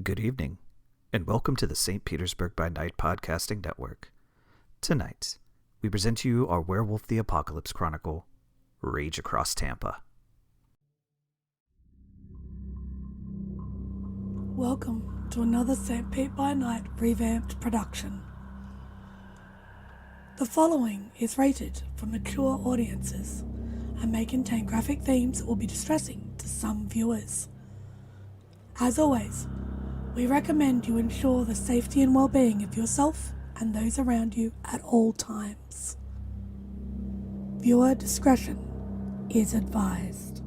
Good evening, and welcome to the St. Petersburg by Night podcasting network. Tonight, we present to you our Werewolf the Apocalypse Chronicle, Rage Across Tampa. Welcome to another St. Pete by Night revamped production. The following is rated for mature audiences and may contain graphic themes that will be distressing to some viewers. As always, we recommend you ensure the safety and well-being of yourself and those around you at all times. Viewer discretion is advised.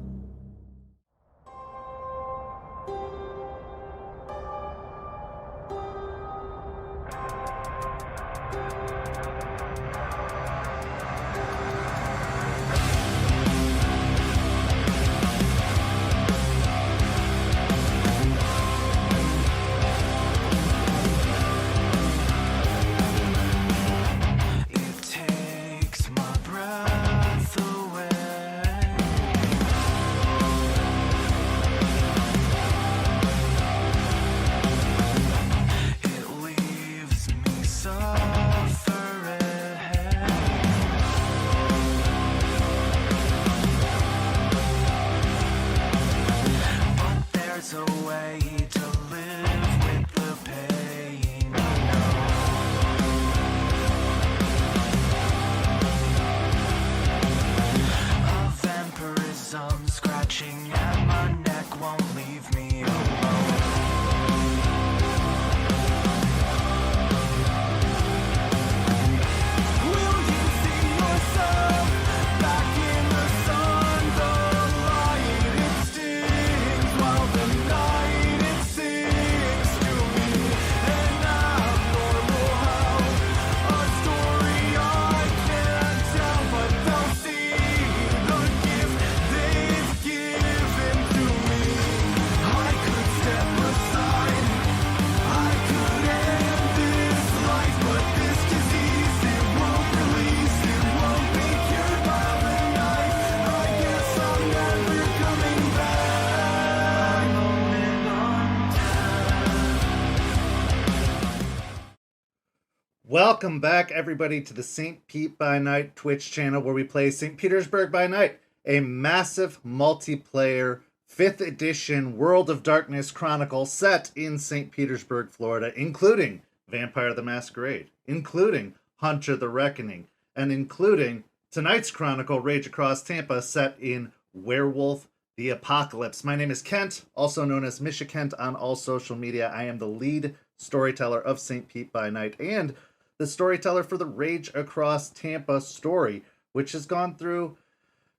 Welcome back, everybody, to the St. Pete by Night Twitch channel, where we play St. Petersburg by Night, a massive multiplayer 5th edition World of Darkness chronicle set in St. Petersburg, Florida, including Vampire the Masquerade, including Hunter the Reckoning, and including tonight's chronicle, Rage Across Tampa, set in Werewolf the Apocalypse. My name is Kent, also known as Misha Kent on all social media. I am the lead storyteller of St. Pete by Night and the storyteller for the Rage Across Tampa story, which has gone through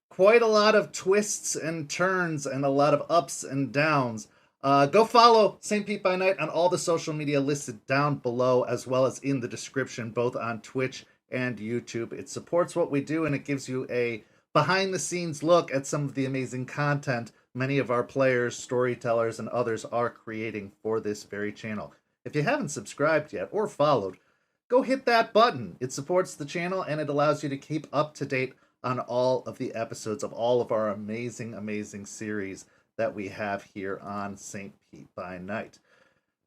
quite a lot of twists and turns and a lot of ups and downs. Go follow St. Pete by Night on all the social media listed down below, as well as in the description, both on Twitch and YouTube. It supports what we do, and it gives you a behind-the-scenes look at some of the amazing content many of our players, storytellers, and others are creating for this very channel. If you haven't subscribed yet or followed, go hit that button. It supports the channel, and it allows you to keep up to date on all of the episodes of all of our amazing, amazing series that we have here on St. Pete by Night.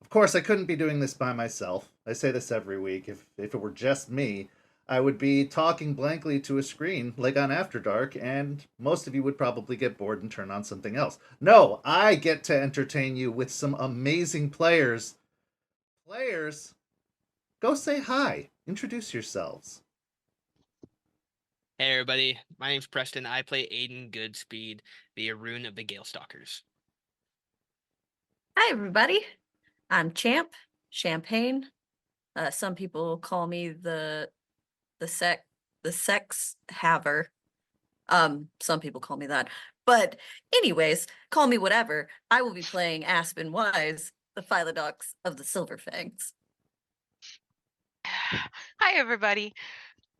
Of course, I couldn't be doing this by myself. I say this every week. If it were just me, I would be talking blankly to a screen like on After Dark, and most of you would probably get bored and turn on something else. No, I get to entertain you with some amazing players. Players, go say hi. Introduce yourselves. Hey everybody, my name's Preston. I play Aiden Goodspeed, the Arun of the Gale Stalkers. Hi everybody, I'm Champ, Champagne. Some people call me the sex haver. Some people call me that. But anyways, call me whatever. I will be playing Aspen Weiss, the Philodox of the Silver Fangs. Hi, everybody.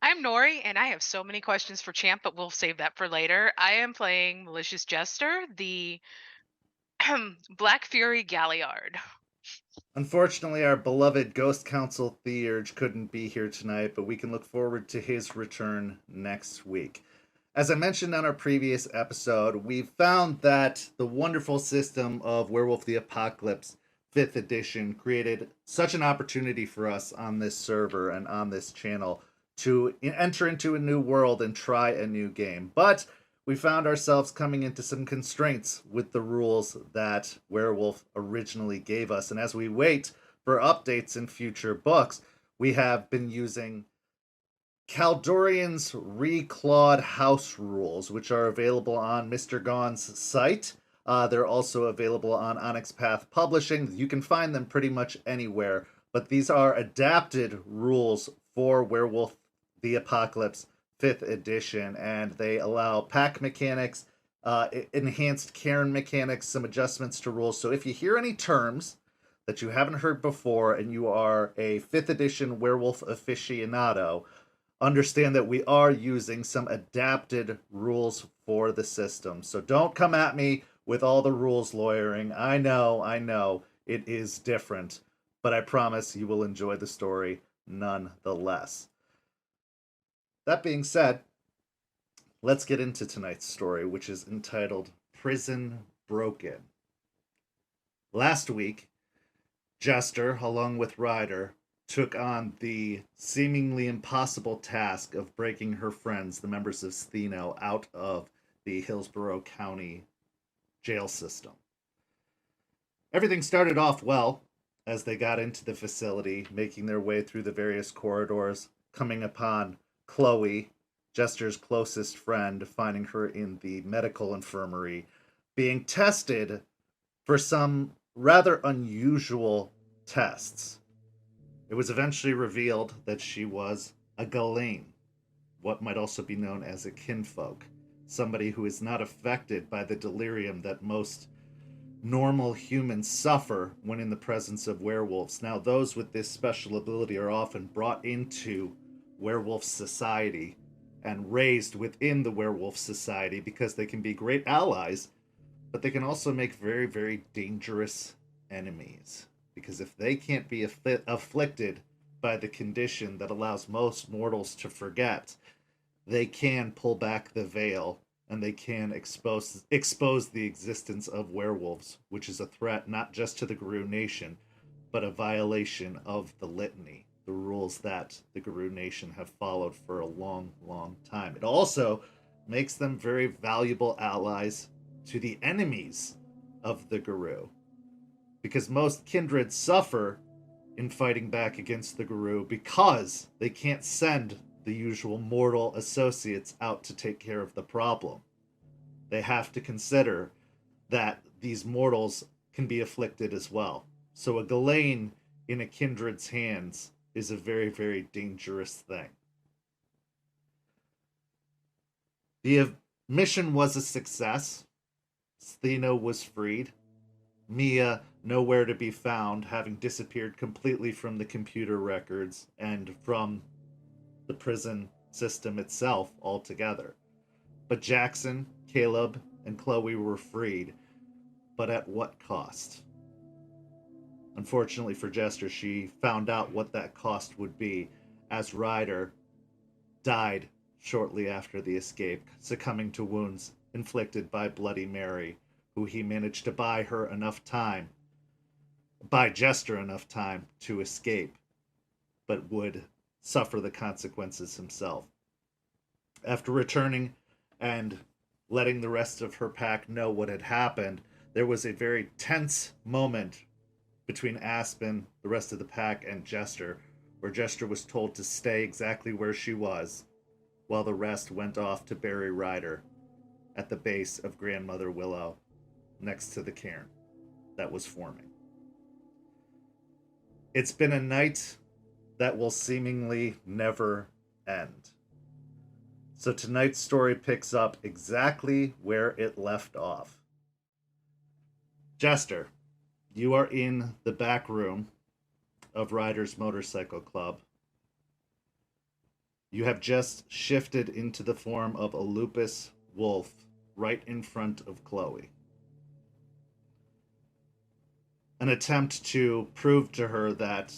I'm Noree, and I have so many questions for Champ, but we'll save that for later. I am playing Malicious Jester, the Black Fury Galliard. Unfortunately, our beloved Ghost Council Theurge couldn't be here tonight, but we can look forward to his return next week. As I mentioned on our previous episode, we found that the wonderful system of Werewolf the Apocalypse 5th edition created such an opportunity for us on this server and on this channel to enter into a new world and try a new game. But we found ourselves coming into some constraints with the rules that Werewolf originally gave us. And as we wait for updates in future books, we have been using Kaldorian's Reclawed House rules, which are available on Mr. Gaughan's site. They're also available on Onyx Path Publishing. You can find them pretty much anywhere, but these are adapted rules for Werewolf the Apocalypse 5th edition, and they allow pack mechanics, enhanced Cairn mechanics, some adjustments to rules. So if you hear any terms that you haven't heard before and you are a 5th edition Werewolf aficionado, understand that we are using some adapted rules for the system. So don't come at me with all the rules lawyering. I know, it is different, but I promise you will enjoy the story nonetheless. That being said, let's get into tonight's story, which is entitled Prison Broken. Last week, Jester, along with Ryder, took on the seemingly impossible task of breaking her friends, the members of Stheno, out of the Hillsborough County jail system. Everything started off well as they got into the facility, making their way through the various corridors, coming upon Chloe, Jester's closest friend, finding her in the medical infirmary, being tested for some rather unusual tests. It was eventually revealed that she was a Ghislaine, what might also be known as a kinfolk, somebody who is not affected by the delirium that most normal humans suffer when in the presence of werewolves. Now, those with this special ability are often brought into werewolf society and raised within the werewolf society because they can be great allies, but they can also make very, very dangerous enemies. Because if they can't be afflicted by the condition that allows most mortals to forget, they can pull back the veil and they can expose the existence of werewolves, which is a threat not just to the Garou Nation, but a violation of the litany, the rules that the Garou Nation have followed for a long, long time. It also makes them very valuable allies to the enemies of the Garou, because most kindred suffer in fighting back against the Garou because they can't send the usual mortal associates out to take care of the problem. They have to consider that these mortals can be afflicted as well. So a Ghislaine in a kindred's hands is a very, very dangerous thing. The mission was a success. Stheno was freed. Mia nowhere to be found, having disappeared completely from the computer records and from the prison system itself altogether. But Jackson, Caleb, and Chloe were freed, but at what cost? Unfortunately for Jester, she found out what that cost would be, as Ryder died shortly after the escape, succumbing to wounds inflicted by Bloody Mary, who he managed to buy Jester enough time to escape, but would suffer the consequences himself. After returning and letting the rest of her pack know what had happened, there was a very tense moment between Aspen, the rest of the pack, and Jester, where Jester was told to stay exactly where she was, while the rest went off to bury Ryder at the base of Grandmother Willow, next to the cairn that was forming. It's been a night that will seemingly never end. So tonight's story picks up exactly where it left off. Jester, you are in the back room of Ryder's motorcycle club. You have just shifted into the form of a lupus wolf right in front of Chloe. An attempt to prove to her that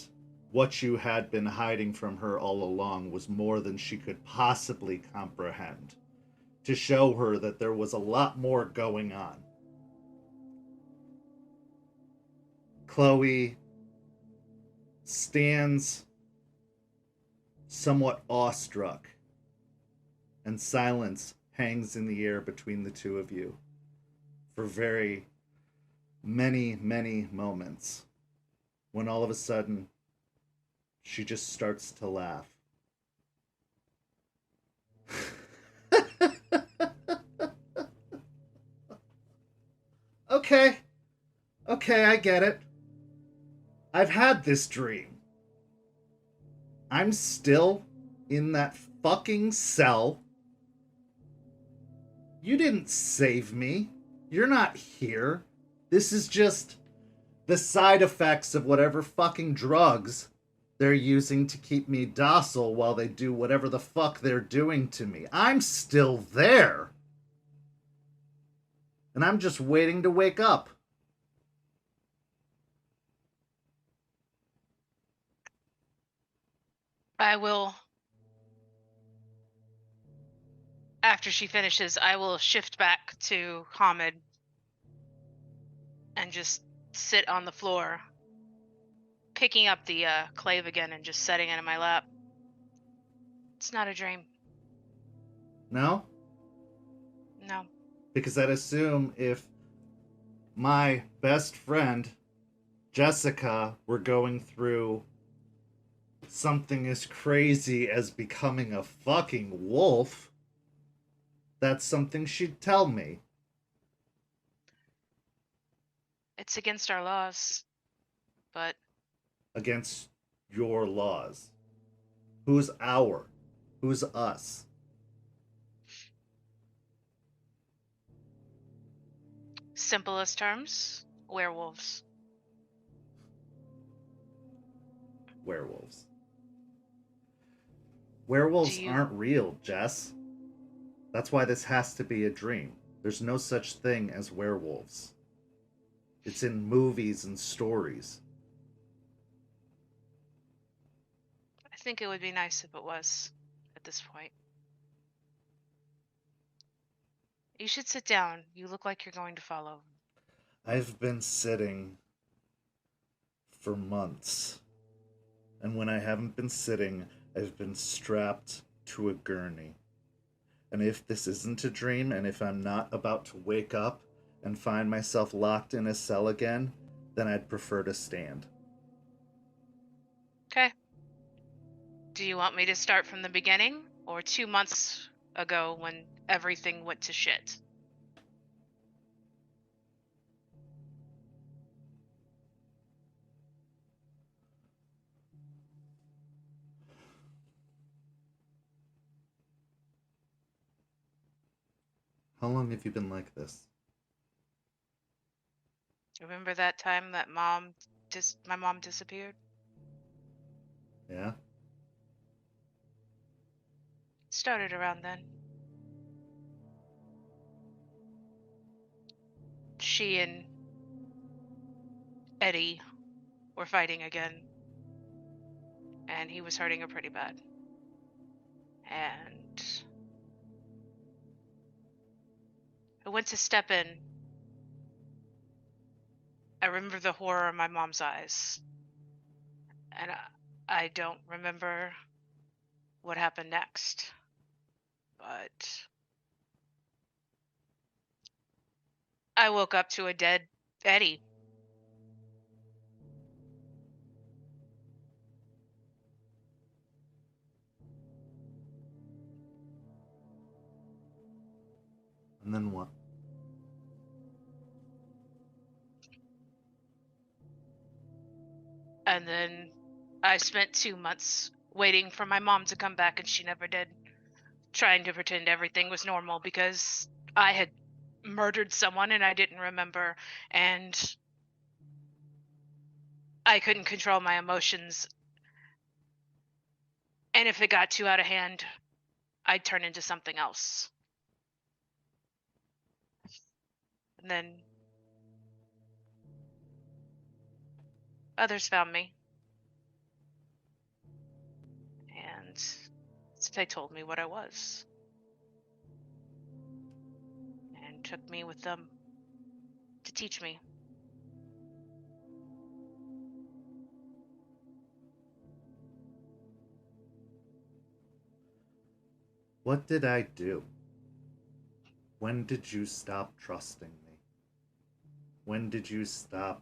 what you had been hiding from her all along was more than she could possibly comprehend. To show her that there was a lot more going on. Chloe stands somewhat awestruck, and silence hangs in the air between the two of you for very many, many moments, when all of a sudden she just starts to laugh. Okay, I get it. I've had this dream. I'm still in that fucking cell. You didn't save me. You're not here. This is just the side effects of whatever fucking drugs they're using to keep me docile while they do whatever the fuck they're doing to me. I'm still there. And I'm just waiting to wake up. I will, after she finishes, I will shift back to Hamid and just sit on the floor, picking up the clave again and just setting it in my lap. It's not a dream. No? No. Because I'd assume if my best friend, Jessica, were going through something as crazy as becoming a fucking wolf, that's something she'd tell me. It's against our laws, but... Against your laws. Who's our? Who's us? Simplest terms, werewolves. Werewolves. Werewolves aren't real, Jess. That's why this has to be a dream. There's no such thing as werewolves. It's in movies and stories. I think it would be nice if it was, at this point. You should sit down. You look like you're going to fall over. I've been sitting for months. And when I haven't been sitting, I've been strapped to a gurney. And if this isn't a dream, and if I'm not about to wake up and find myself locked in a cell again, then I'd prefer to stand. Okay. Do you want me to start from the beginning, or 2 months ago when everything went to shit? How long have you been like this? Remember that time that my mom disappeared? Yeah? It started around then. She and Eddie were fighting again, and he was hurting her pretty bad. And I went to step in. I remember the horror in my mom's eyes. And I don't remember what happened next. But I woke up to a dead Eddie. And then what? And then I spent 2 months waiting for my mom to come back, and she never did. Trying to pretend everything was normal because I had murdered someone and I didn't remember, and I couldn't control my emotions. And if it got too out of hand, I'd turn into something else. And then others found me. And they told me what I was. And took me with them to teach me. What did I do? When did you stop trusting me? When did you stop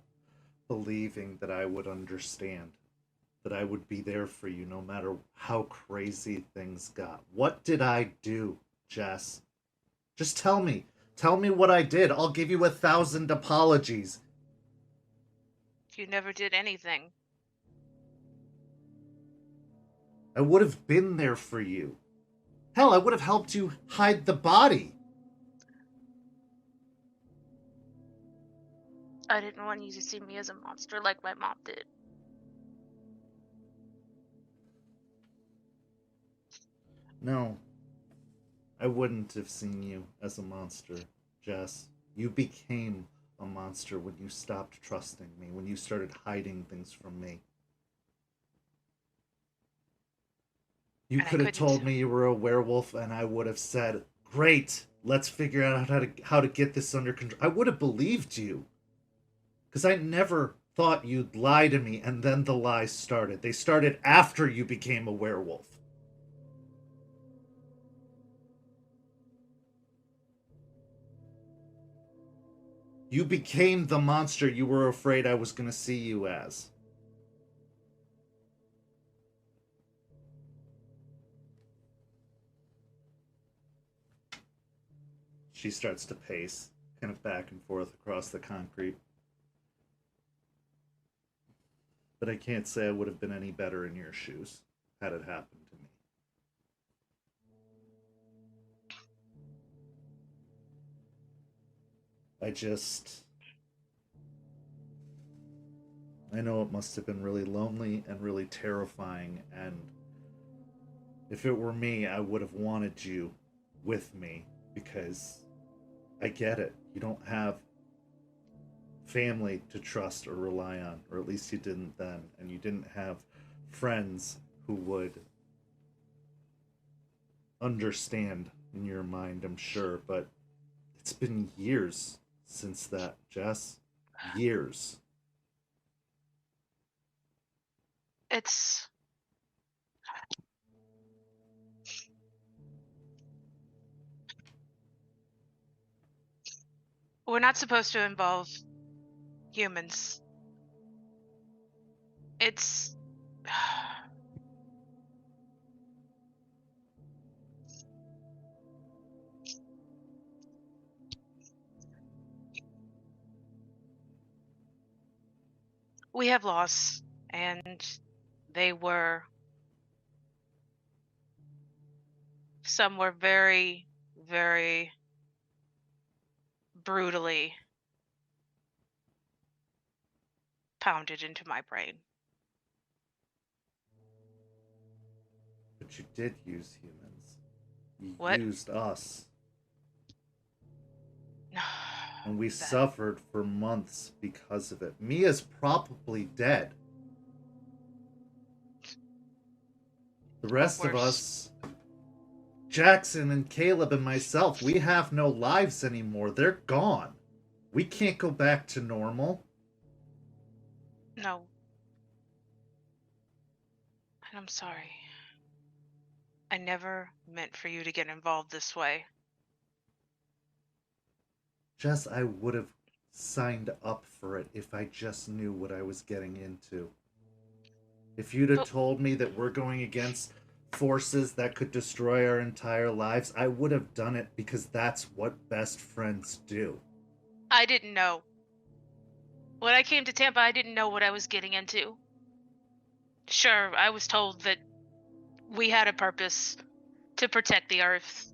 believing that I would understand? That I would be there for you no matter how crazy things got? What did I do, Jess? Just tell me. Tell me what I did. I'll give you 1,000 apologies. You never did anything. I would have been there for you. Hell, I would have helped you hide the body. I didn't want you to see me as a monster like my mom did. No, I wouldn't have seen you as a monster, Jess. You became a monster when you stopped trusting me, when you started hiding things from me. You And I could have couldn't. told me you were a werewolf, and I would have said, "Great, let's figure out how to get this under control." I would have believed you, because I never thought you'd lie to me, and then the lies started. They started after you became a werewolf. You became the monster you were afraid I was going to see you as. She starts to pace, kind of back and forth across the concrete. But I can't say I would have been any better in your shoes had it happened to me. I know it must have been really lonely and really terrifying, and if it were me, I would have wanted you with me, because I get it. You don't have family to trust or rely on, or at least you didn't then, and you didn't have friends who would understand in your mind, I'm sure, but it's been years since that, Jess. Years. It's... We're not supposed to involve humans. It's... We have loss, and some were very, very brutally pounded into my brain. But you did use humans. You What? used us. And we suffered for months because of it. Mia's probably dead. The rest of us, Jackson and Caleb and myself, we have no lives anymore. They're gone. We can't go back to normal. No. And I'm sorry. I never meant for you to get involved this way. Jess, I would have signed up for it if I just knew what I was getting into. If you'd have told me that we're going against forces that could destroy our entire lives, I would have done it, because that's what best friends do. I didn't know. When I came to Tampa, I didn't know what I was getting into. Sure, I was told that we had a purpose to protect the Earth,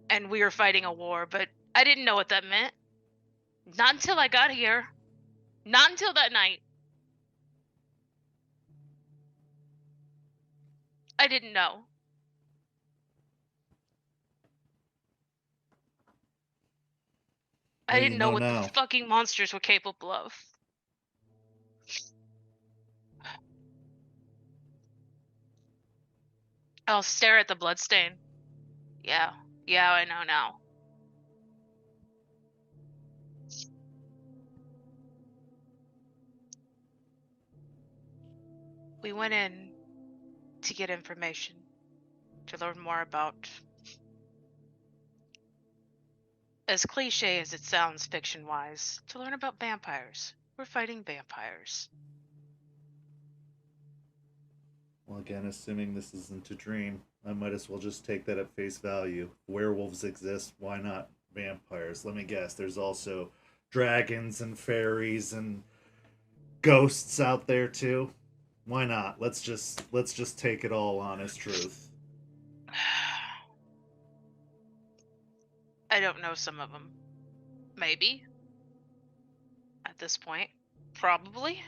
and we were fighting a war, but I didn't know what that meant. Not until I got here. Not until that night. I didn't know. I didn't know what the fucking monsters were capable of. I'll stare at the bloodstain. Yeah, I know now. We went in to get information, to learn more about As cliche as it sounds fiction-wise, to learn about vampires. We're fighting vampires. Well, again, assuming this isn't a dream, I might as well just take that at face value. Werewolves exist, why not vampires? Let me guess, there's also dragons and fairies and ghosts out there too. Why not? Let's just take it all on as truth. I don't know some of them. Maybe. At this point. Probably.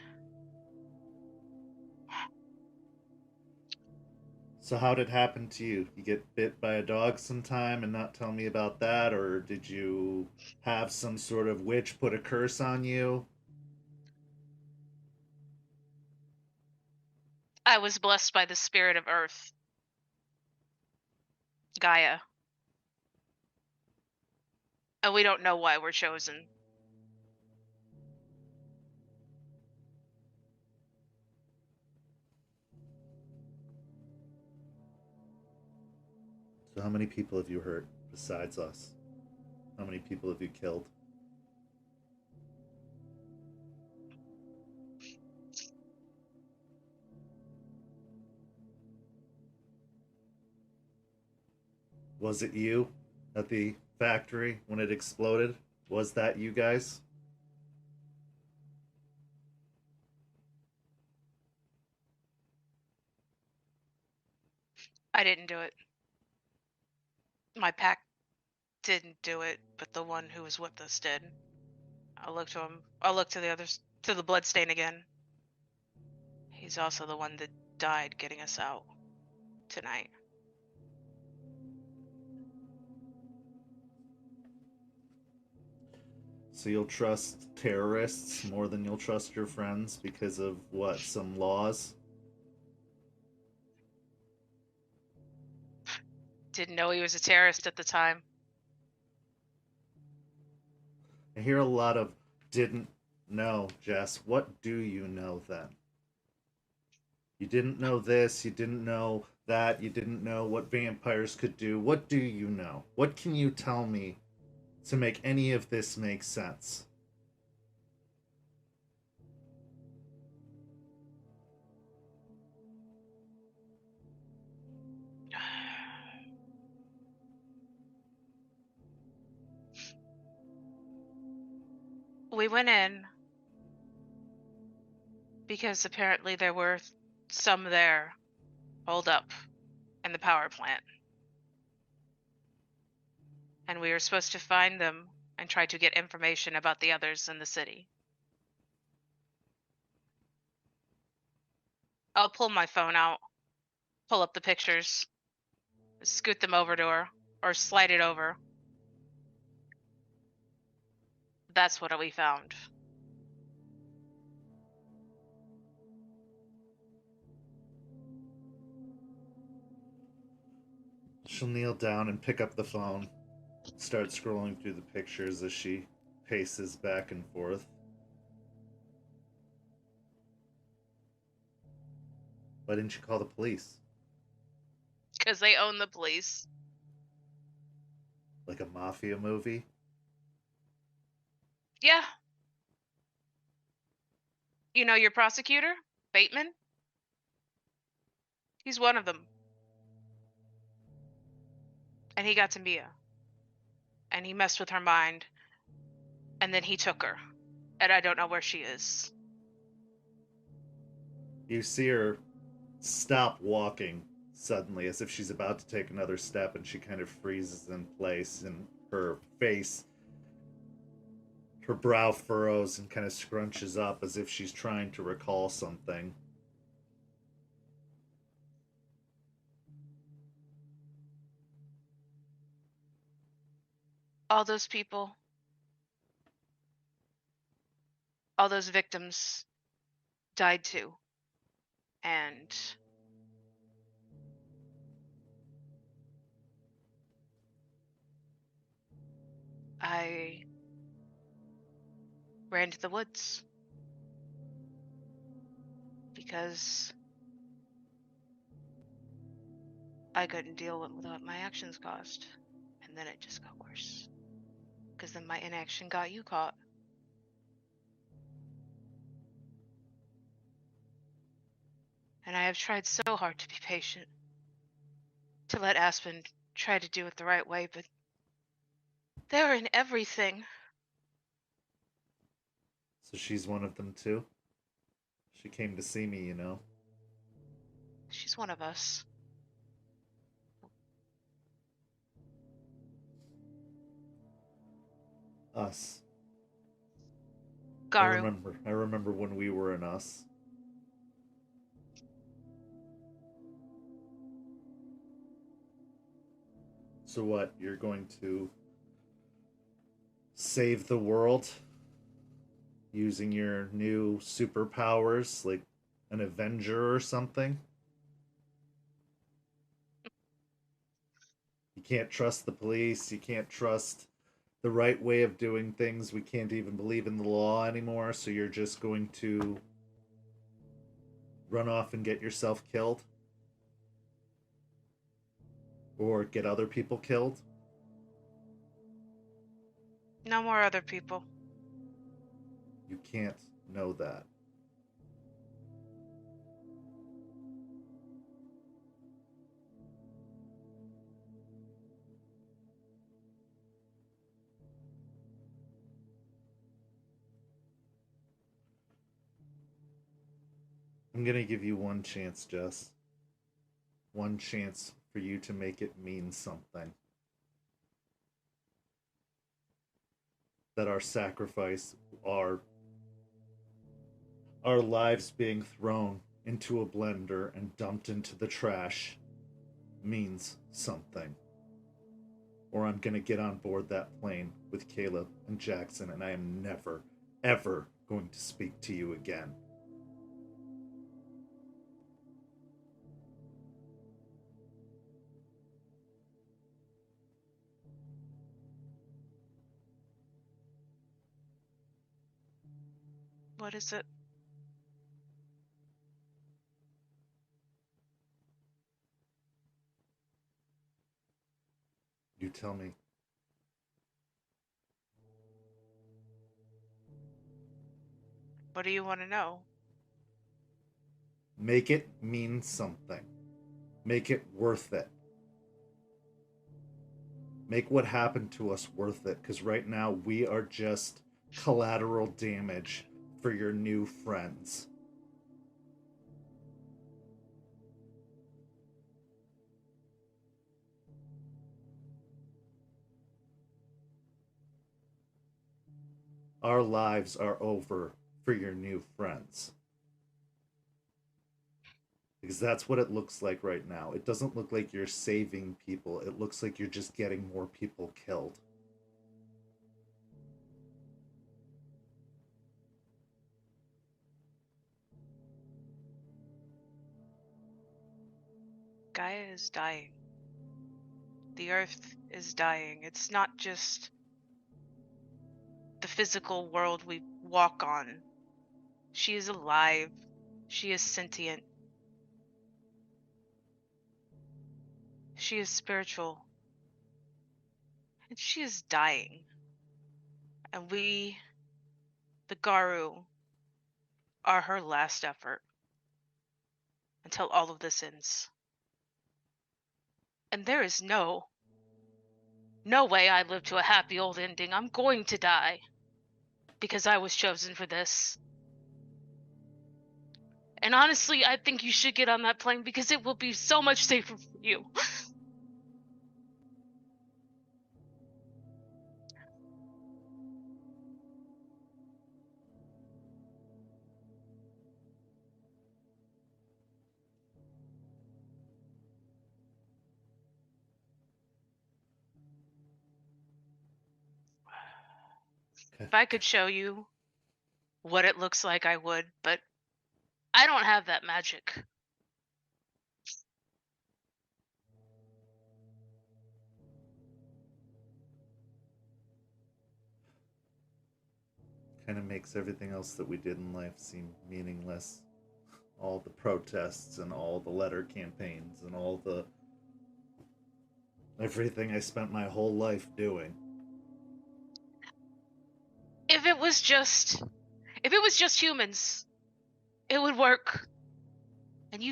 So how did it happen to you? You get bit by a dog sometime and not tell me about that? Or did you have some sort of witch put a curse on you? I was blessed by the spirit of Earth. Gaia. And we don't know why we're chosen. So how many people have you hurt besides us? How many people have you killed? Was it you at the factory when it exploded? Was that you guys? I didn't do it. My pack didn't do it, but the one who was with us did. I'll look to him. I'll look to the others, to the bloodstain again. He's also the one that died getting us out tonight. So you'll trust terrorists more than you'll trust your friends because of what, some laws? Didn't know he was a terrorist at the time. I hear a lot of didn't know, Jess. What do you know then? You didn't know this, you didn't know that, you didn't know what vampires could do. What do you know? What can you tell me to make any of this make sense? We went in because apparently there were some there holed up in the power plant. And we were supposed to find them and try to get information about the others in the city. I'll pull my phone out, pull up the pictures, scoot them over to her, or slide it over. That's what we found. She'll kneel down and pick up the phone, start scrolling through the pictures as she paces back and forth. Why didn't you call the police? Because they own the police. Like a mafia movie? Yeah. You know your prosecutor, Bateman? He's one of them. And he got to Mia. And he messed with her mind. And then he took her. And I don't know where she is. You see her stop walking suddenly as if she's about to take another step, and she kind of freezes in place, and her face, her brow furrows and kind of scrunches up as if she's trying to recall something. All those people, all those victims died too. And I ran to the woods because I couldn't deal with what my actions caused. And then it just got worse. Because then my inaction got you caught. And I have tried so hard to be patient. To let Aspen try to do it the right way, but they're in everything. So she's one of them too? She came to see me, you know. She's one of us. Us. Garu. I remember when we were in Us. So what, you're going to save the world using your new superpowers, like an Avenger or something? You can't trust the police, you can't trust the right way of doing things, we can't even believe in the law anymore, so you're just going to run off and get yourself killed? Or get other people killed? No more other people. You can't know that. I'm gonna give you one chance, Jess. One chance for you to make it mean something. That our sacrifice, our lives being thrown into a blender and dumped into the trash means something. Or I'm gonna get on board that plane with Caleb and Jackson and I am never, ever going to speak to you again. What is it? You tell me. What do you want to know? Make it mean something. Make it worth it. Make what happened to us worth it, because right now we are just collateral damage for your new friends. Our lives are over for your new friends. Because that's what it looks like right now. It doesn't look like you're saving people. It looks like you're just getting more people killed. Gaia is dying. The Earth is dying. It's not just the physical world we walk on. She is alive. She is sentient. She is spiritual. And she is dying. And we, the Garu, are her last effort until all of this ends. And there is no way I live to a happy old ending. I'm going to die because I was chosen for this. And honestly, I think you should get on that plane because it will be so much safer for you. If I could show you what it looks like, I would, but I don't have that magic. Kind of makes everything else that we did in life seem meaningless. All the protests and all the letter campaigns and all the everything I spent my whole life doing. If it was just humans, it would work. And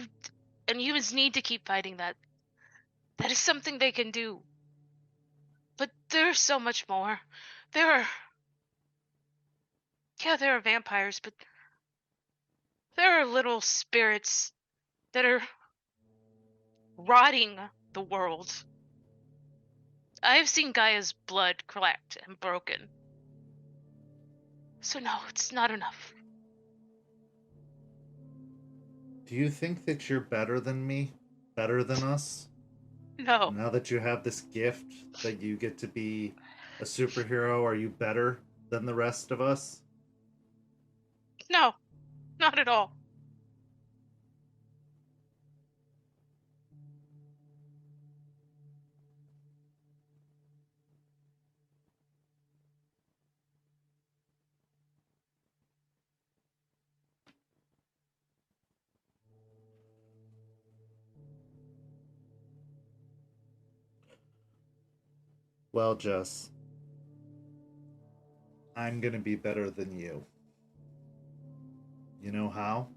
humans need to keep fighting that. That is something they can do. But there's so much more. There are vampires, but there are little spirits that are rotting the world. I have seen Gaia's blood cracked and broken. So no, it's not enough. Do you think that you're better than me? Better than us? No. Now that you have this gift that you get to be a superhero, are you better than the rest of us? No, not at all. Well, Jess, I'm gonna be better than you. You know how?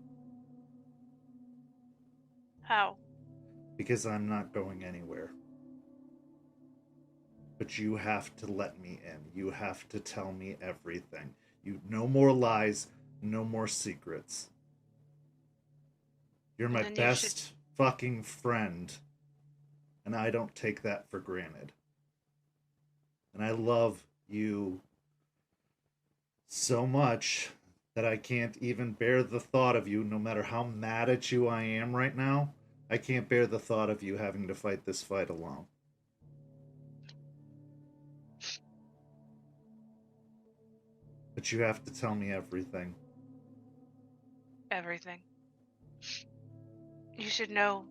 How? Because I'm not going anywhere. But you have to let me in. You have to tell me everything. No more lies, no more secrets. You're my best fucking friend, and I don't take that for granted. And I love you so much that I can't even bear the thought of you, no matter how mad at you I am right now. I can't bear the thought of you having to fight this fight alone. But you have to tell me everything. Everything. You should know,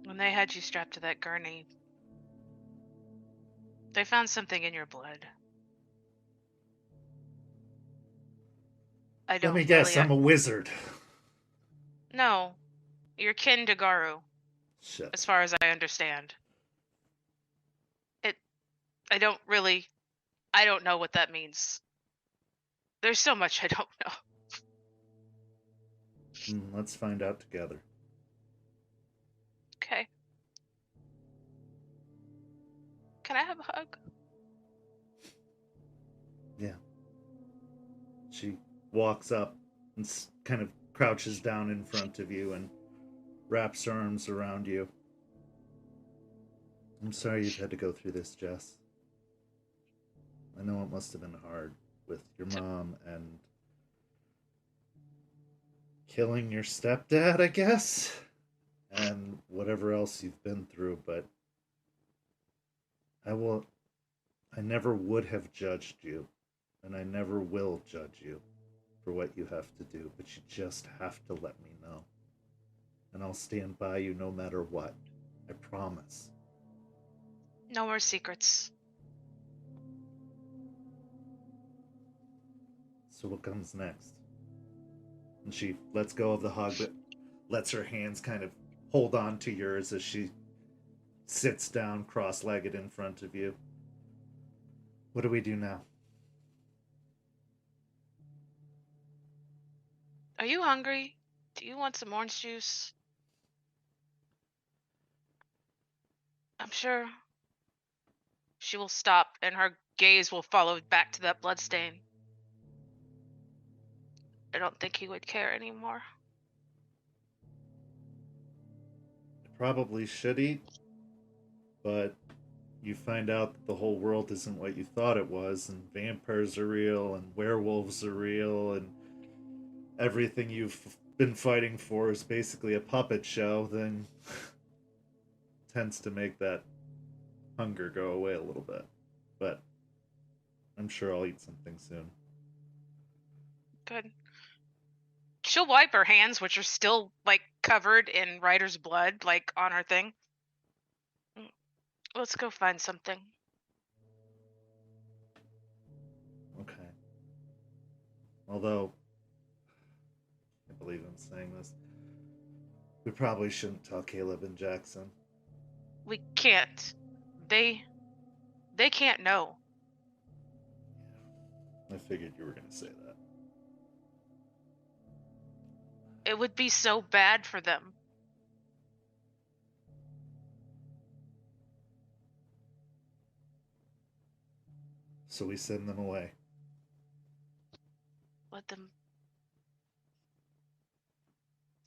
when they had you strapped to that gurney, they found something in your blood. Let me guess, I'm a wizard. No, you're kin to Garu. Shit. As far as I understand. I don't know what that means. There's so much I don't know. Let's find out together. Okay. Can I have a hug? Yeah. She walks up and kind of crouches down in front of you and wraps her arms around you. I'm sorry you've had to go through this, Jess. I know it must have been hard with your mom and killing your stepdad, I guess, and whatever else you've been through, but I never would have judged you, and I never will judge you for what you have to do, but you just have to let me know. And I'll stand by you no matter what. I promise. No more secrets. So what comes next? And she lets go of the hug, but lets her hands kind of hold on to yours as she sits down cross-legged in front of you. What do we do now? Are you hungry? Do you want some orange juice? I'm sure she will stop and her gaze will follow back to that bloodstain. I don't think he would care anymore. I probably should eat, but you find out that the whole world isn't what you thought it was, and vampires are real, and werewolves are real, and everything you've been fighting for is basically a puppet show, then tends to make that hunger go away a little bit. But I'm sure I'll eat something soon. Good. She'll wipe her hands, which are still, like, covered in Ryder's blood, like, on her thing. Let's go find something. Okay. Although, I can't believe I'm saying this. We probably shouldn't tell Caleb and Jackson. We can't. They can't know. I figured you were going to say that. It would be so bad for them. So we send them away. Let them.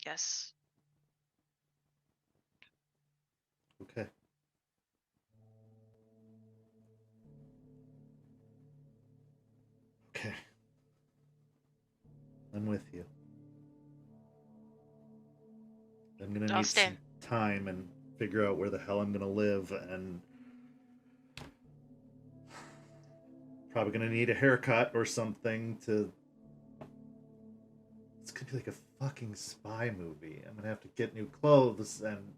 Yes. Okay. Okay. I'm with you. I'm gonna I'll need stand. some time and figure out where the hell I'm gonna live, and probably gonna need a haircut or something to... It's gonna be like a fucking spy movie. I'm gonna have to get new clothes and...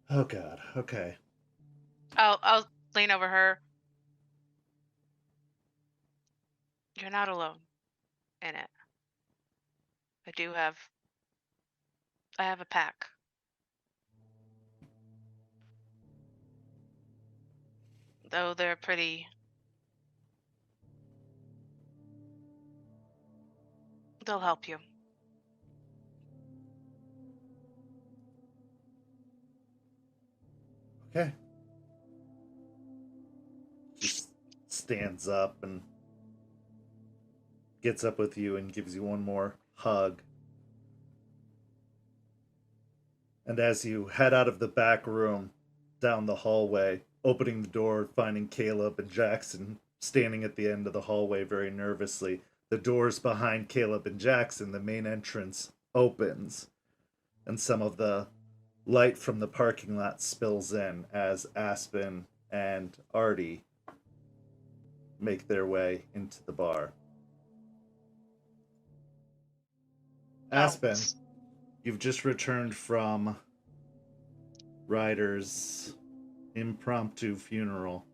Oh god, okay. I'll lean over her. You're not alone in it. I have a pack. Though they're pretty... They'll help you. Okay. Just stands up and gets up with you and gives you one more hug. And as you head out of the back room, down the hallway, opening the door, finding Caleb and Jackson standing at the end of the hallway very nervously, the doors behind Caleb and Jackson, the main entrance, opens, and some of the light from the parking lot spills in as Aspen and Artie make their way into the bar. Aspen, you've just returned from Ryder's impromptu funeral,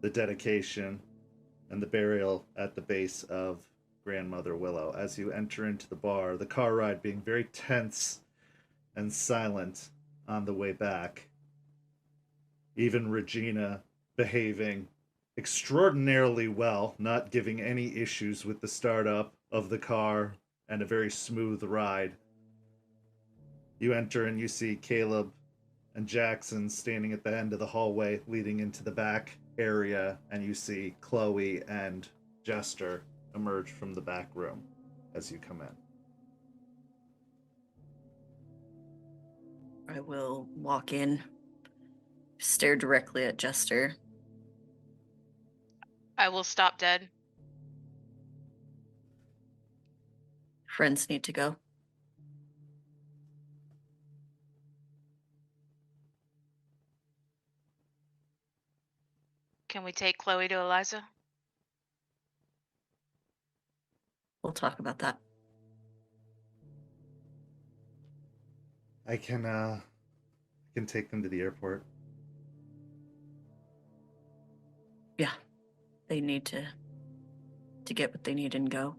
the dedication, and the burial at the base of Grandmother Willow. As you enter into the bar, the car ride being very tense and silent on the way back. Even Regina behaving extraordinarily well, not giving any issues with the startup of the car, and a very smooth ride. You enter and you see Caleb and Jackson standing at the end of the hallway leading into the back area, and you see Chloe and Jester emerge from the back room as you come in. I will walk in, stare directly at Jester. I will stop dead. Friends need to go. Can we take Chloe to Eliza? We'll talk about that. I can take them to the airport. Yeah. They need to get what they need and go.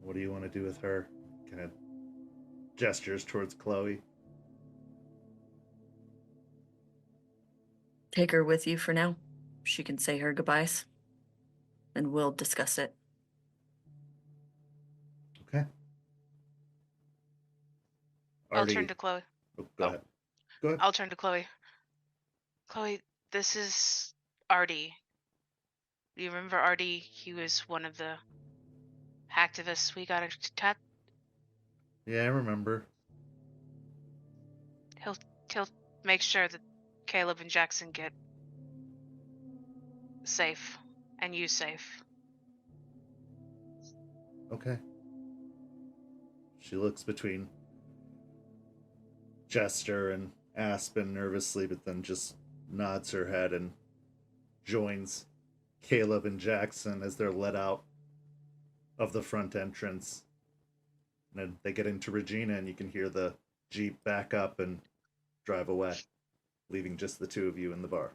What do you want to do with her? Kind of gestures towards Chloe. Take her with you for now. She can say her goodbyes. And we'll discuss it. Okay. I'll turn to Chloe. Oh, go ahead. Go ahead. I'll turn to Chloe. Chloe, this is Artie. You remember Artie? He was one of the hacktivists we got attacked. Yeah, I remember. He'll make sure that Caleb and Jackson get safe, and you safe. Okay. She looks between Jester and Aspen nervously, but then just nods her head and joins Caleb and Jackson as they're let out of the front entrance. And then they get into Regina, and you can hear the Jeep back up and drive away, leaving just the two of you in the bar.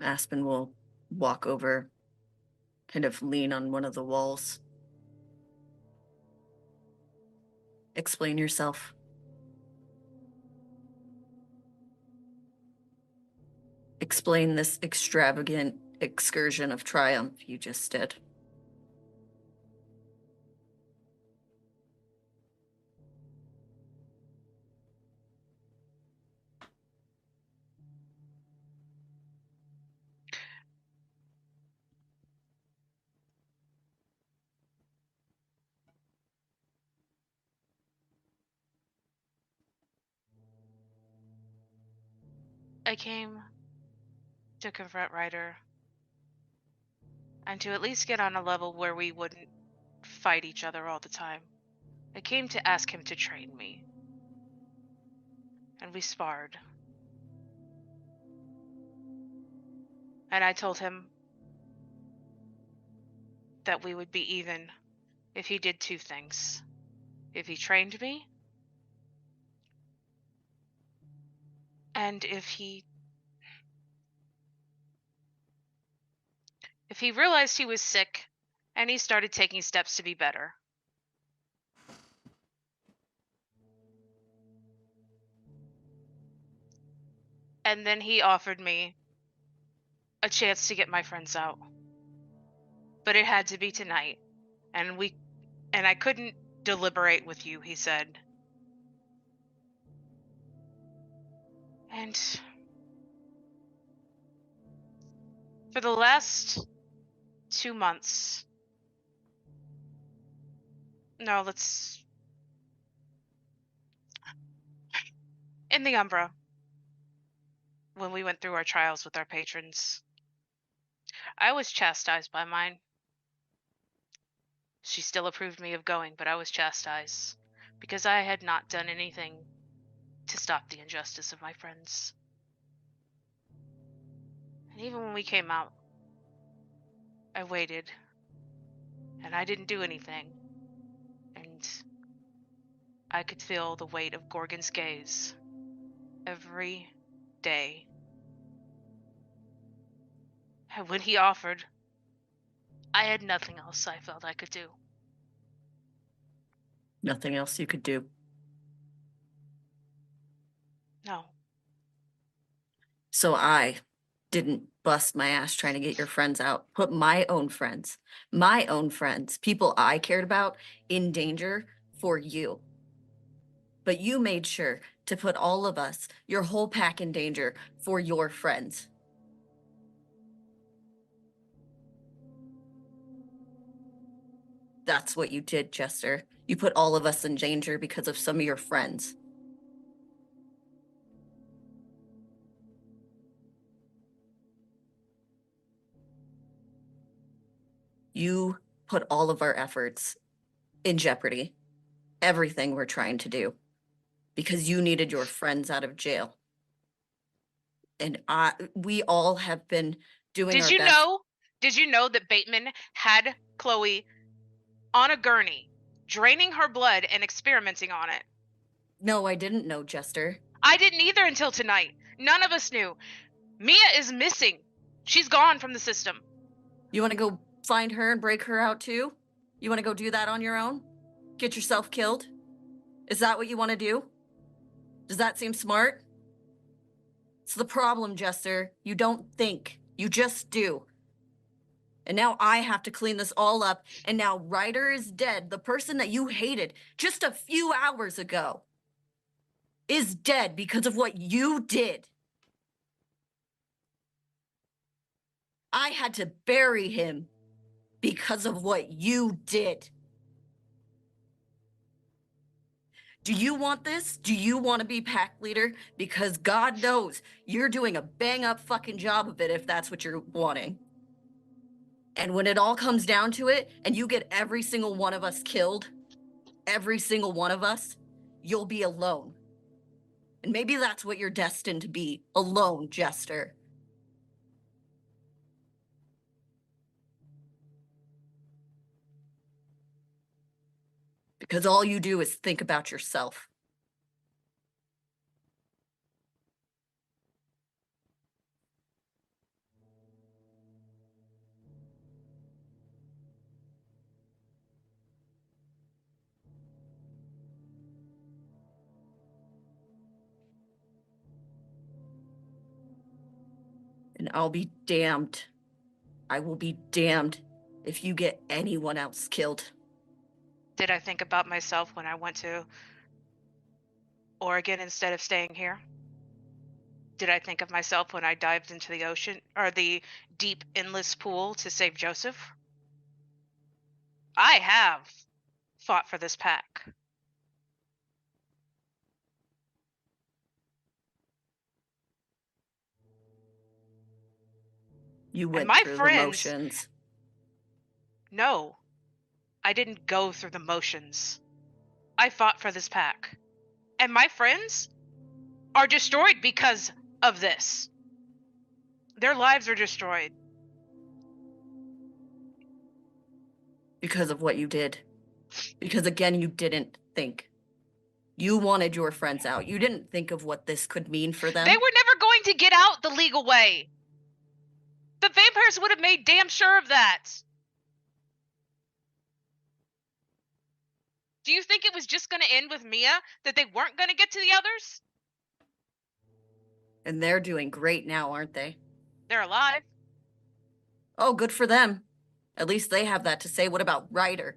Aspen will walk over, kind of lean on one of the walls. Explain yourself. explain this extravagant excursion of triumph you just did? I came to confront Ryder and to at least get on a level where we wouldn't fight each other all the time. I came to ask him to train me. And we sparred. And I told him that we would be even if he did two things. If he trained me, and if he realized he was sick and he started taking steps to be better. And then he offered me a chance to get my friends out. But it had to be tonight. And I couldn't deliberate with you, he said. And for the last 2 months, in the Umbra, when we went through our trials with our patrons, I was chastised by mine. She still approved me of going, but I was chastised because I had not done anything to stop the injustice of my friends. And even when we came out, I waited, and I didn't do anything. And I could feel the weight of Gorgon's gaze every day. And when he offered, I had nothing else I felt I could do. Nothing else you could do? No. So I didn't bust my ass trying to get your friends out, put my own friends, people I cared about, in danger for you. But you made sure to put all of us, your whole pack, in danger for your friends. That's what you did, Jester. You put all of us in danger because of some of your friends. You put all of our efforts in jeopardy, everything we're trying to do, because you needed your friends out of jail. And we all have been doing our best. Did you know that Bateman had Chloe on a gurney, draining her blood and experimenting on it? No, I didn't know, Jester. I didn't either until tonight. None of us knew. Mia is missing. She's gone from the system. You want to go find her and break her out too? You want to go do that on your own? Get yourself killed? Is that what you want to do? Does that seem smart? It's the problem, Jester. You don't think. You just do. And now I have to clean this all up, and now Ryder is dead. The person that you hated just a few hours ago is dead because of what you did. I had to bury him because of what you did. Do you want this? Do you want to be pack leader? Because God knows you're doing a bang-up fucking job of it if that's what you're wanting. And when it all comes down to it, and you get every single one of us killed, every single one of us, you'll be alone. And maybe that's what you're destined to be, alone, Jester. Because all you do is think about yourself. And I'll be damned. I will be damned if you get anyone else killed. Did I think about myself when I went to Oregon instead of staying here? Did I think of myself when I dived into the ocean or the deep endless pool to save Joseph? I have fought for this pack. You went my through friends- the motions. No, I didn't go through the motions. I fought for this pack. And my friends are destroyed because of this. Their lives are destroyed. Because of what you did. Because again, you didn't think. You wanted your friends out. You didn't think of what this could mean for them. They were never going to get out the legal way. The vampires would have made damn sure of that. Do you think it was just going to end with Mia? That they weren't going to get to the others? And they're doing great now, aren't they? They're alive. Oh, good for them. At least they have that to say. What about Ryder?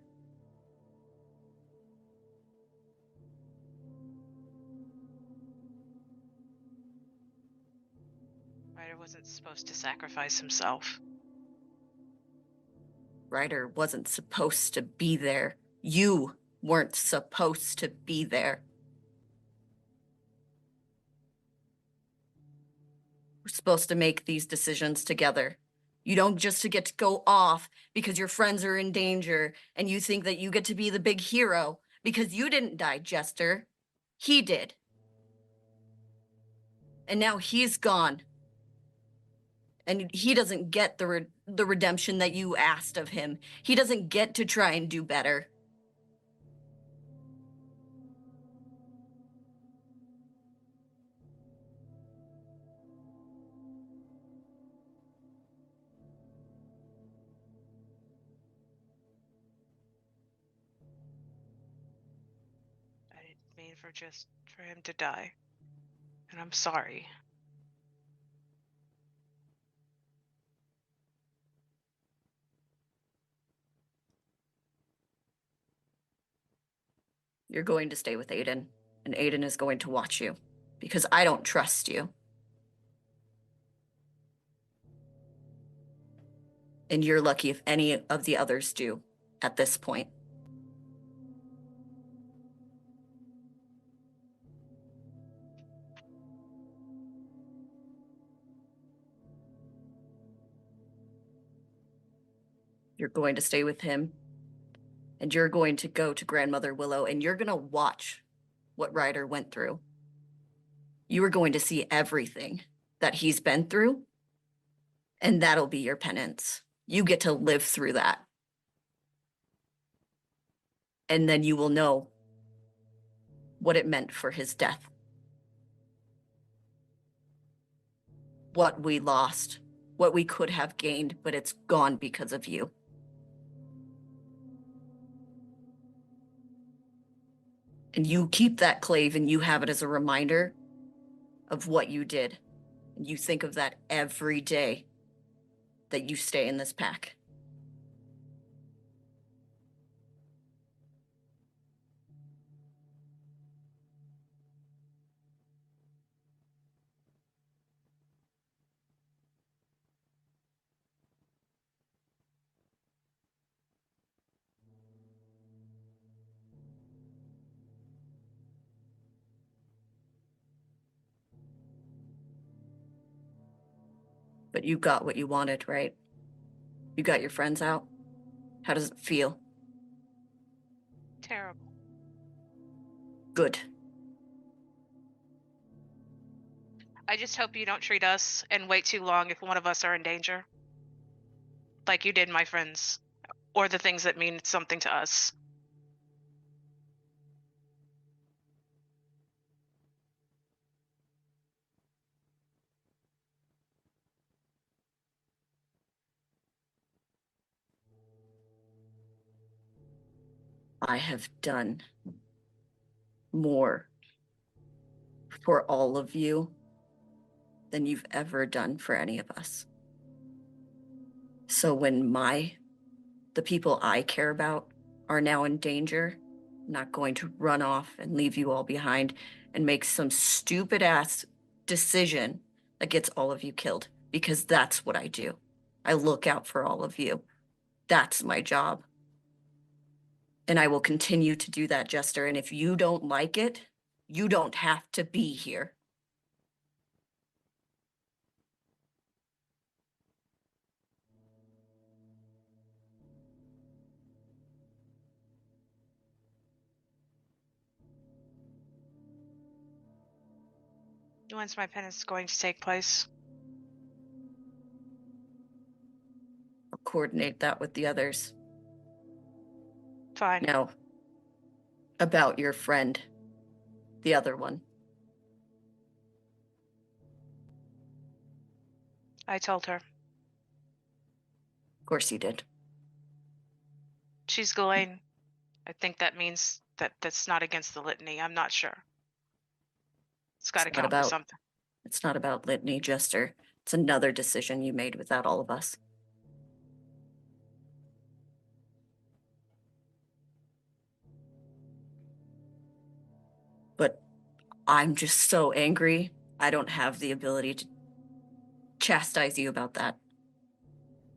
Ryder wasn't supposed to sacrifice himself. Ryder wasn't supposed to be there. You weren't supposed to be there. We're supposed to make these decisions together. You don't just get to go off because your friends are in danger and you think that you get to be the big hero because you didn't die, Jester. He did. And now he's gone. And he doesn't get the redemption that you asked of him. He doesn't get to try and do better. I didn't mean for him to die. And I'm sorry. You're going to stay with Aiden, and Aiden is going to watch you, because I don't trust you. And you're lucky if any of the others do at this point. You're going to stay with him, and you're going to go to Grandmother Willow, and you're going to watch what Ryder went through. You are going to see everything that he's been through, and that'll be your penance. You get to live through that. And then you will know what it meant for his death. What we lost, what we could have gained, but it's gone because of you. And you keep that clave and you have it as a reminder of what you did. And you think of that every day that you stay in this pack. But you got what you wanted, right? You got your friends out. How does it feel? Terrible. Good. I just hope you don't treat us and wait too long if one of us are in danger. Like you did my friends. Or the things that mean something to us. I have done more for all of you than you've ever done for any of us. So when the people I care about are now in danger, I'm not going to run off and leave you all behind and make some stupid ass decision that gets all of you killed, because that's what I do. I look out for all of you. That's my job. And I will continue to do that, Jester. And if you don't like it, you don't have to be here. When's my penance going to take place? I'll coordinate that with the others. Fine. Now, about your friend, the other one. I told her. Of course you did. She's Ghislaine. I think that means that's not against the litany. I'm not sure. It's got to count for something. It's not about litany, Jester. It's another decision you made without all of us. But I'm just so angry, I don't have the ability to chastise you about that.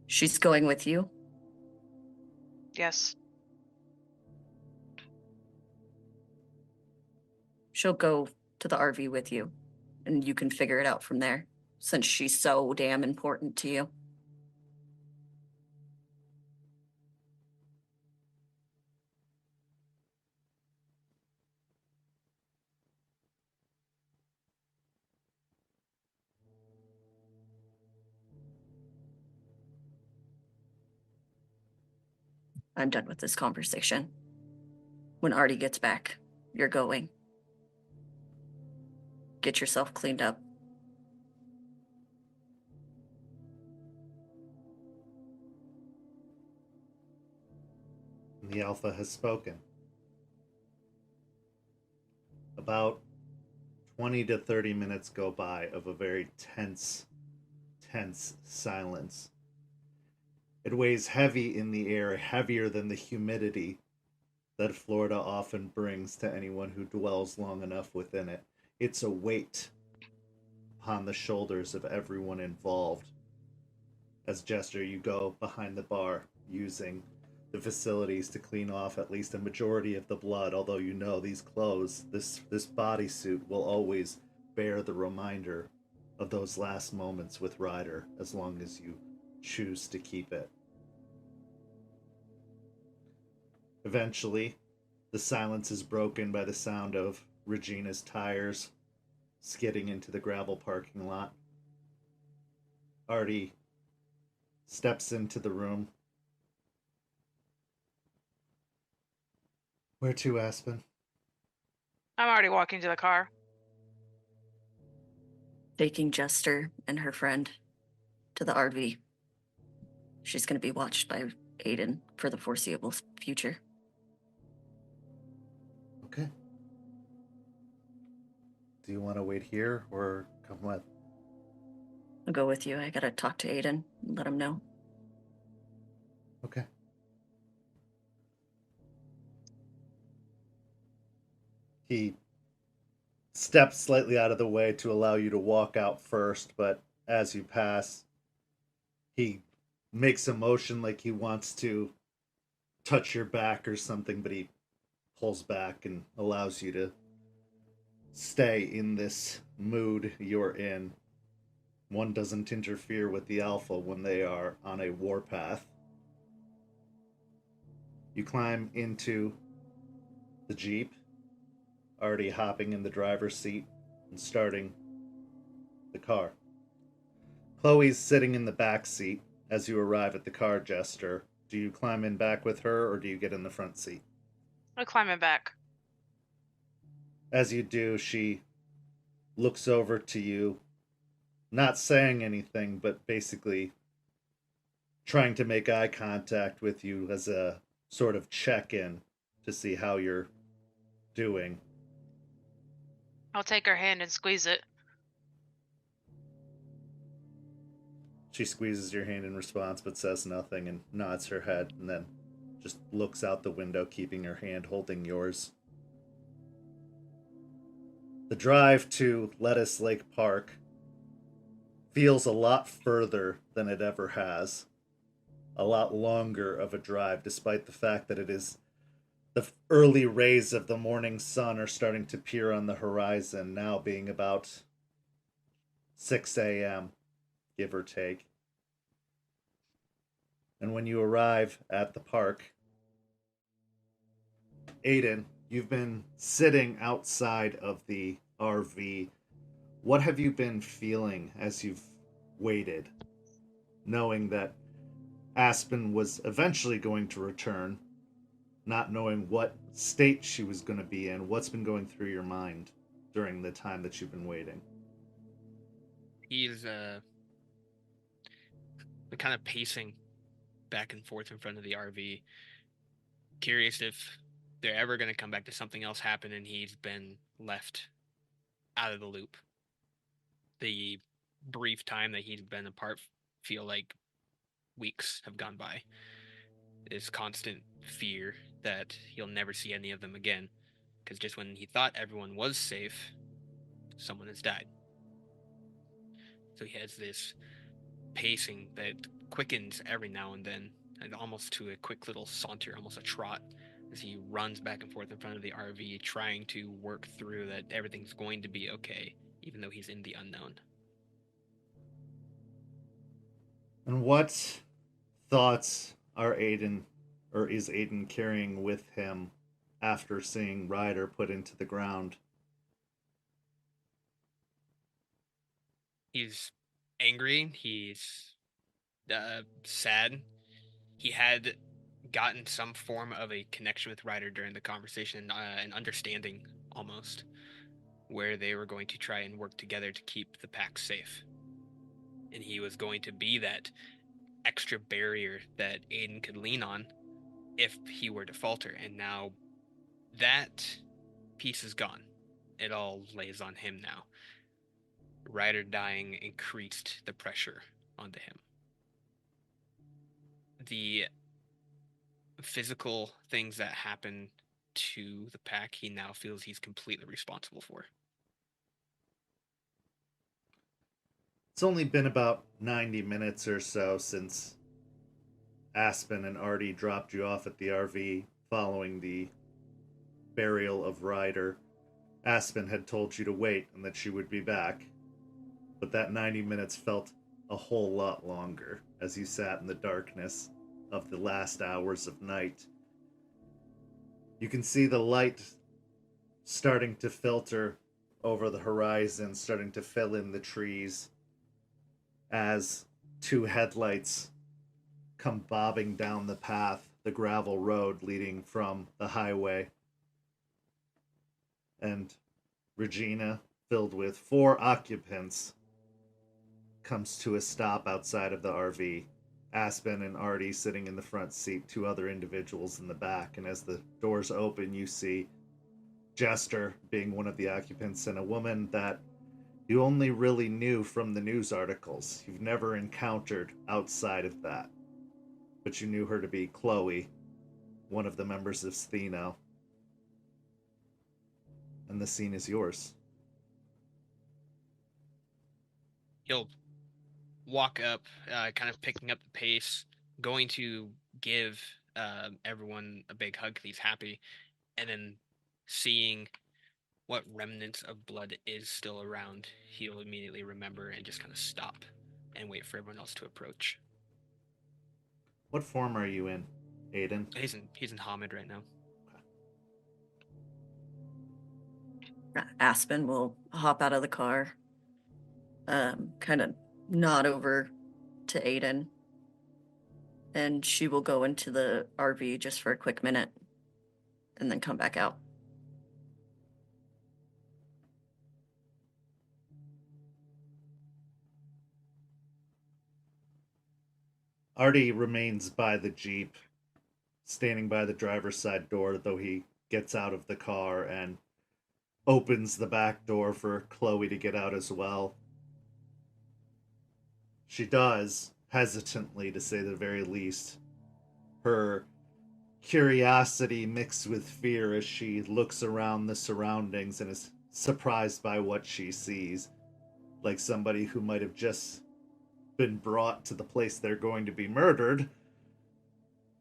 She's going with you? Yes. She'll go to the RV with you, and you can figure it out from there, since she's so damn important to you. I'm done with this conversation. When Artie gets back, you're going. Get yourself cleaned up. The Alpha has spoken. About 20 to 30 minutes go by of a very tense silence. It weighs heavy in the air, heavier than the humidity that Florida often brings to anyone who dwells long enough within it. It's a weight upon the shoulders of everyone involved. As Jester, you go behind the bar, using the facilities to clean off at least a majority of the blood, although you know these clothes, this bodysuit will always bear the reminder of those last moments with Ryder, as long as you choose to keep it. Eventually, the silence is broken by the sound of Regina's tires skidding into the gravel parking lot. Artie steps into the room. Where to, Aspen? I'm already walking to the car. Taking Jester and her friend to the RV. She's going to be watched by Aiden for the foreseeable future. Okay. Do you want to wait here or come with? I'll go with you. I gotta talk to Aiden and let him know. Okay. He steps slightly out of the way to allow you to walk out first, but as you pass, he makes a motion like he wants to touch your back or something, but he pulls back and allows you to stay in this mood you're in. One doesn't interfere with the Alpha when they are on a warpath. You climb into the Jeep, already hopping in the driver's seat and starting the car. Chloe's sitting in the back seat as you arrive at the car, Jester. Do you climb in back with her or do you get in the front seat? I'm climbing back. As you do, she looks over to you, not saying anything, but basically trying to make eye contact with you as a sort of check-in to see how you're doing. I'll take her hand and squeeze it. She squeezes your hand in response but says nothing and nods her head and then just looks out the window, keeping her hand holding yours. The drive to Lettuce Lake Park feels a lot further than it ever has. A lot longer of a drive, despite the fact that it is the early rays of the morning sun are starting to peer on the horizon, now being about 6 a.m., give or take. And when you arrive at the park, Aiden, you've been sitting outside of the RV. What have you been feeling as you've waited, knowing that Aspen was eventually going to return, not knowing what state she was going to be in? What's been going through your mind during the time that you've been waiting? He's kind of pacing back and forth in front of the RV, curious if they're ever going to come back to something else happen and he's been left out of the loop. The brief time that he's been apart feel like weeks have gone by. This constant fear that he'll never see any of them again, because just when he thought everyone was safe, someone has died. So he has this pacing that quickens every now and then, and almost to a quick little saunter, almost a trot, as he runs back and forth in front of the RV, trying to work through that everything's going to be okay, even though he's in the unknown. And what thoughts are Aiden, or is Aiden carrying with him after seeing Ryder put into the ground? He's angry. He's sad. He had gotten some form of a connection with Ryder during the conversation, an understanding almost, where they were going to try and work together to keep the pack safe. And he was going to be that extra barrier that Aiden could lean on if he were to falter. And now that piece is gone. It all lays on him now. Ryder dying increased the pressure onto him. The physical things that happen to the pack, he now feels he's completely responsible for. It's only been about 90 minutes or so since Aspen and Artie dropped you off at the RV following the burial of Ryder. Aspen had told you to wait and that she would be back, but that 90 minutes felt a whole lot longer as you sat in the darkness of the last hours of night. You can see the light starting to filter over the horizon, starting to fill in the trees as two headlights come bobbing down the path, the gravel road leading from the highway. And Regina, filled with 4 occupants, comes to a stop outside of the RV. Aspen and Artie sitting in the front seat, 2 other individuals in the back, and as the doors open, you see Jester being one of the occupants and a woman that you only really knew from the news articles. You've never encountered outside of that. But you knew her to be Chloe, one of the members of Stheno. And the scene is yours. He'll walk up, kind of picking up the pace, going to give everyone a big hug because he's happy, and then seeing what remnants of blood is still around, he'll immediately remember and just kind of stop and wait for everyone else to approach. What form are you in, Aiden? He's in Hamid right now. Aspen will hop out of the car, kind of nod over to Aiden, and she will go into the RV just for a quick minute and then come back out. Artie remains by the Jeep, standing by the driver's side door, though he gets out of the car and opens the back door for Chloe to get out as well. She does, hesitantly to say the very least. Her curiosity mixed with fear as she looks around the surroundings and is surprised by what she sees. Like somebody who might have just been brought to the place they're going to be murdered,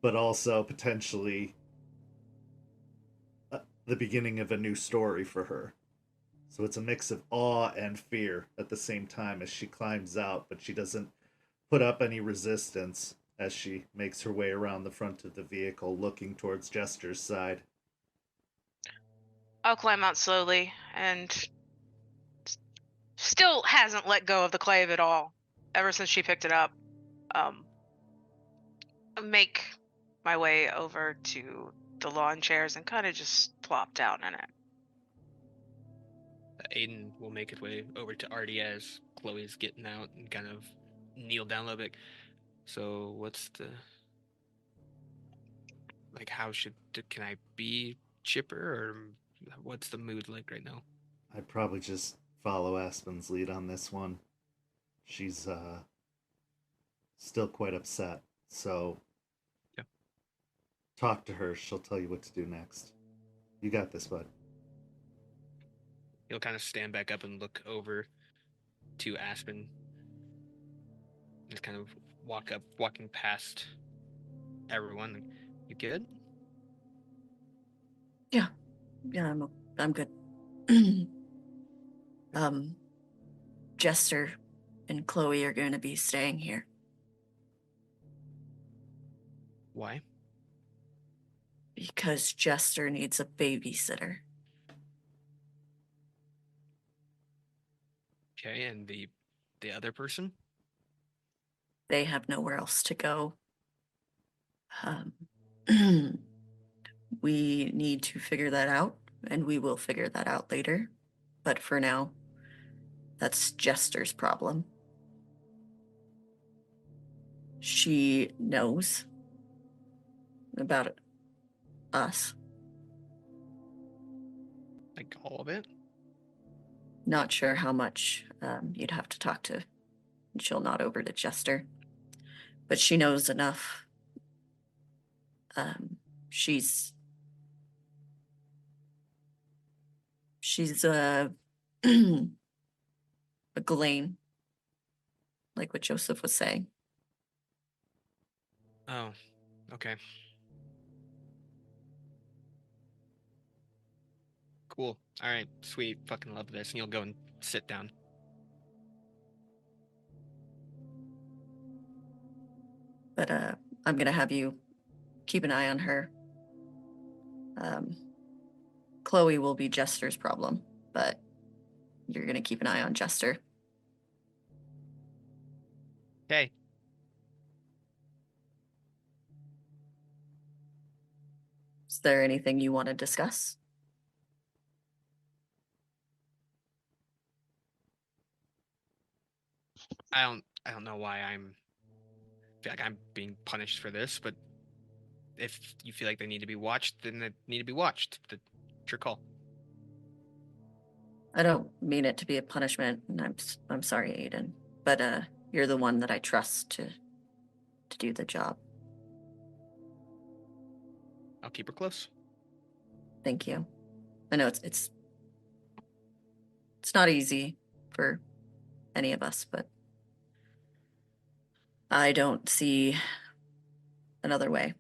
but also potentially the beginning of a new story for her. So it's a mix of awe and fear at the same time as she climbs out, but she doesn't put up any resistance as she makes her way around the front of the vehicle, looking towards Jester's side. I'll climb out slowly and still hasn't let go of the clave at all ever since she picked it up. Make my way over to the lawn chairs and kind of just plop down in it. Aiden will make his way over to Artie as Chloe's getting out and kind of kneel down a little bit. So what's the... Like, can I be chipper, or what's the mood like right now? I'd probably just follow Aspen's lead on this one. She's still quite upset, so yeah. Talk to her. She'll tell you what to do next. You got this, bud. He'll kind of stand back up and look over to Aspen. Just kind of walking past everyone. You good? Yeah, I'm good. Jester and Chloe are going to be staying here. Why? Because Jester needs a babysitter. Okay, and the other person? They have nowhere else to go. We need to figure that out, and we will figure that out later. But for now, that's Jester's problem. She knows about us. Like all of it? Not sure how much you'd have to talk to. She'll nod over to Jester. But she knows enough. She's a Ghislaine, like what Joseph was saying. Oh, okay. Cool. All right, sweet. Fucking love this. And you'll go and sit down. But I'm going to have you keep an eye on her. Chloe will be Jester's problem, but you're going to keep an eye on Jester. Okay. Is there anything you want to discuss? I don't know why I feel like I'm being punished for this, but if you feel like they need to be watched, then they need to be watched. It's your call. I don't mean it to be a punishment, and I'm sorry, Aiden, but you're the one that I trust to do the job. I'll keep her close. Thank you. I know it's not easy for any of us, but I don't see another way.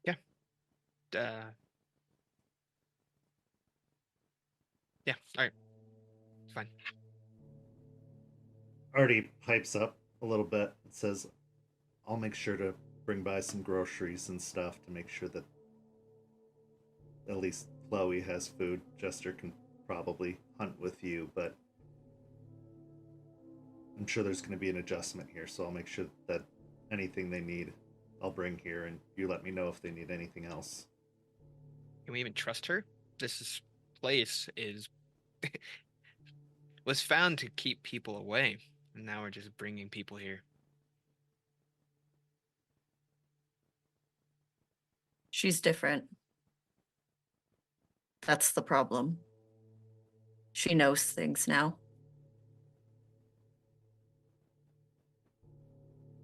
Yeah. Yeah, all right. It's fine. Artie pipes up a little bit and says, I'll make sure to bring by some groceries and stuff to make sure that at least Chloe has food. Jester can probably hunt with you, but I'm sure there's going to be an adjustment here, so I'll make sure that anything they need, I'll bring here, and you let me know if they need anything else. Can we even trust her? This place was found to keep people away, and now we're just bringing people here. She's different. That's the problem. She knows things now.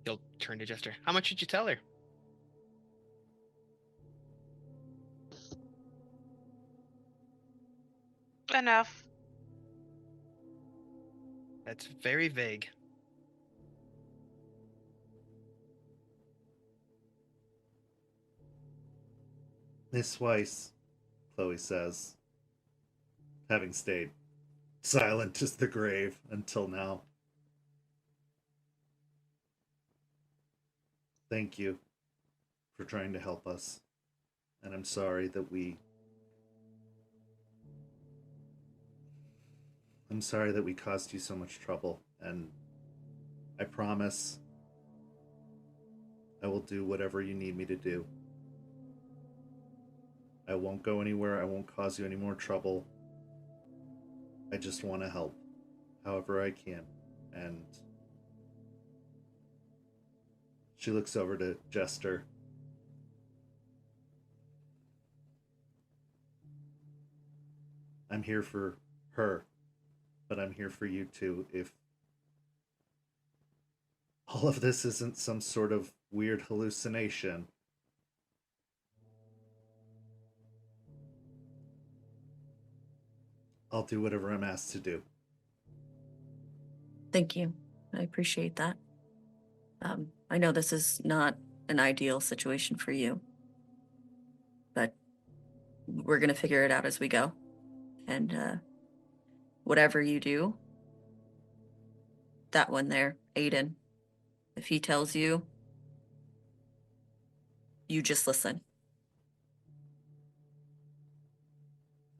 He'll turn to Jester. How much did you tell her? Enough. That's very vague. Miss Weiss, Chloe says, having stayed silent as the grave until now. Thank you for trying to help us. And I'm sorry that we caused you so much trouble. And I promise I will do whatever you need me to do. I won't go anywhere. I won't cause you any more trouble. I just want to help however I can. And she looks over to Jester. I'm here for her, but I'm here for you too. If all of this isn't some sort of weird hallucination, I'll do whatever I'm asked to do. Thank you. I appreciate that. I know this is not an ideal situation for you, but we're going to figure it out as we go. And whatever you do, that one there, Aiden, if he tells you, you just listen.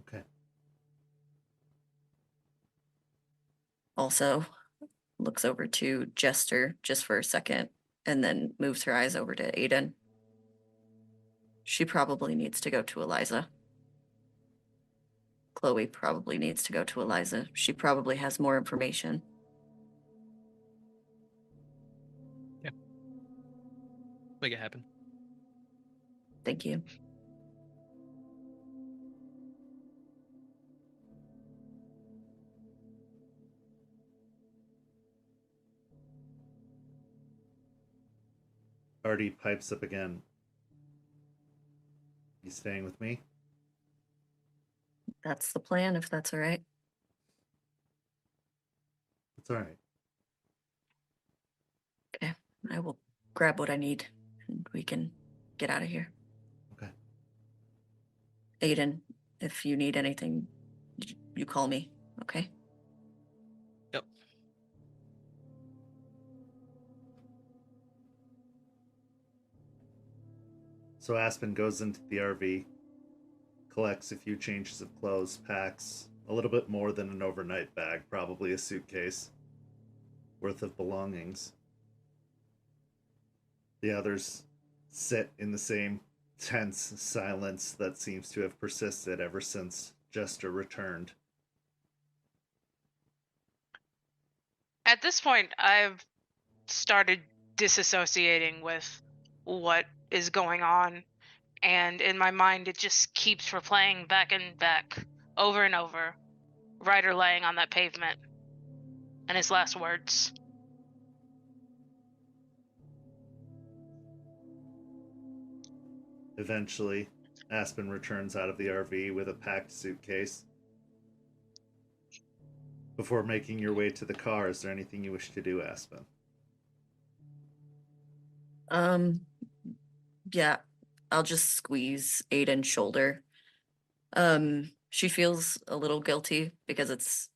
Okay. Also, looks over to Jester just for a second and then moves her eyes over to Aiden. She probably needs to go to Eliza. Chloe probably needs to go to Eliza. She probably has more information. Yeah. Make it happen. Thank you. Artie pipes up again. You staying with me? That's the plan, if that's all right. It's all right. Okay, I will grab what I need and we can get out of here. Okay. Aiden, if you need anything, you call me, okay? Yep. So Aspen goes into the RV, collects a few changes of clothes, packs a little bit more than an overnight bag, probably a suitcase worth of belongings. The others sit in the same tense silence that seems to have persisted ever since Jester returned. At this point, I've started disassociating with what is going on, and in my mind it just keeps replaying back and back over and over. Ryder laying on that pavement and his last words. Eventually, Aspen returns out of the RV with a packed suitcase. Before making your way to the car, is there anything you wish to do, Aspen? Yeah, I'll just squeeze Aiden's shoulder. She feels a little guilty because it's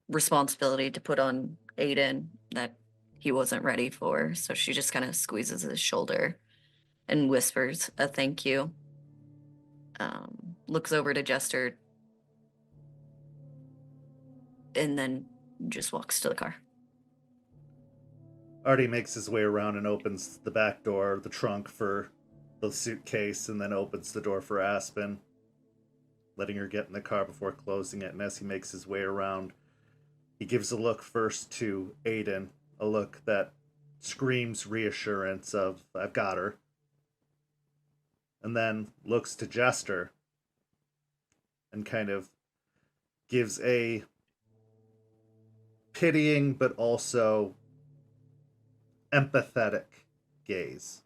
responsibility to put on Aiden that he wasn't ready for, so she just kind of squeezes his shoulder and whispers a thank you. Looks over to Jester and then just walks to the car. Artie makes his way around and opens the back door, the trunk for the suitcase, and then opens the door for Aspen, letting her get in the car before closing it. And as he makes his way around, he gives a look first to Aiden, a look that screams reassurance of, I've got her. And then looks to Jester and kind of gives a pitying but also empathetic gaze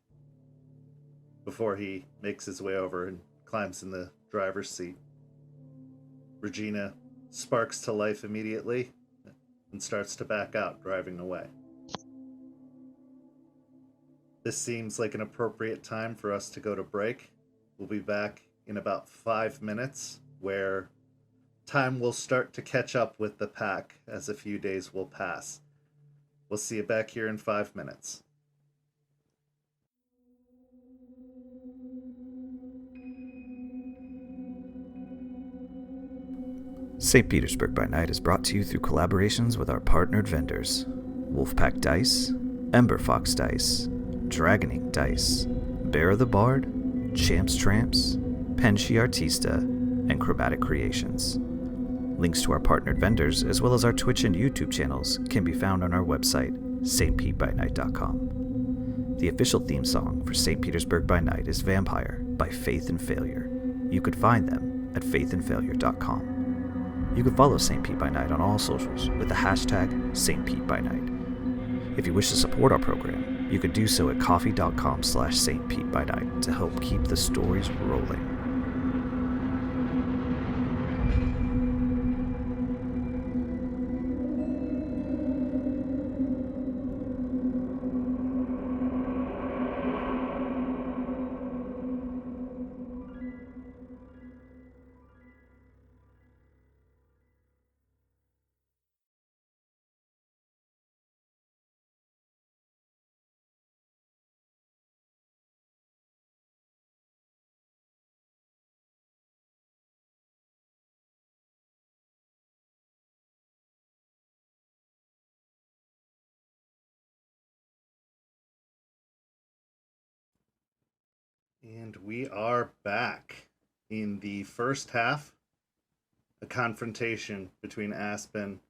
before he makes his way over and climbs in the driver's seat. Regina sparks to life immediately and starts to back out, driving away. This seems like an appropriate time for us to go to break. We'll be back in about 5 minutes, where time will start to catch up with the pack as a few days will pass. We'll see you back here in 5 minutes. St. Petersburg by Night is brought to you through collaborations with our partnered vendors: Wolfpack Dice, Ember Fox Dice, Dragon Ink Dice, Bear the Bard, Champs Tramps, Penshi Artista, and Chromatic Creations. Links to our partnered vendors, as well as our Twitch and YouTube channels, can be found on our website, stpbynight.com. The official theme song for St. Petersburg by Night is Vampire by Faith and Failure. You could find them at faithandfailure.com. You can follow St. Pete by Night on all socials with the hashtag St. Pete by Night. If you wish to support our program, you can do so at coffee.com/St. Pete by Night to help keep the stories rolling. And we are back in the first half, a confrontation between Aspen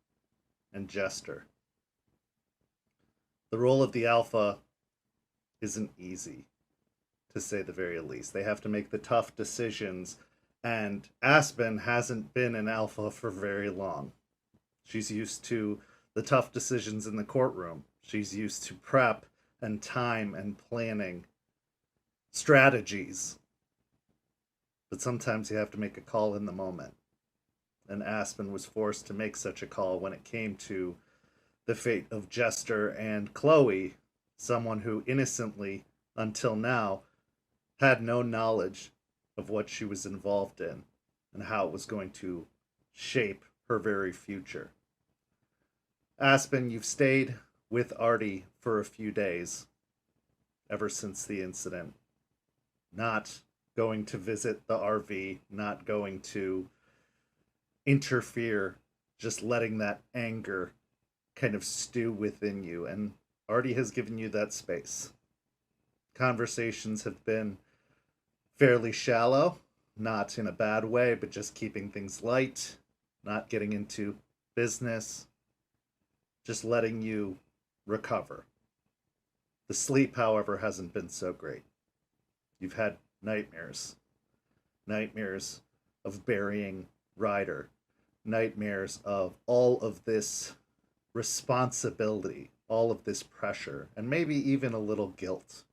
and Jester. The role of the alpha isn't easy, to say the very least. They have to make the tough decisions, and Aspen hasn't been an alpha for very long. She's used to the tough decisions in the courtroom. She's used to prep and time and planning, strategies. But sometimes you have to make a call in the moment. And Aspen was forced to make such a call when it came to the fate of Jester and Chloe, someone who innocently, until now, had no knowledge of what she was involved in and how it was going to shape her very future. Aspen, you've stayed with Artie for a few days, ever since the incident. Not going to visit the RV, not going to interfere, just letting that anger kind of stew within you. And Artie has given you that space. Conversations have been fairly shallow, not in a bad way, but just keeping things light, not getting into business, just letting you recover. The sleep, however, hasn't been so great. You've had nightmares of burying Ryder, nightmares of all of this responsibility, all of this pressure, and maybe even a little guilt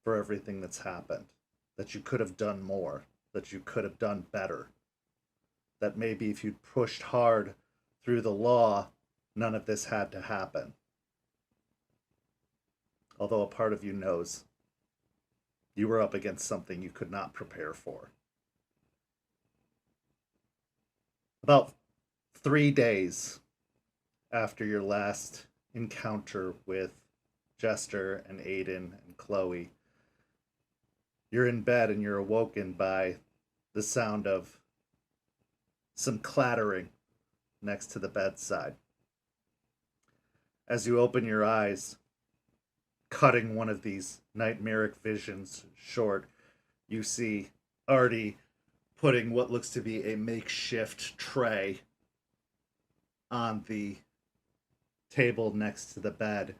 for everything that's happened, that you could have done more, that you could have done better, that maybe if you'd pushed hard through the law, none of this had to happen. Although a part of you knows you were up against something you could not prepare for. About 3 days after your last encounter with Jester and Aiden and Chloe, you're in bed and you're awoken by the sound of some clattering next to the bedside. As you open your eyes, cutting one of these nightmaric visions short, you see Artie putting what looks to be a makeshift tray on the table next to the bed.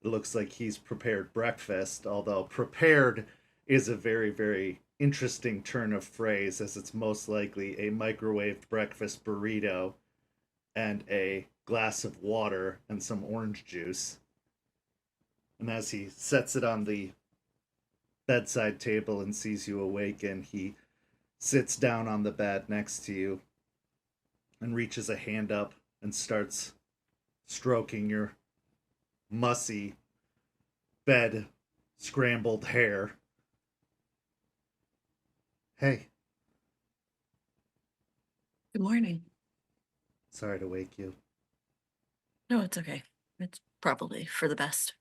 It looks like he's prepared breakfast, although prepared is a very, very interesting turn of phrase, as it's most likely a microwaved breakfast burrito and a glass of water and some orange juice. And as he sets it on the bedside table and sees you awaken, he sits down on the bed next to you and reaches a hand up and starts stroking your mussy bed scrambled hair. Hey. Good morning. Sorry to wake you. No, it's okay. It's probably for the best.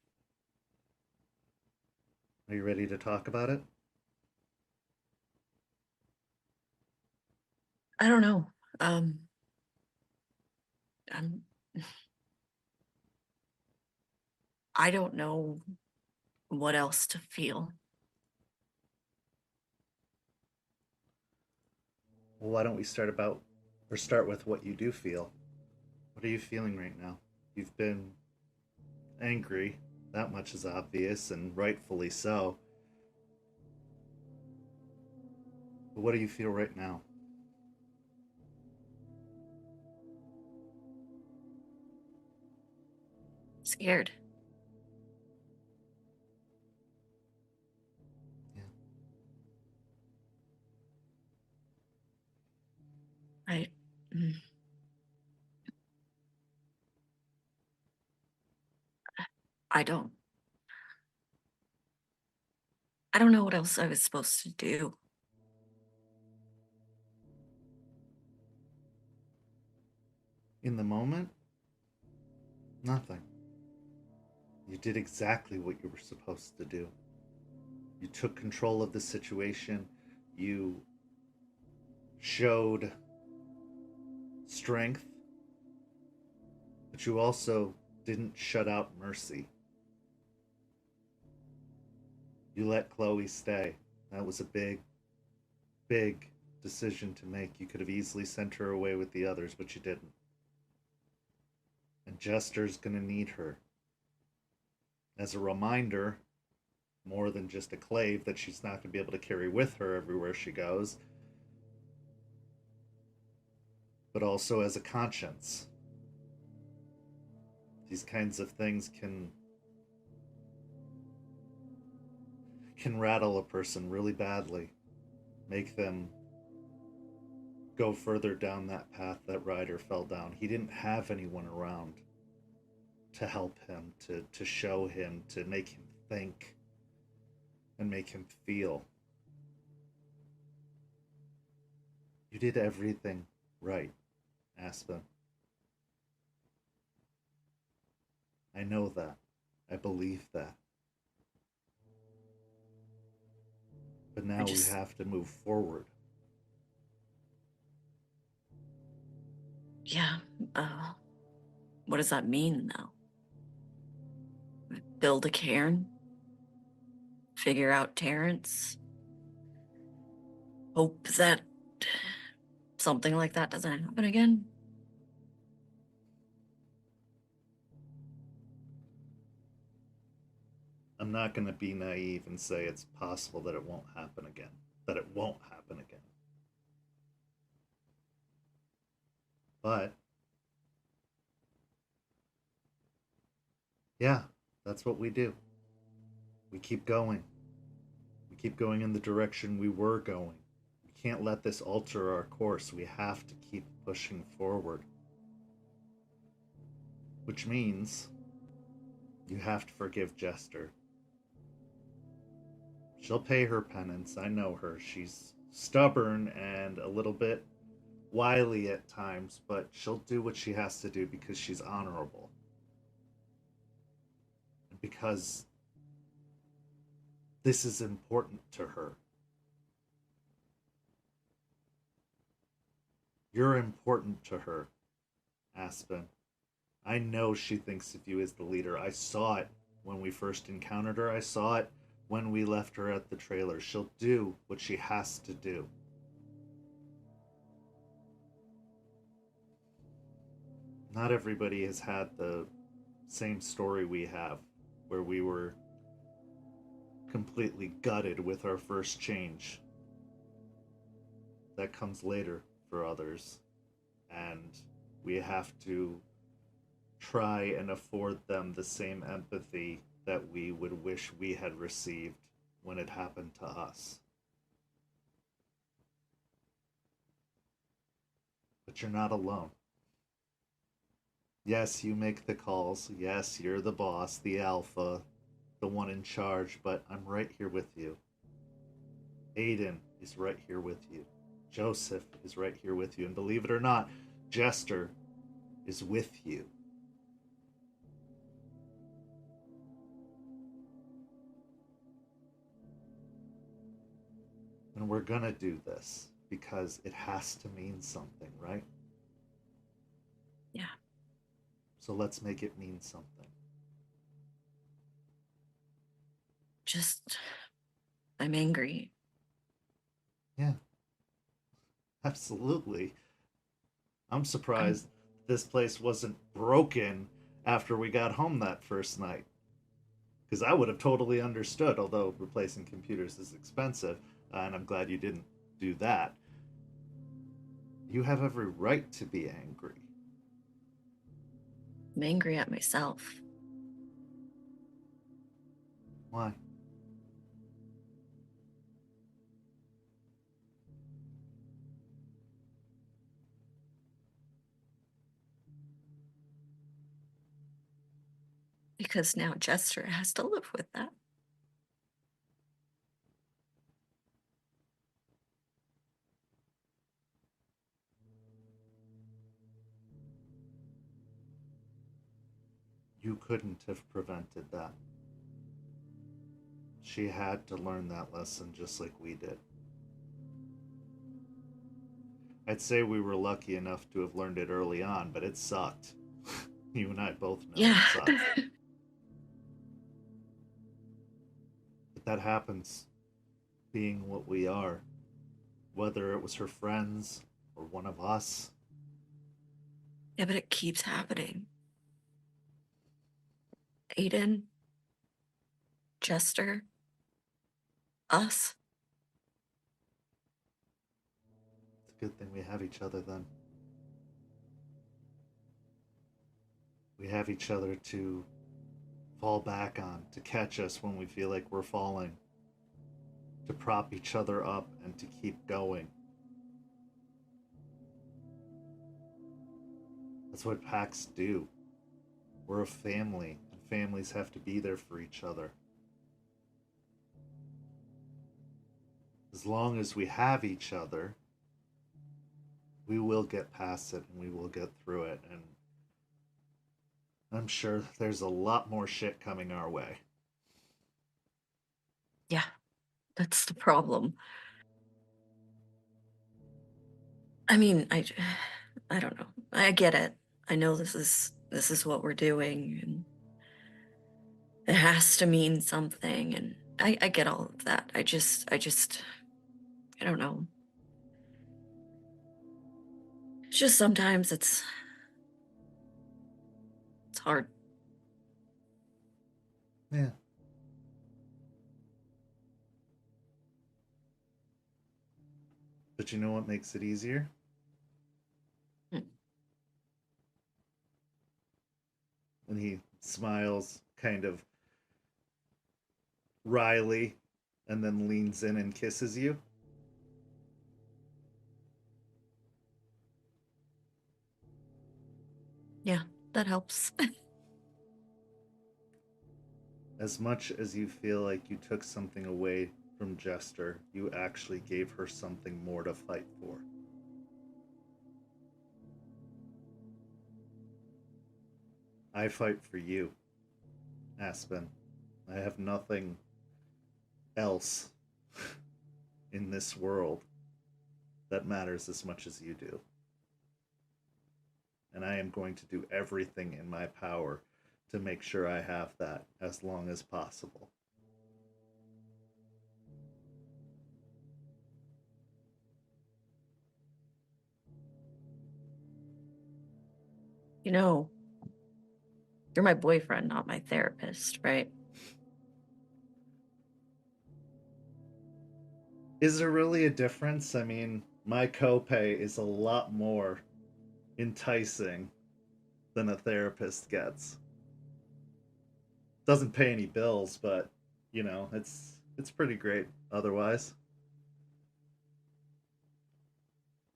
Are you ready to talk about it? I don't know. I don't know what else to feel. Well, why don't we start with what you do feel? What are you feeling right now? You've been angry. That much is obvious, and rightfully so. But what do you feel right now? Scared. Yeah. I don't. I don't know what else I was supposed to do. In the moment, nothing. You did exactly what you were supposed to do. You took control of the situation. You showed strength, but you also didn't shut out mercy. You let Chloe stay. That was a big, big decision to make. You could have easily sent her away with the others, but you didn't. And Jester's gonna need her. As a reminder, more than just a clave that she's not gonna be able to carry with her everywhere she goes, but also as a conscience. These kinds of things can rattle a person really badly, make them go further down that path that Ryder fell down. He didn't have anyone around to help him, to show him, to make him think and make him feel. You did everything right, Aspen. I know that. I believe that. But now we have to move forward. Yeah, what does that mean, though? Build a cairn? Figure out Terrence? Hope that something like that doesn't happen again? I'm not going to be naive and say it's possible that it won't happen again. That it won't happen again. But, yeah, that's what we do. We keep going. We keep going in the direction we were going. We can't let this alter our course. We have to keep pushing forward. Which means you have to forgive Jester. She'll pay her penance. I know her. She's stubborn and a little bit wily at times, but she'll do what she has to do because she's honorable. And because this is important to her. You're important to her, Aspen. I know she thinks of you as the leader. I saw it when we first encountered her. I saw it when we left her at the trailer. She'll do what she has to do. Not everybody has had the same story we have, where we were completely gutted with our first change that comes later for others, and we have to try and afford them the same empathy that we would wish we had received when it happened to us. But you're not alone. Yes, you make the calls. Yes, you're the boss, the alpha, the one in charge, but I'm right here with you. Aiden is right here with you. Joseph is right here with you. And believe it or not, Jester is with you. And we're gonna do this because it has to mean something, right? Yeah. So let's make it mean something. I'm angry. Yeah. Absolutely. I'm surprised this place wasn't broken after we got home that first night. Because I would have totally understood, although replacing computers is expensive, and I'm glad you didn't do that. You have every right to be angry. I'm angry at myself. Why? Because now Jester has to live with that. You couldn't have prevented that. She had to learn that lesson just like we did. I'd say we were lucky enough to have learned it early on, but it sucked. You and I both know Yeah. it sucked. But that happens, being what we are. Whether it was her friends or one of us. Yeah, but it keeps happening. Aiden, Jester, us. It's a good thing we have each other then. We have each other to fall back on, to catch us when we feel like we're falling, to prop each other up and to keep going. That's what packs do. We're a family, and families have to be there for each other. As long as we have each other, we will get past it and we will get through it. And I'm sure there's a lot more shit coming our way. Yeah, that's the problem. I mean, I don't know. I get it. I know this is what we're doing, and it has to mean something, and I get all of that. I don't know. It's just sometimes it's hard. Yeah. But you know what makes it easier? When he smiles kind of wryly and then leans in and kisses you. Yeah, that helps. As much as you feel like you took something away from Jester, you actually gave her something more to fight for. I fight for you, Aspen. I have nothing else in this world that matters as much as you do. And I am going to do everything in my power to make sure I have that as long as possible. You know, you're my boyfriend, not my therapist, right? Is there really a difference? I mean, my copay is a lot more enticing than a therapist gets. Doesn't pay any bills, but you know, it's pretty great otherwise.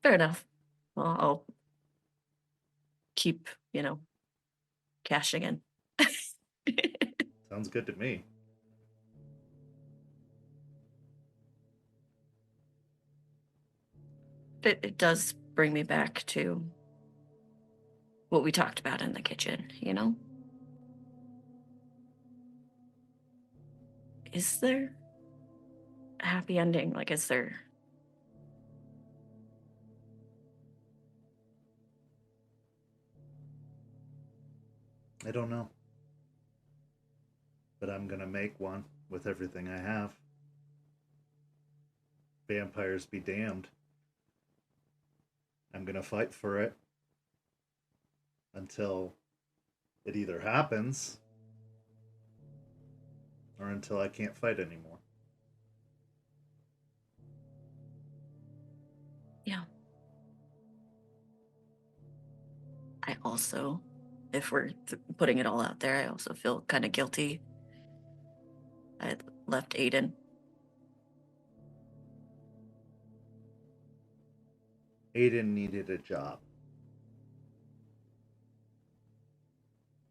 Fair enough. Well, I'll keep, cashing in. Sounds good to me. It does bring me back to what we talked about in the kitchen, Is there a happy ending? Like, is there... I don't know. But I'm gonna make one with everything I have. Vampires be damned. I'm gonna fight for it until it either happens or until I can't fight anymore. Yeah. I also, if we're putting it all out there, I also feel kind of guilty. I left Aiden. Aiden needed a job.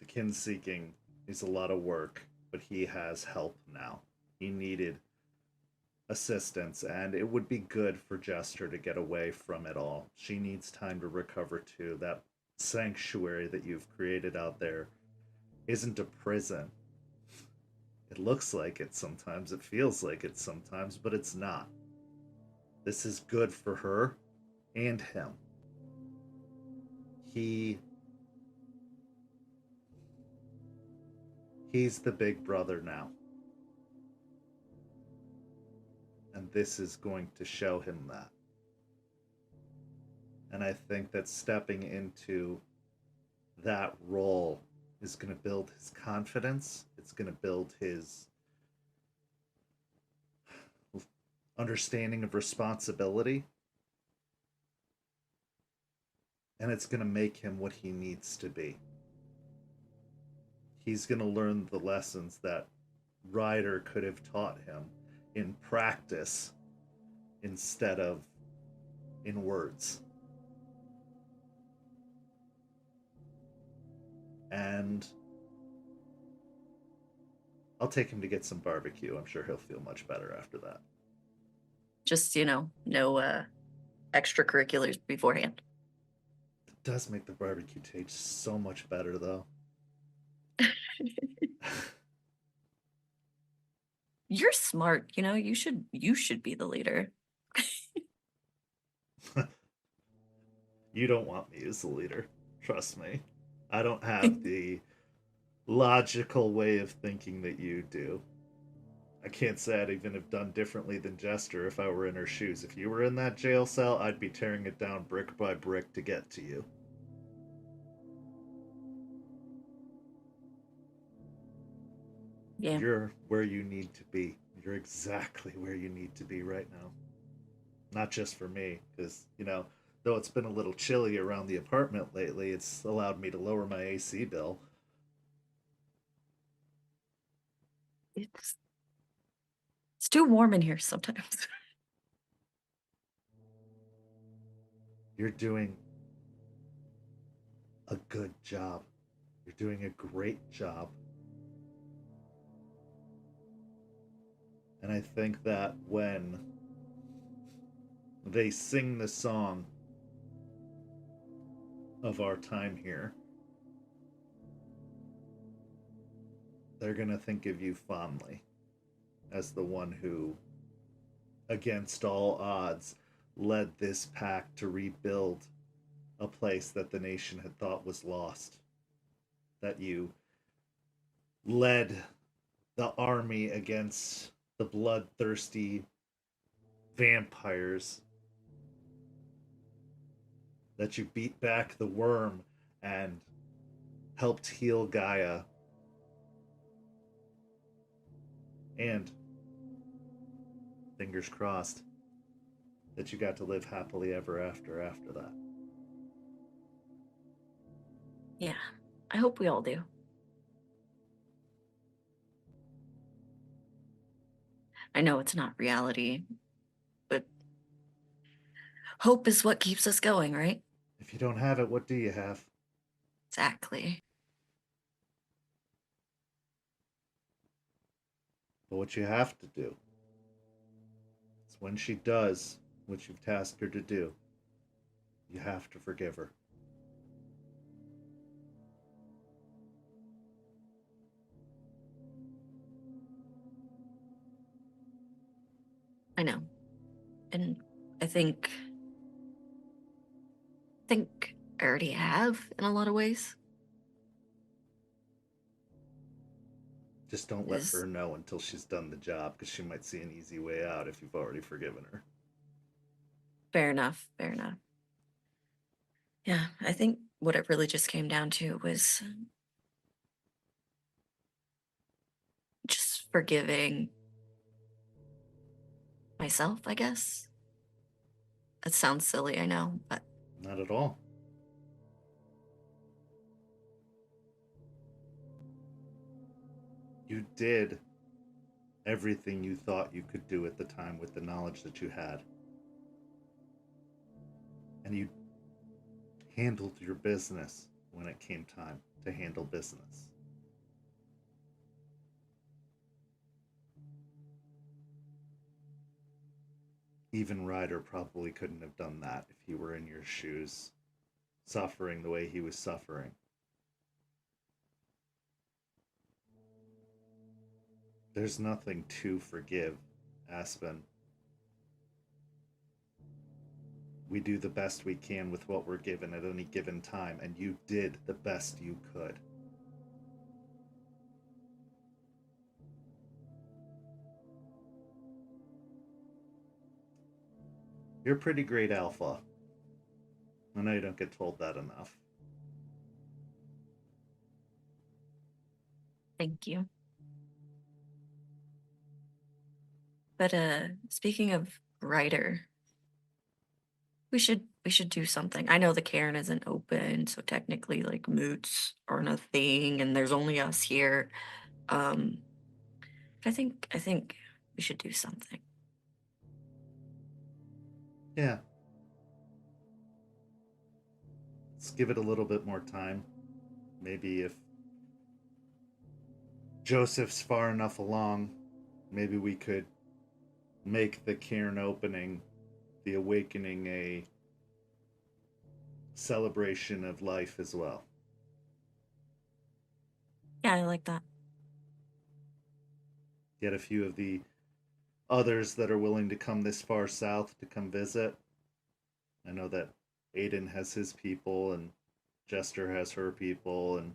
The kin seeking is a lot of work, but he has help now. He needed assistance, and it would be good for Jester to get away from it all. She needs time to recover too. That sanctuary that you've created out there isn't a prison. It looks like it sometimes, it feels like it sometimes, but it's not. This is good for her and him. He's the big brother now. And this is going to show him that. And I think that stepping into that role is going to build his confidence. It's going to build his understanding of responsibility. And it's going to make him what he needs to be. He's going to learn the lessons that Ryder could have taught him in practice instead of in words. And I'll take him to get some barbecue. I'm sure he'll feel much better after that. Just, no extracurriculars beforehand. It does make the barbecue taste so much better, though. You're smart, you should be the leader. You don't want me as the leader. Trust me. I don't have the logical way of thinking that you do. I can't say I'd even have done differently than Jester if I were in her shoes. If you were in that jail cell, I'd be tearing it down brick by brick to get to you. Yeah. You're where you need to be. You're exactly where you need to be right now. Not just for me, because, though it's been a little chilly around the apartment lately, it's allowed me to lower my AC bill. It's too warm in here sometimes. You're doing a good job. You're doing a great job. And I think that when they sing the song of our time here, they're going to think of you fondly as the one who, against all odds, led this pack to rebuild a place that the nation had thought was lost. That you led the army against the bloodthirsty vampires. That you beat back the worm and helped heal Gaia. And, fingers crossed, that you got to live happily ever after that. Yeah, I hope we all do. I know it's not reality, but hope is what keeps us going, right? If you don't have it, what do you have? Exactly. But what you have to do is when she does what you've tasked her to do, you have to forgive her. I know. And I think I already have in a lot of ways. Just don't let Is her know until she's done the job, because she might see an easy way out if you've already forgiven her. fair enough. Fair enough. Yeah, I think what it really just came down to was just forgiving myself, I guess. That sounds silly, I know, but Not at all. You did everything you thought you could do at the time with the knowledge that you had. And you handled your business when it came time to handle business. Even Ryder probably couldn't have done that if he were in your shoes, suffering the way he was suffering. There's nothing to forgive, Aspen. We do the best we can with what we're given at any given time, and you did the best you could. You're a pretty great alpha. I know you don't get told that enough. thank you. But speaking of Ryder, we should do something. I know the cairn isn't open, so technically like moots aren't a thing and there's only us here. But I think we should do something. Yeah. Let's give it a little bit more time. Maybe if Joseph's far enough along, maybe we could make the cairn opening, the awakening, a celebration of life as well. Yeah, I like that. Get a few of the others that are willing to come this far south to come visit. I know that Aiden has his people and Jester has her people and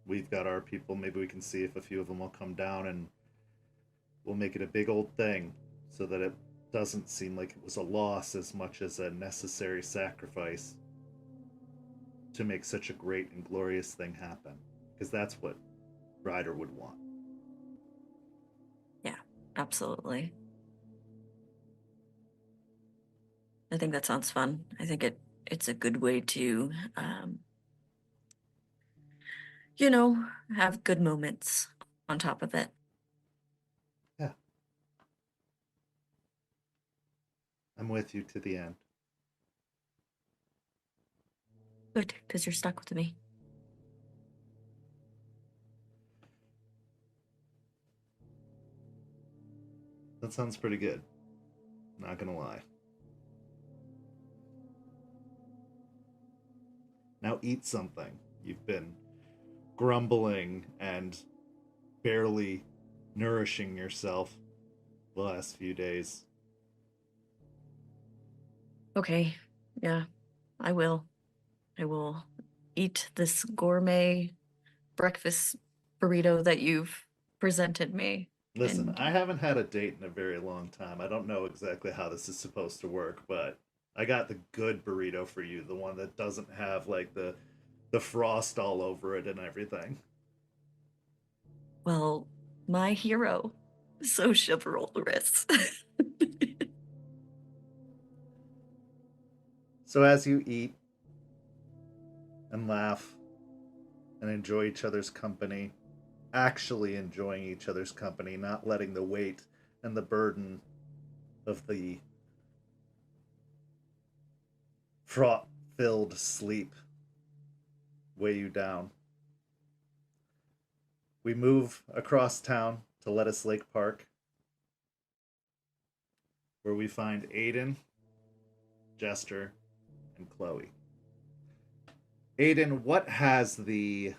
we've got our people. Maybe we can see if a few of them will come down and we'll make it a big old thing so that it doesn't seem like it was a loss as much as a necessary sacrifice to make such a great and glorious thing happen. Because that's what Ryder would want. Yeah, absolutely. I think that sounds fun. I think it's a good way to have good moments on top of it. Yeah. I'm with you to the end. Good, because you're stuck with me. That sounds pretty good. Not gonna lie. Now eat something. You've been grumbling and barely nourishing yourself the last few days. Okay, yeah, I will. I will eat this gourmet breakfast burrito that you've presented me. Listen, And I haven't had a date in a very long time. I don't know exactly how this is supposed to work, but I got the good burrito for you, the one that doesn't have like the frost all over it and everything. well, my hero, so chivalrous. So as you eat and laugh and enjoy each other's company, actually enjoying each other's company, not letting the weight and the burden of the fraught-filled sleep weigh you down. We move across town to Lettuce Lake Park, where we find Aiden, Jester, and Chloe. Aiden, what has the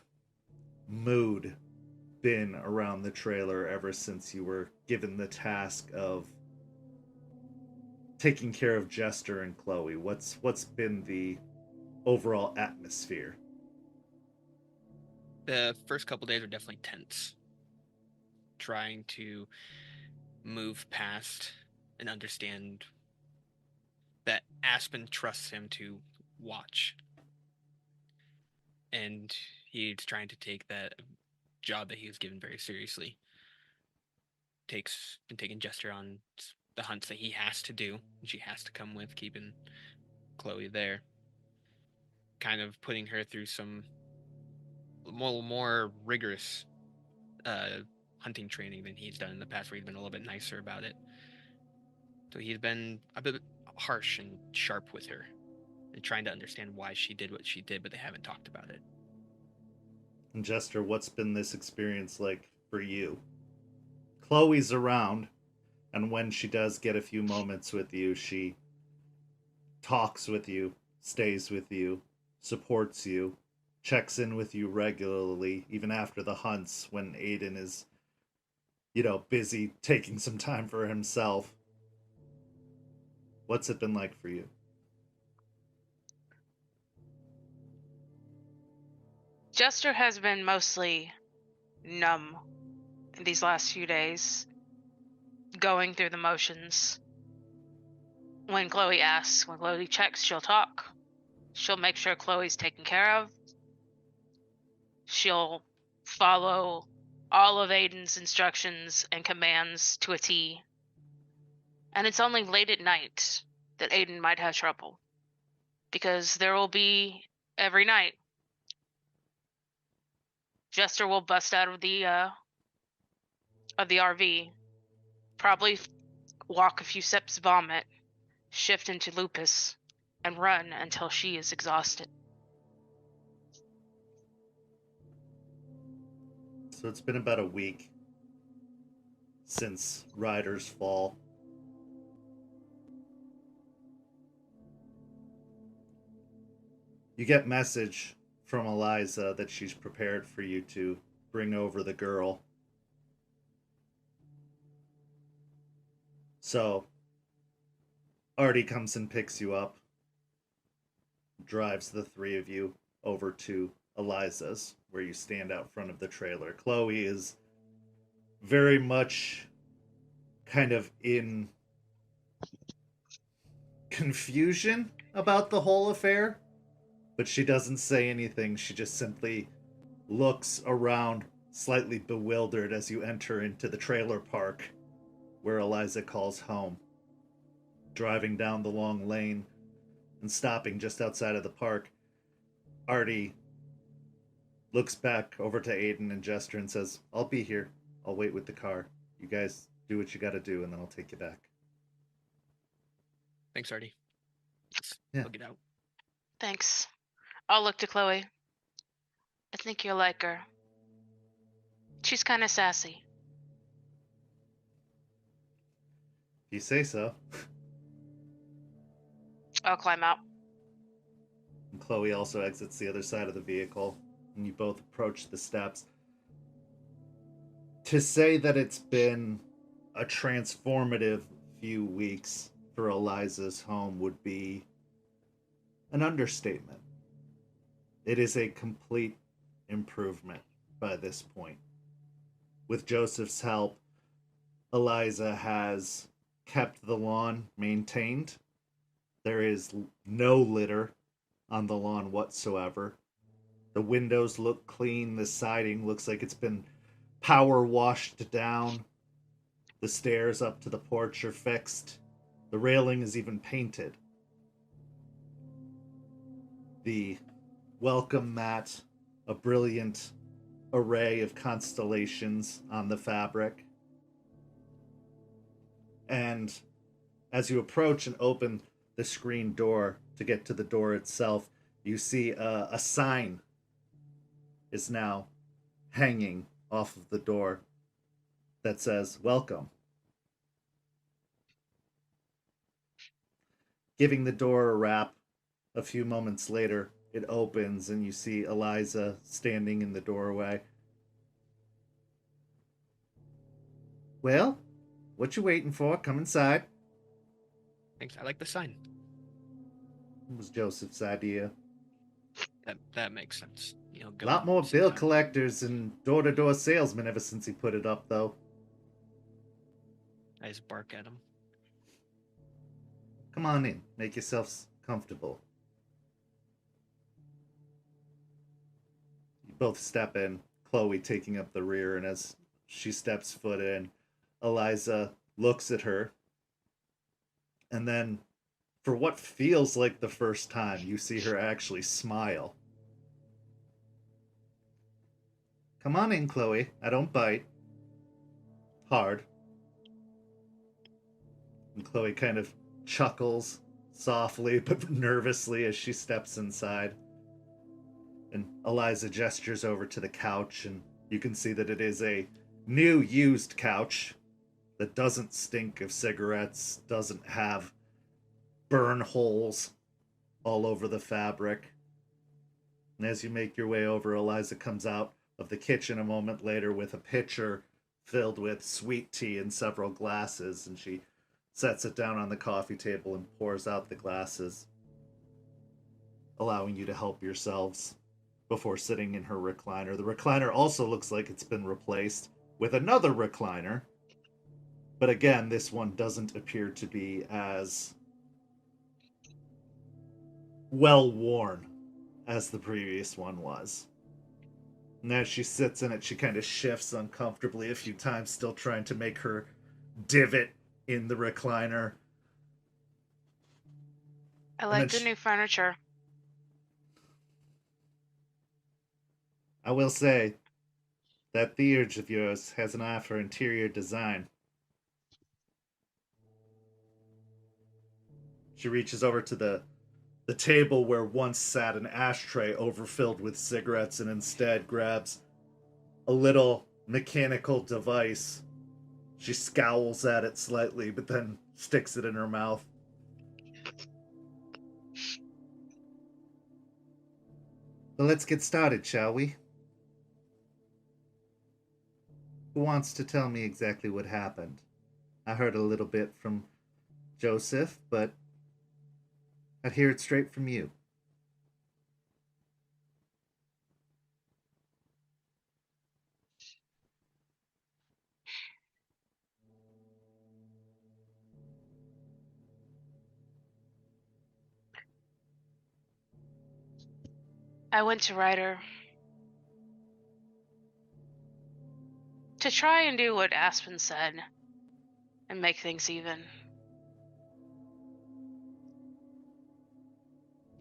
mood been around the trailer ever since you were given the task of taking care of Jester and Chloe? What's been the overall atmosphere? The first couple days are definitely tense. Trying to move past and understand that Aspen trusts him to watch. And he's trying to take that job that he was given very seriously. Been taking Jester on the hunts that he has to do, and she has to come with, keeping Chloe there. Kind of putting her through some more rigorous hunting training than he's done in the past, where he's been a little bit nicer about it. So he's been a bit harsh and sharp with her, and trying to understand why she did what she did, but they haven't talked about it. And Jester, what's been this experience like for you? Chloe's around, and when she does get a few moments with you, she talks with you, stays with you, supports you, checks in with you regularly, even after the hunts when Aiden is, busy taking some time for himself. What's it been like for you? Jester has been mostly numb in these last few days, going through the motions. When Chloe asks, when Chloe checks, she'll talk. She'll make sure Chloe's taken care of. She'll follow all of Aiden's instructions and commands to a T. And it's only late at night that Aiden might have trouble, because there will be, every night, Jester will bust out of the RV, probably walk a few steps, vomit, shift into lupus, and run until she is exhausted. So it's been about a week since Ryder's fall. You get message from Eliza that she's prepared for you to bring over the girl. So Artie comes and picks you up, drives the three of you over to Eliza's, where you stand out front of the trailer. Chloe is very much kind of in confusion about the whole affair, but she doesn't say anything. She just simply looks around, slightly bewildered, as you enter into the trailer park where Eliza calls home. Driving down the long lane and stopping just outside of the park, Artie looks back over to Aiden and Jester and says, "I'll be here. I'll wait with the car. You guys do what you gotta do, and then I'll take you back." Thanks, Artie. Yeah. I'll get out. Thanks. I'll look to Chloe. I think you'll like her. She's kind of sassy. If you say so. I'll climb out. And Chloe also exits the other side of the vehicle, and you both approach the steps. To say that it's been a transformative few weeks for Eliza's home would be an understatement. It is a complete improvement by this point. With Joseph's help, Eliza has kept the lawn maintained. There is no litter on the lawn whatsoever. The windows look clean. The siding looks like it's been power washed down. The stairs up to the porch are fixed. The railing is even painted. the welcome mat, a brilliant array of constellations on the fabric. And as you approach and open the screen door to get to the door itself, you see a sign is now hanging off of the door that says, "Welcome." Giving the door a rap, a few moments later, it opens and you see Eliza standing in the doorway. "Well, what you waiting for? Come inside." Thanks. I like the sign. It was Joseph's idea. That makes sense. You know, A lot more bill collectors and door-to-door salesmen ever since he put it up, though. I just bark at him. Come on in. Make yourselves comfortable. You both step in, Chloe taking up the rear, and as she steps foot in, Eliza looks at her, and then, for what feels like the first time, you see her actually smile. "Come on in, Chloe. I don't bite." Hard. And Chloe kind of chuckles softly but nervously as she steps inside. And Eliza gestures over to the couch, and you can see that it is a new used couch that doesn't stink of cigarettes, doesn't have burn holes all over the fabric. And as you make your way over, Eliza comes out of the kitchen a moment later with a pitcher filled with sweet tea in several glasses, and she sets it down on the coffee table and pours out the glasses, allowing you to help yourselves before sitting in her recliner. The recliner also looks like it's been replaced with another recliner, but again, this one doesn't appear to be as well worn as the previous one was. And as she sits in it, she kind of shifts uncomfortably a few times, still trying to make her divot in the recliner. I like the new furniture. I will say, that theurge of yours has an eye for interior design. She reaches over to the table where once sat an ashtray overfilled with cigarettes and instead grabs a little mechanical device. She scowls at it slightly, but then sticks it in her mouth. "Well, let's get started, shall we? Who wants to tell me exactly what happened? I heard a little bit from Joseph, but I'd hear it straight from you." I went to Ryder to try and do what Aspen said and make things even.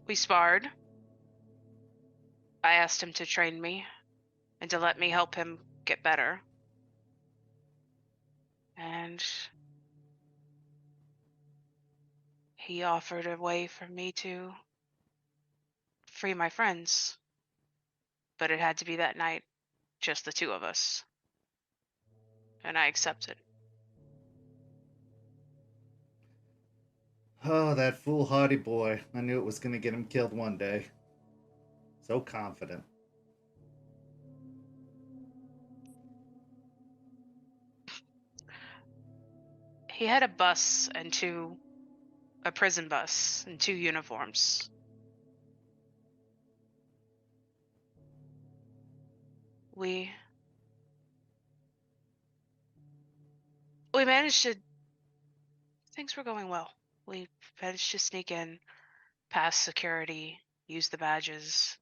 We sparred. I asked him to train me and to let me help him get better. And he offered a way for me to free my friends. But it had to be that night, just the two of us. And I accepted. Oh, that foolhardy boy. I knew it was going to get him killed one day. So confident. He had a prison bus and 2 uniforms. We managed to... Things were going well. We managed to sneak in, pass security, use the badges,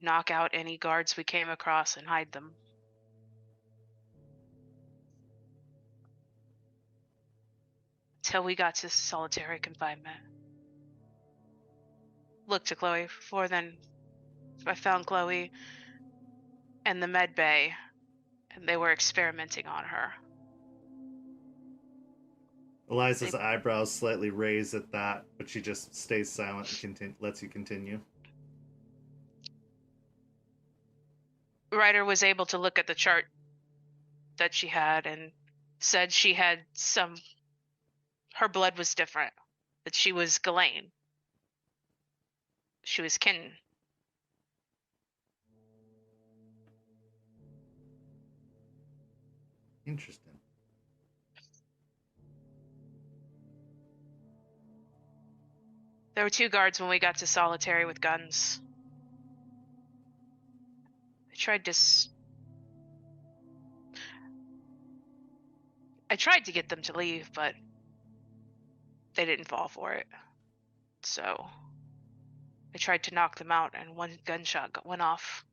knock out any guards we came across and hide them. Till we got to solitary confinement. look to Chloe before then. I found Chloe in the med bay, and they were experimenting on her. Eliza's eyebrows slightly raise at that, but she just stays silent and lets you continue. Ryder was able to look at the chart that she had and said she had her blood was different, that she was Ghislaine. She was kin. Interesting. There were 2 guards when we got to solitary with guns. I tried to get them to leave, but they didn't fall for it. So I tried to knock them out, and 1 gunshot went off.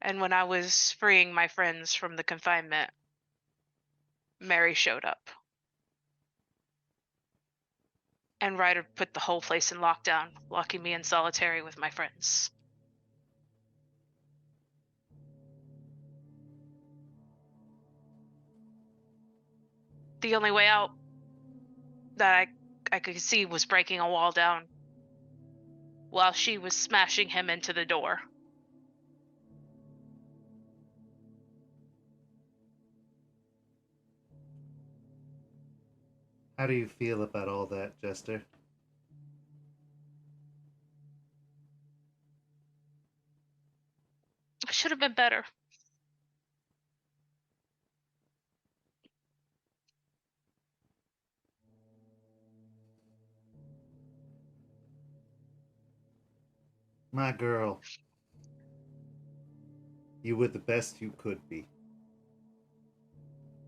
And when I was freeing my friends from the confinement, Mary showed up. And Ryder put the whole place in lockdown, locking me in solitary with my friends. The only way out that I could see was breaking a wall down while she was smashing him into the door. How do you feel about all that, Jester? I should have been better. My girl, you were the best you could be.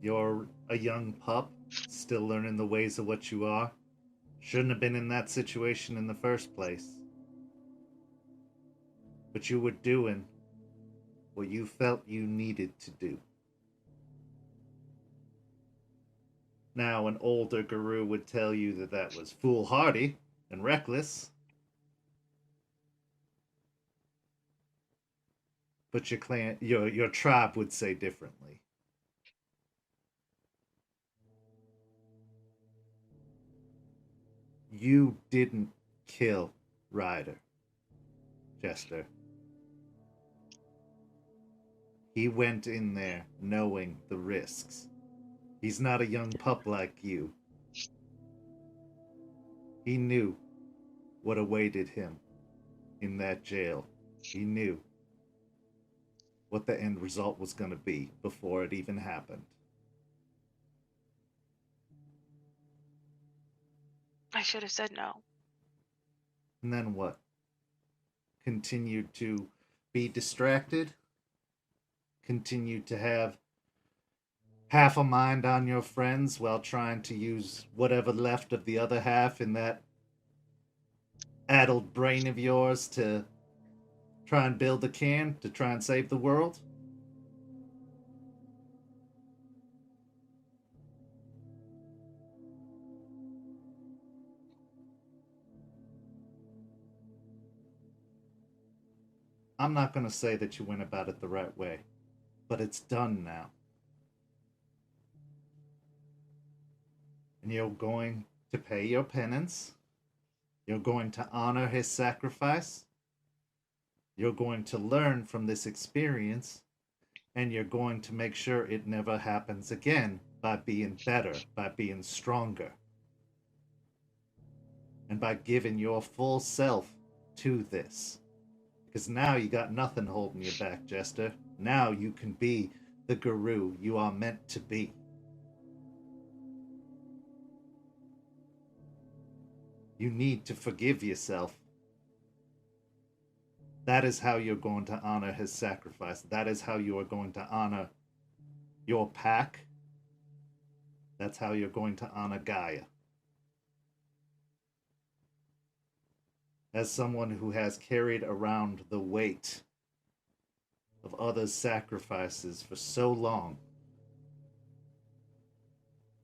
You're a young pup, still learning the ways of what you are. Shouldn't have been in that situation in the first place. But you were doing what you felt you needed to do. Now, an older guru would tell you that that was foolhardy and reckless. But your tribe would say differently. You didn't kill Ryder, Jester. He went in there knowing the risks. He's not a young pup like you. He knew what awaited him in that jail. He knew what the end result was going to be before it even happened. I should have said no. And then what? Continued to be distracted? Continued to have half a mind on your friends while trying to use whatever left of the other half in that addled brain of yours to try and build a can to try and save the world? I'm not going to say that you went about it the right way, but it's done now. And you're going to pay your penance. You're going to honor his sacrifice. You're going to learn from this experience, and you're going to make sure it never happens again by being better, by being stronger, and by giving your full self to this. Because now you got nothing holding you back, Jester. Now you can be the guru you are meant to be. You need to forgive yourself. That is how you're going to honor his sacrifice. That is how you are going to honor your pack. That's how you're going to honor Gaia. As someone who has carried around the weight of others' sacrifices for so long,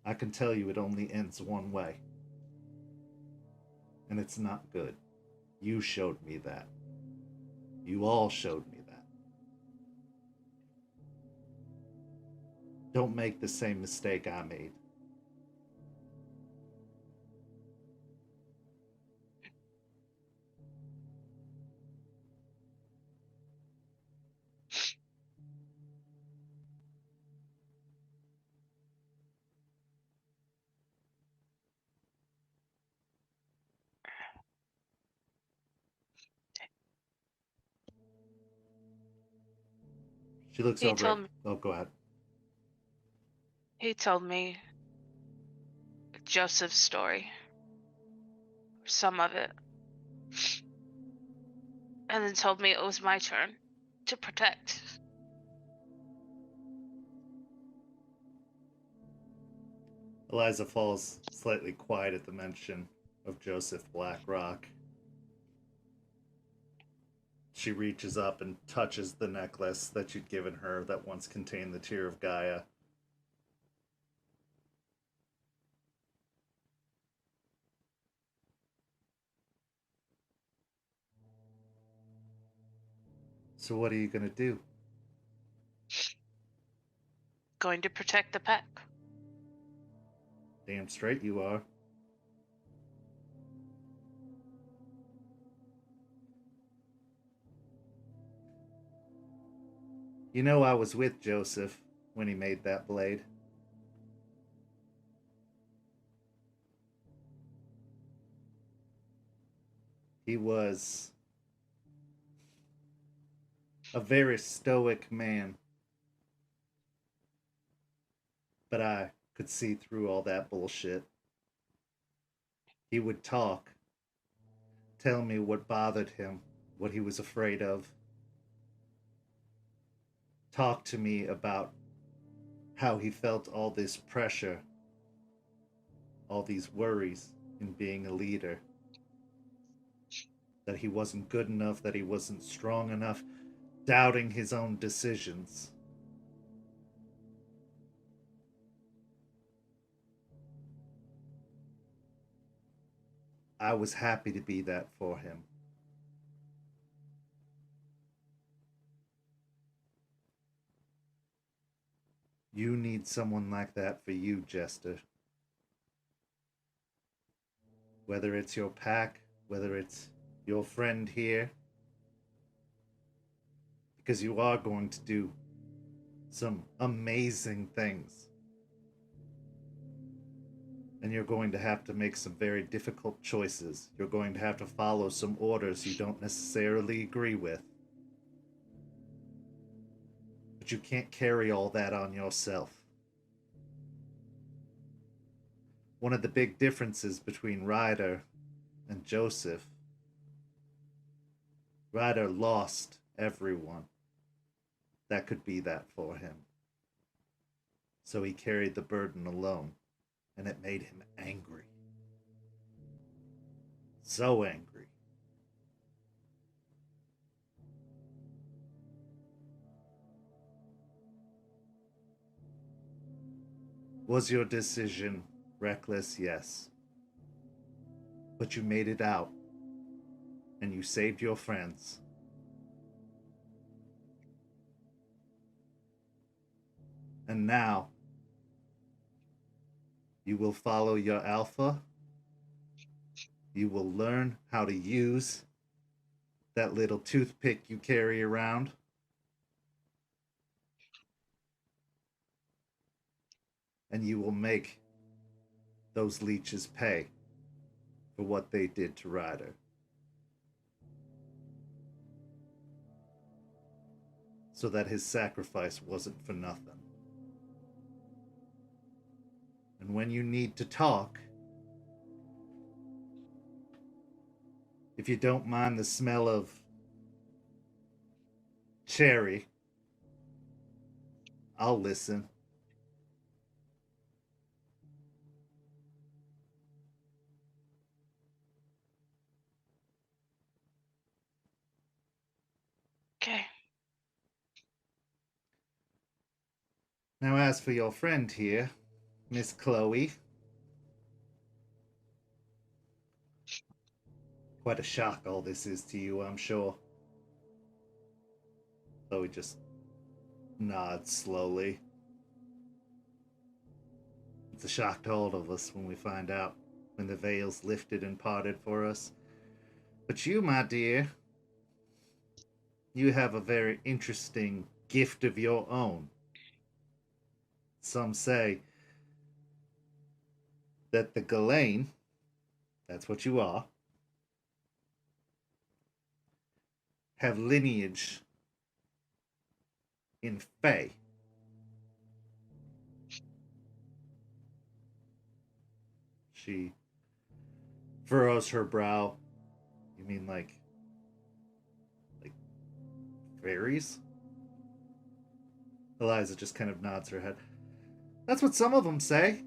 I can tell you it only ends one way. And it's not good. You showed me that. You all showed me that. Don't make the same mistake I made. She looks He over. told me. Oh, go ahead. He told me Joseph's story. Some of it. And then told me it was my turn to protect. Eliza falls slightly quiet at the mention of Joseph Blackrock. She reaches up and touches the necklace that you'd given her that once contained the Tear of Gaia. So what are you going to do? Going to protect the pack. Damn straight you are. You know I was with Joseph when he made that blade. He was a very stoic man. But I could see through all that bullshit. He would talk, tell me what bothered him, what he was afraid of. Talk to me about how he felt all this pressure, all these worries in being a leader. That he wasn't good enough, that he wasn't strong enough, doubting his own decisions. I was happy to be that for him. You need someone like that for you, Jester. Whether it's your pack, whether it's your friend here, because you are going to do some amazing things. And you're going to have to make some very difficult choices. You're going to have to follow some orders you don't necessarily agree with. But you can't carry all that on yourself. One of the big differences between Ryder and Joseph, Ryder lost everyone that could be that for him. So he carried the burden alone, and it made him angry. So angry. Was your decision reckless? Yes. But you made it out, and you saved your friends. And now, you will follow your alpha. You will learn how to use that little toothpick you carry around. And you will make those leeches pay for what they did to Ryder. So that his sacrifice wasn't for nothing. And when you need to talk, if you don't mind the smell of cherry, I'll listen. Okay. Now, as for your friend here, Miss Chloe, Quite a shock all this is to you, I'm sure. Chloe just nods slowly. It's a shock to all of us when we find out, when the veil's lifted and parted for us. But you, my dear, you have a very interesting gift of your own. Some say that the Ghislaine, that's what you are, have lineage in Fae. She furrows her brow. You mean like fairies? Eliza just kind of nods her head. That's what some of them say.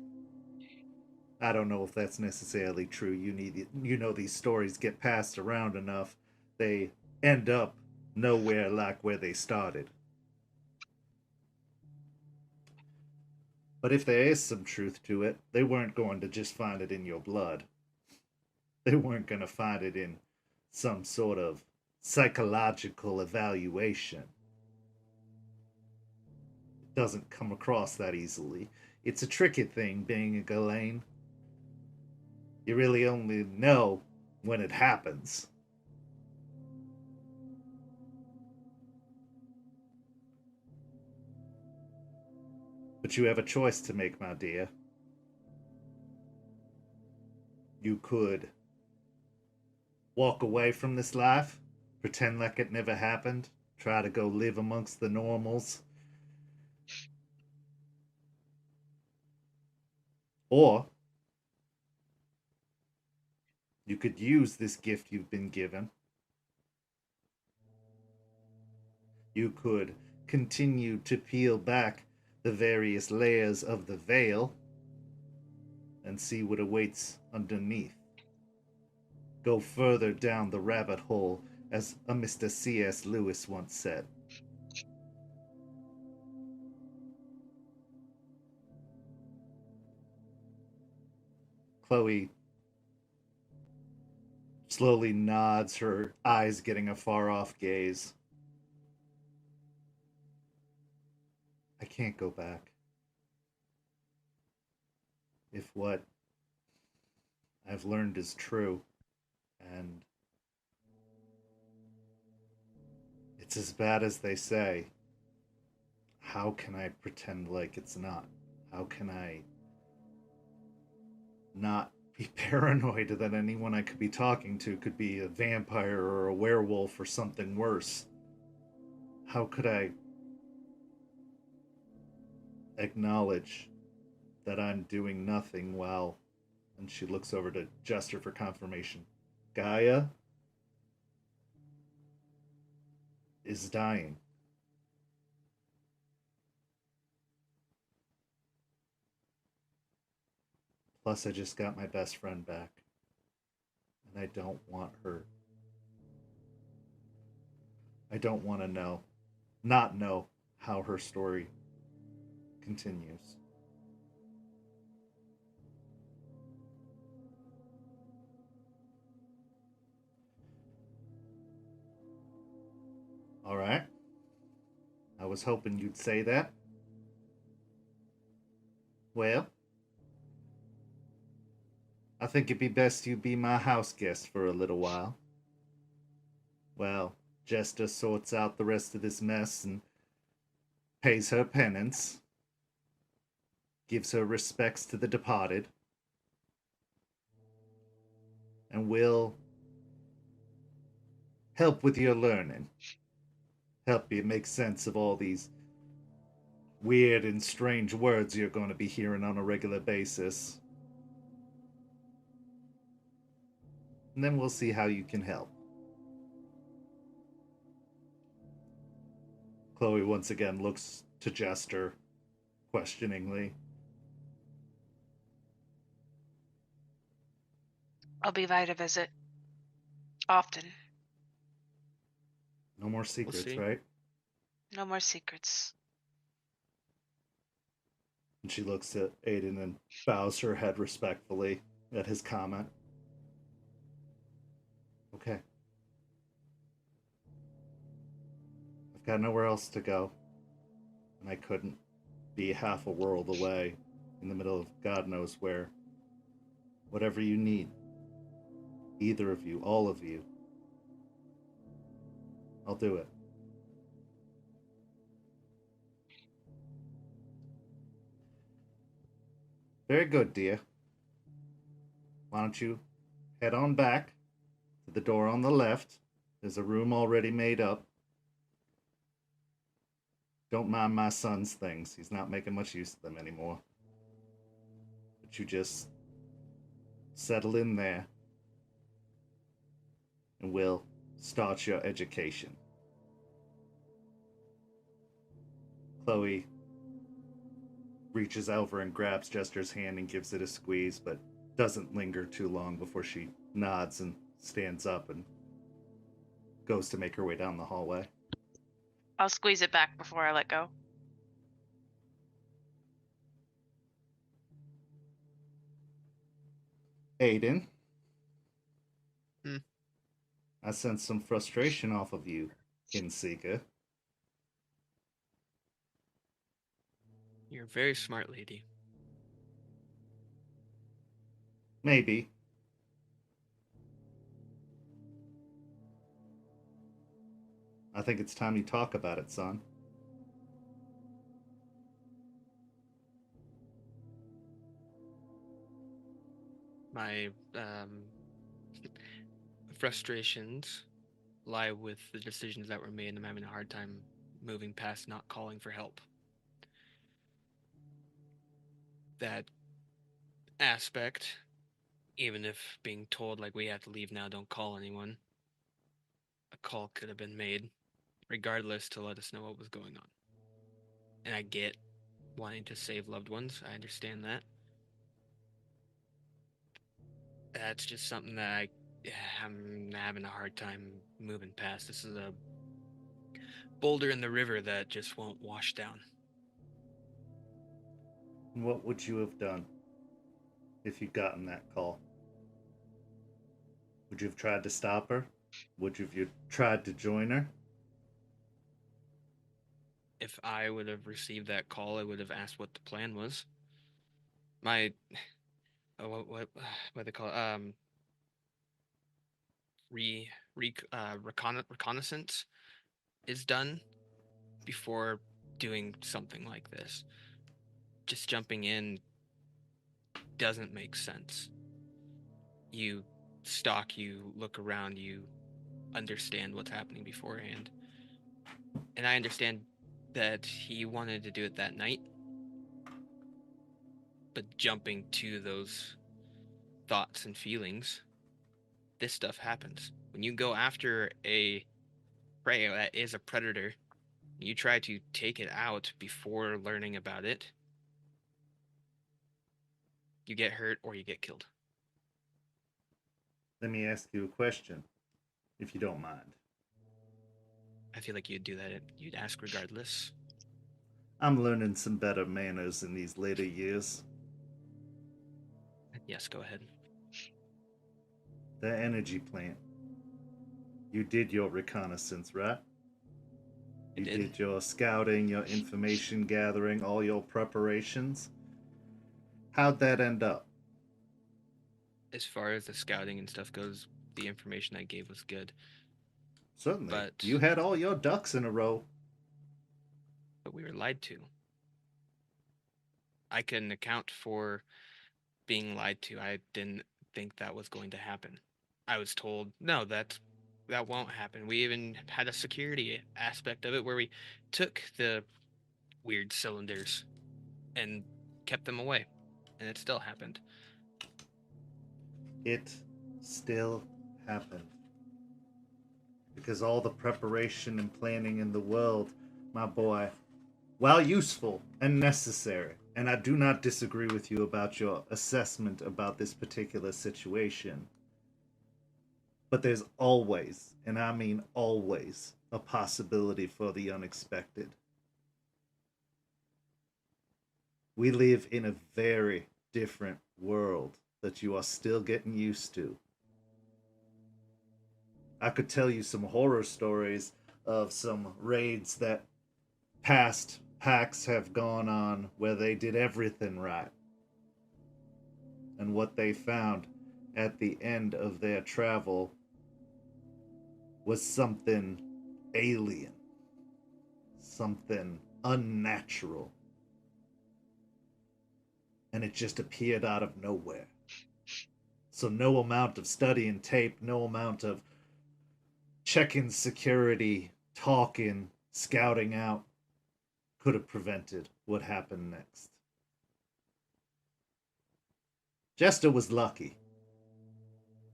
I don't know if that's necessarily true. You know these stories get passed around enough, they end up nowhere like where they started. But if there is some truth to it, they weren't going to just find it in your blood. They weren't going to find it in some sort of psychological evaluation. It doesn't come across that easily. It's a tricky thing, being a Ghislaine. You really only know when it happens. But you have a choice to make, my dear. You could walk away from this life, pretend like it never happened, try to go live amongst the normals. Or you could use this gift you've been given. You could continue to peel back the various layers of the veil and see what awaits underneath. Go further down the rabbit hole, as a Mr. C.S. Lewis once said. Chloe slowly nods, her eyes getting a far-off gaze. I can't go back. If what I've learned is true, and it's as bad as they say, how can I pretend like it's not? How can I not be paranoid that anyone I could be talking to could be a vampire or a werewolf or something worse? How could I acknowledge that I'm doing nothing while... And she looks over to Jester for confirmation. Gaia is dying. Plus, I just got my best friend back. And I don't want her. I don't want to not know how her story continues. All right. I was hoping you'd say that. Well, I think it'd be best you be my house guest for a little while. Well, Jester sorts out the rest of this mess and pays her penance, gives her respects to the departed, and will help with your learning. Help you make sense of all these weird and strange words you're going to be hearing on a regular basis. And then we'll see how you can help. Chloe once again looks to Jester questioningly. I'll be by to visit. Often. No more secrets, see. right? No more secrets. And she looks at Aiden and bows her head respectfully at his comment. Okay. I've got nowhere else to go. And I couldn't be half a world away in the middle of God knows where. Whatever you need. Either of you, all of you. I'll do it. Very good, dear. Why don't you head on back to the door on the left? There's a room already made up. Don't mind my son's things. He's not making much use of them anymore. But you just settle in there, and we'll start your education. Chloe reaches over and grabs Jester's hand and gives it a squeeze, but doesn't linger too long before she nods and stands up and goes to make her way down the hallway. I'll squeeze it back before I let go. Aiden? Hmm? I sense some frustration off of you, Kinseeker. You're a very smart lady. Maybe. I think it's time you talk about it, son. My frustrations lie with the decisions that were made, and I'm having a hard time moving past not calling for help. That aspect, even if being told like we have to leave now, don't call anyone, a call could have been made regardless to let us know what was going on. And I get wanting to save loved ones. I understand that. That's just something that I'm having a hard time moving past. This is a boulder in the river that just won't wash down. What would you have done if you'd gotten that call? Would you have tried to stop her? Would you have tried to join her? If I would have received that call, I would have asked what the plan was. My what they call it? Reconnaissance is done before doing something like this. Just jumping in doesn't make sense. You stalk, you look around, you understand what's happening beforehand. And I understand that he wanted to do it that night. But jumping to those thoughts and feelings, this stuff happens. When you go after a prey that is a predator, you try to take it out before learning about it, you get hurt or you get killed. Let me ask you a question, if you don't mind. I feel like you'd do that. You'd ask regardless. I'm learning some better manners in these later years. Yes, go ahead. The energy plant. You did your reconnaissance, right? You did your scouting, your information gathering, all your preparations. How'd that end up? As far as the scouting and stuff goes, the information I gave was good. Certainly. But you had all your ducks in a row. But we were lied to. I can account for being lied to. I didn't think that was going to happen. I was told, no, that won't happen. We even had a security aspect of it where we took the weird cylinders and kept them away. And it still happened. It still happened. Because all the preparation and planning in the world, my boy, while useful and necessary, and I do not disagree with you about your assessment about this particular situation, but there's always, and I mean always, a possibility for the unexpected. We live in a very different world that you are still getting used to. I could tell you some horror stories of some raids that past packs have gone on where they did everything right. And what they found at the end of their travel was something alien, something unnatural. And it just appeared out of nowhere. So no amount of studying tape, no amount of checking security, talking, scouting out could have prevented what happened next. Jester was lucky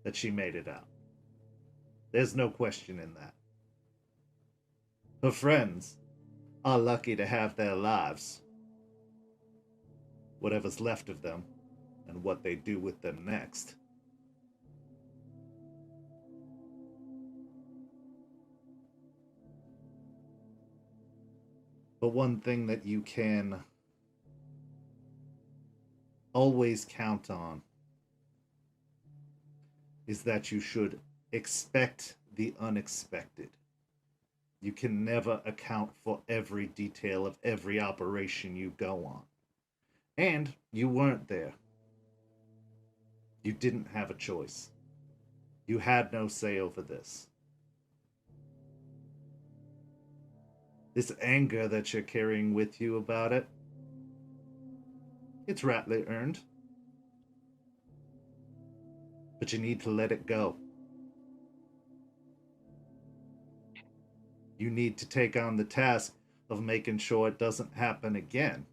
that she made it out. There's no question in that. Her friends are lucky to have their lives, whatever's left of them, and what they do with them next. But one thing that you can always count on is that you should expect the unexpected. You can never account for every detail of every operation you go on. And you weren't there. You didn't have a choice. You had no say over this. This anger that you're carrying with you about it, it's rightly earned. But you need to let it go. You need to take on the task of making sure it doesn't happen again.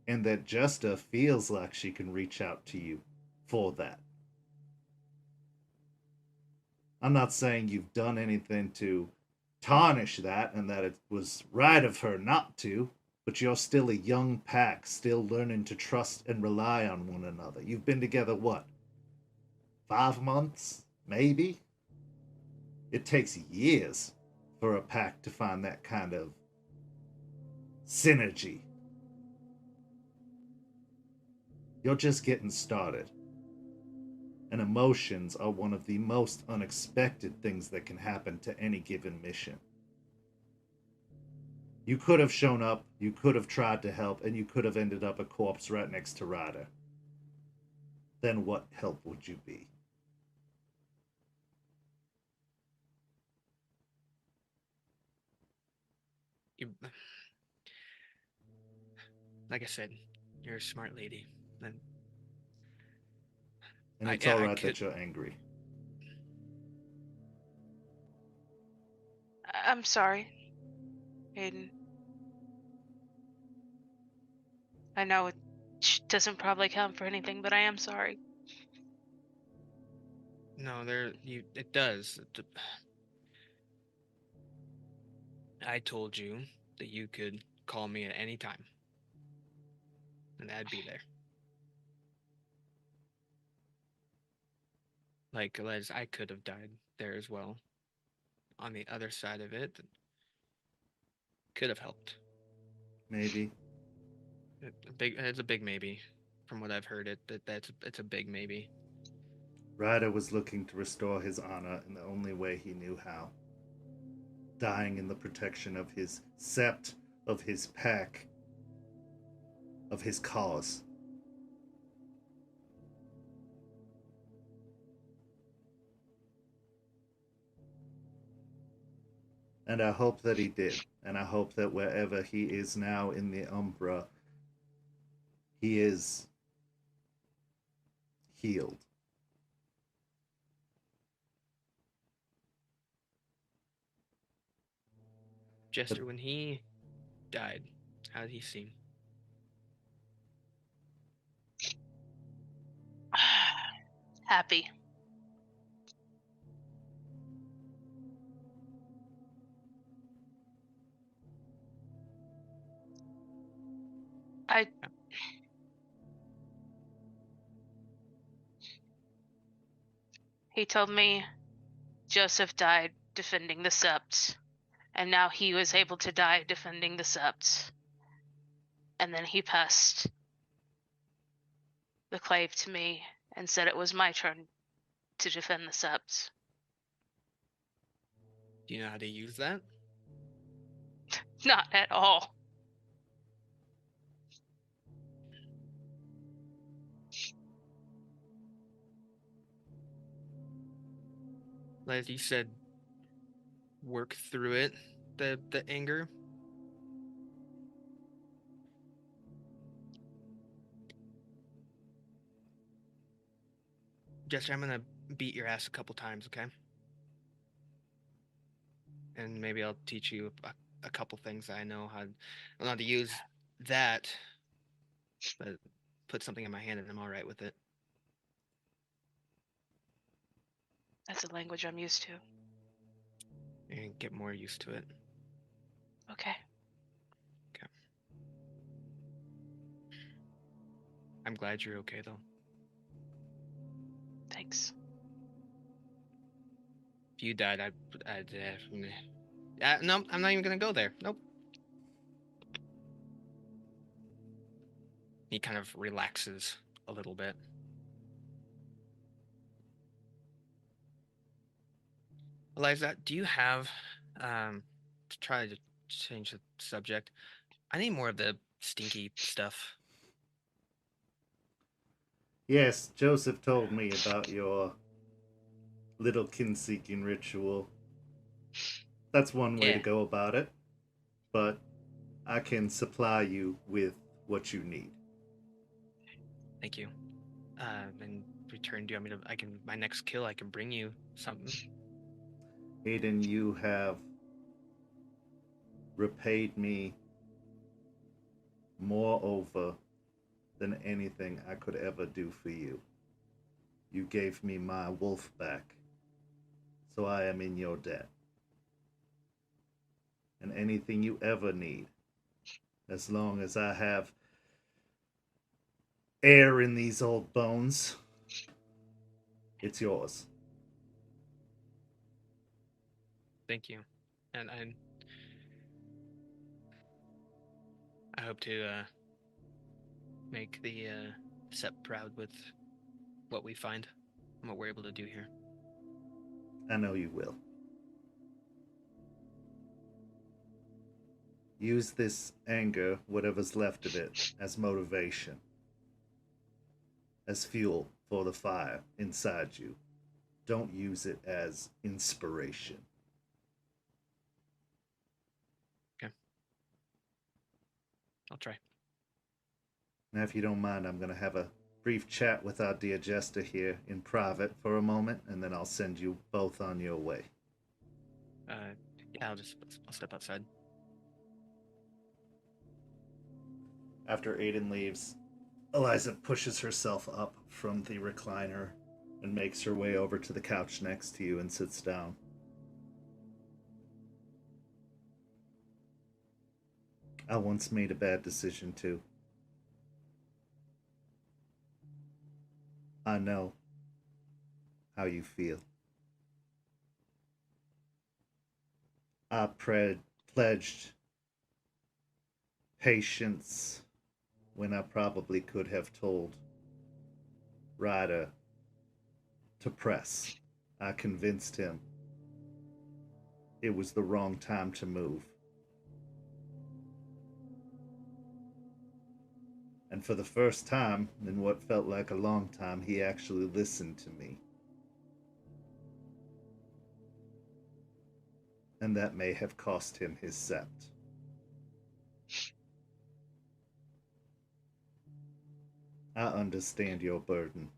And that Jester feels like she can reach out to you for that. I'm not saying you've done anything to tarnish that and that it was right of her not to, but you're still a young pack, still learning to trust and rely on one another. You've been together, what, 5 months, maybe? It takes years for a pack to find that kind of synergy. You're just getting started. And emotions are one of the most unexpected things that can happen to any given mission. You could have shown up, you could have tried to help, and you could have ended up a corpse right next to Ryder. Then what help would you be? You, like I said, you're a smart lady. And it's alright that you're angry. I'm sorry, Aiden. I know it doesn't probably count for anything, but I am sorry. No, it does. I told you that you could call me at any time, and I'd be there. Like, Eliza, I could have died there as well. On the other side of it, could have helped. Maybe. It's a big maybe. From what I've heard, it's a big maybe. Ryder was looking to restore his honor in the only way he knew how. Dying in the protection of his sept, of his pack, of his cause. And I hope that he did. And I hope that wherever he is now in the Umbra, he is healed. Jester, when he died, how did he seem? Happy. He told me Joseph died defending the sept, and now he was able to die defending the sept. And then he passed the clave to me and said it was my turn to defend the sept. Do you know how to use that? Not at all. Like you said, work through it, the anger. Jester, I'm gonna beat your ass a couple times, okay? And maybe I'll teach you a couple things I know how to use that, but put something in my hand and I'm all right with it. That's a language I'm used to. And get more used to it. Okay. I'm glad you're okay though. Thanks. If you died, no, I'm not even gonna go there. Nope. He kind of relaxes a little bit. Eliza, do you have, to try to change the subject, I need more of the stinky stuff. Yes, Joseph told me about your little kin-seeking ritual. That's one way to Yeah. go about it, but I can supply you with what you need. Thank you. In return, do you want me to, my next kill, I can bring you something. Aiden, you have repaid me moreover than anything I could ever do for you. You gave me my wolf back, so I am in your debt. And anything you ever need, as long as I have air in these old bones, it's yours. Thank you. And I hope to make the Sept proud with what we find and what we're able to do here. I know you will. Use this anger, whatever's left of it, as motivation, as fuel for the fire inside you. Don't use it as inspiration. Okay. I'll try. Now, if you don't mind, I'm going to have a brief chat with our dear Jester here in private for a moment, and then I'll send you both on your way. Yeah, I'll step outside. After Aiden leaves, Eliza pushes herself up from the recliner and makes her way over to the couch next to you and sits down. I once made a bad decision too. I know how you feel. I pledged patience when I probably could have told Ryder to press. I convinced him it was the wrong time to move. And for the first time, in what felt like a long time, he actually listened to me. And that may have cost him his sept. I understand your burden.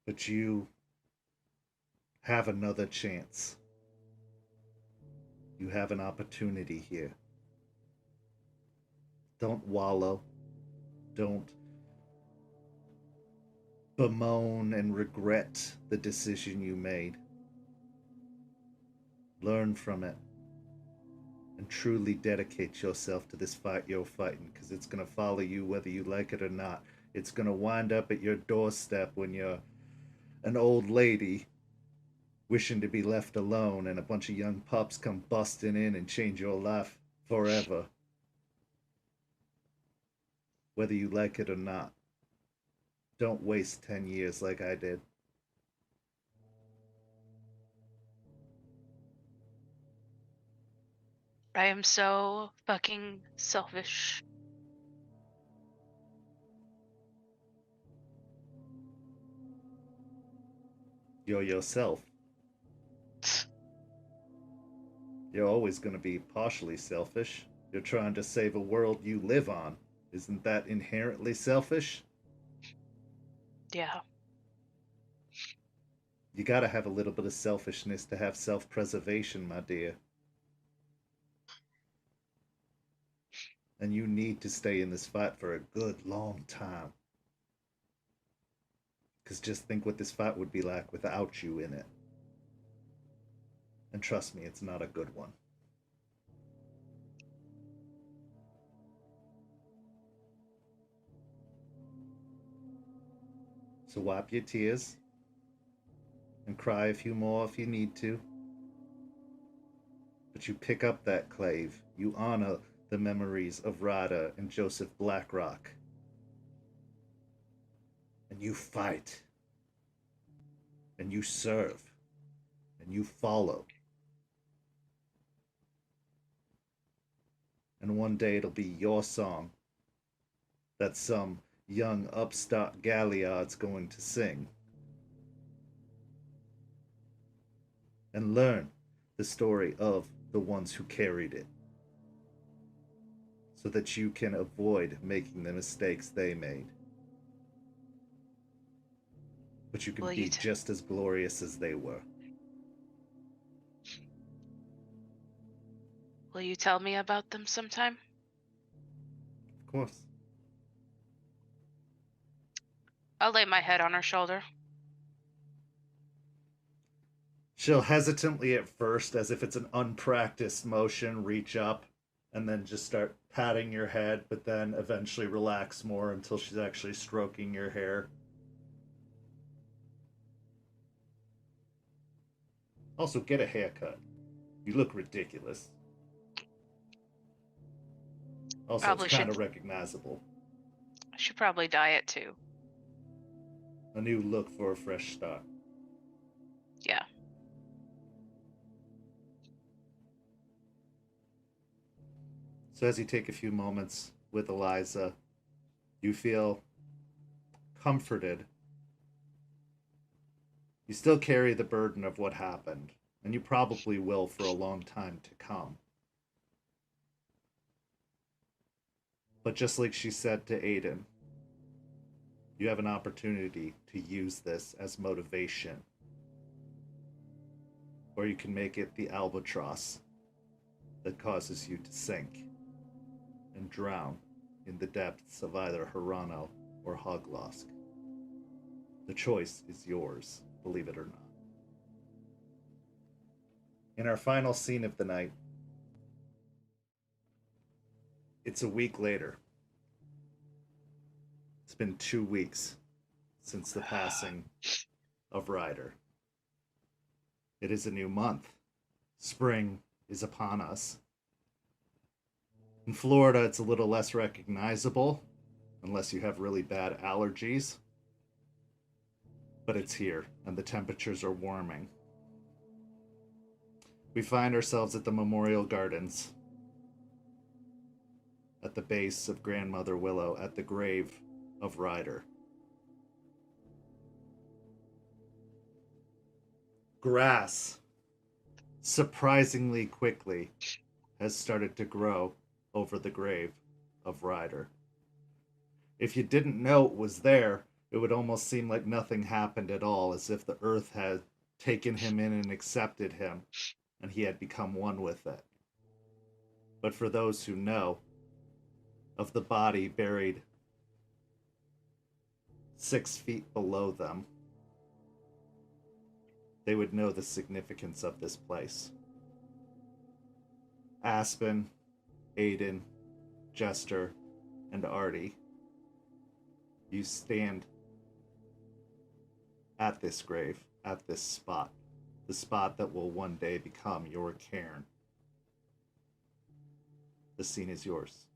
But you have another chance. You have an opportunity here. Don't wallow. Don't bemoan and regret the decision you made. Learn from it. And truly dedicate yourself to this fight you're fighting, because it's going to follow you whether you like it or not. It's going to wind up at your doorstep when you're an old lady wishing to be left alone and a bunch of young pups come busting in and change your life forever. Whether you like it or not. Don't waste 10 years like I did. I am so fucking selfish. You're yourself. You're always going to be partially selfish. You're trying to save a world you live on. Isn't that inherently selfish? Yeah. You gotta have a little bit of selfishness to have self-preservation, my dear. And you need to stay in this fight for a good long time. Because just think what this fight would be like without you in it. And trust me, it's not a good one. So wipe your tears and cry a few more if you need to. But you pick up that clave. You honor the memories of Ryder and Joseph Blackrock. And you fight. And you serve. And you follow. And one day it'll be your song that some young upstart galliard's going to sing. And learn the story of the ones who carried it, so that you can avoid making the mistakes they made. But you can be just as glorious as they were. Will you tell me about them sometime? Of course. I'll lay my head on her shoulder. She'll hesitantly at first, as if it's an unpracticed motion, reach up and then just start patting your head, but then eventually relax more until she's actually stroking your hair. Also, get a haircut. You look ridiculous. Also, Probably it's kind of should. recognizable. I should probably dye it too. A new look for a fresh start. Yeah. So as you take a few moments with Eliza, you feel comforted. You still carry the burden of what happened, and you probably will for a long time to come. But just like she said to Aiden, you have an opportunity to use this as motivation. Or you can make it the albatross that causes you to sink and drown in the depths of either Hirano or Hoglosk. The choice is yours, believe it or not. In our final scene of the night, it's a week later. It's been 2 weeks since the passing of Ryder. It is a new month. Spring is upon us. In Florida, it's a little less recognizable, unless you have really bad allergies. But it's here, and the temperatures are warming. We find ourselves at the Memorial Gardens, at the base of Grandmother Willow, at the grave of Ryder. Grass, surprisingly quickly, has started to grow over the grave of Ryder. If you didn't know it was there, it would almost seem like nothing happened at all, as if the earth had taken him in and accepted him, and he had become one with it. But for those who know of the body buried 6 feet below them, they would know the significance of this place. Aspen, Aiden, Jester, and Artie, you stand at this grave, at this spot, the spot that will one day become your cairn. The scene is yours.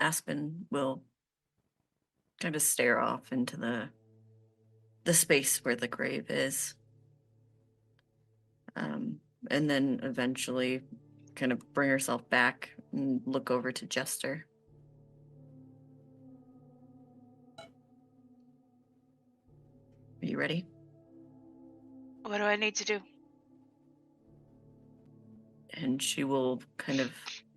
Aspen will kind of stare off into the space where the grave is. And then eventually kind of bring herself back and look over to Jester. Are you ready? What do I need to do? And she will kind of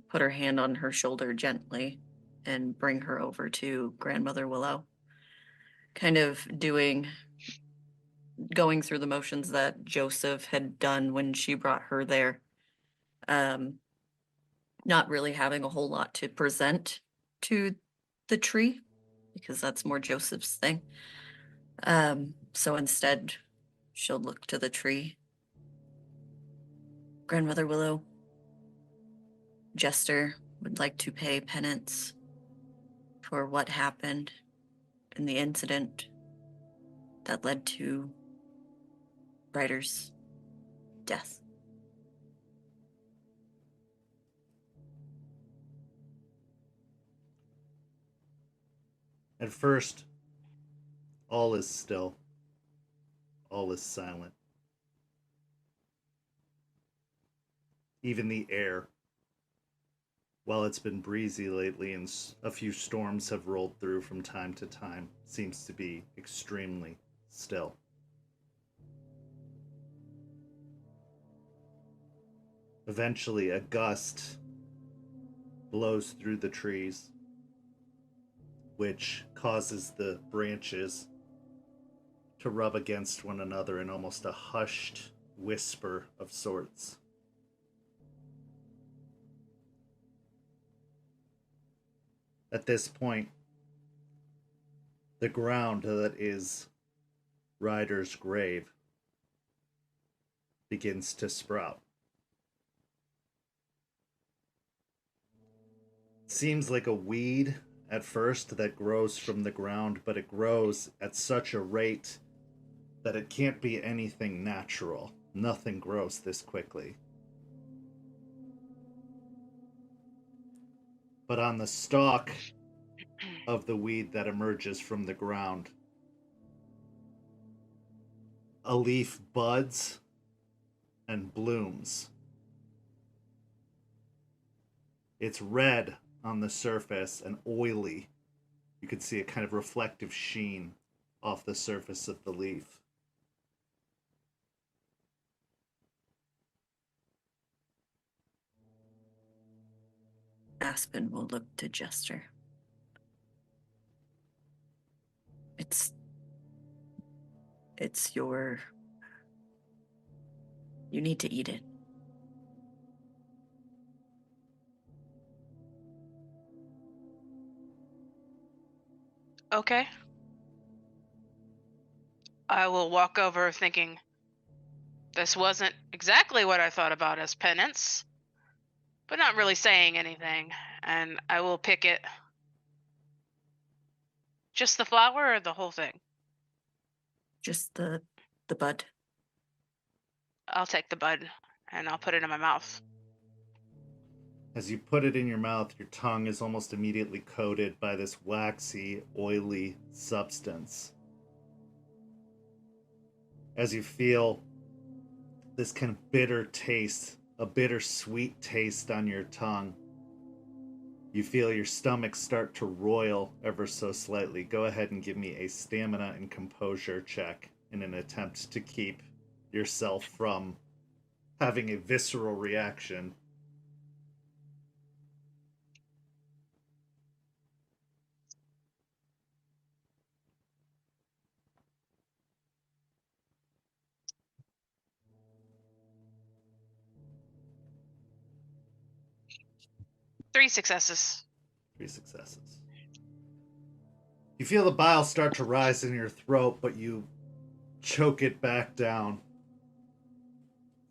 put her hand on her shoulder gently and bring her over to Grandmother Willow. Kind of going through the motions that Joseph had done when she brought her there. Not really having a whole lot to present to the tree, because that's more Joseph's thing. So instead, she'll look to the tree. Grandmother Willow, Jester would like to pay penance for what happened in the incident that led to Ryder's death. At first, all is still. All is silent. Even the air, while it's been breezy lately and a few storms have rolled through from time to time, seems to be extremely still. Eventually, a gust blows through the trees, which causes the branches to rub against one another in almost a hushed whisper of sorts. At this point, the ground that is Ryder's grave begins to sprout. It seems like a weed at first that grows from the ground, but it grows at such a rate that it can't be anything natural. Nothing grows this quickly. But on the stalk of the weed that emerges from the ground, a leaf buds and blooms. It's red on the surface and oily. You can see a kind of reflective sheen off the surface of the leaf. Aspen will look to Jester. It's your... You need to eat it. Okay. I will walk over thinking, this wasn't exactly what I thought about as penance, but not really saying anything, and I will pick it. Just the flower or the whole thing? Just the bud. I'll take the bud, and I'll put it in my mouth. As you put it in your mouth, your tongue is almost immediately coated by this waxy, oily substance. As you feel this kind of bitter taste, a bitter-sweet taste on your tongue, you feel your stomach start to roil ever so slightly. Go ahead and give me a stamina and composure check in an attempt to keep yourself from having a visceral reaction. Three successes. 3 successes. You feel the bile start to rise in your throat, but you choke it back down,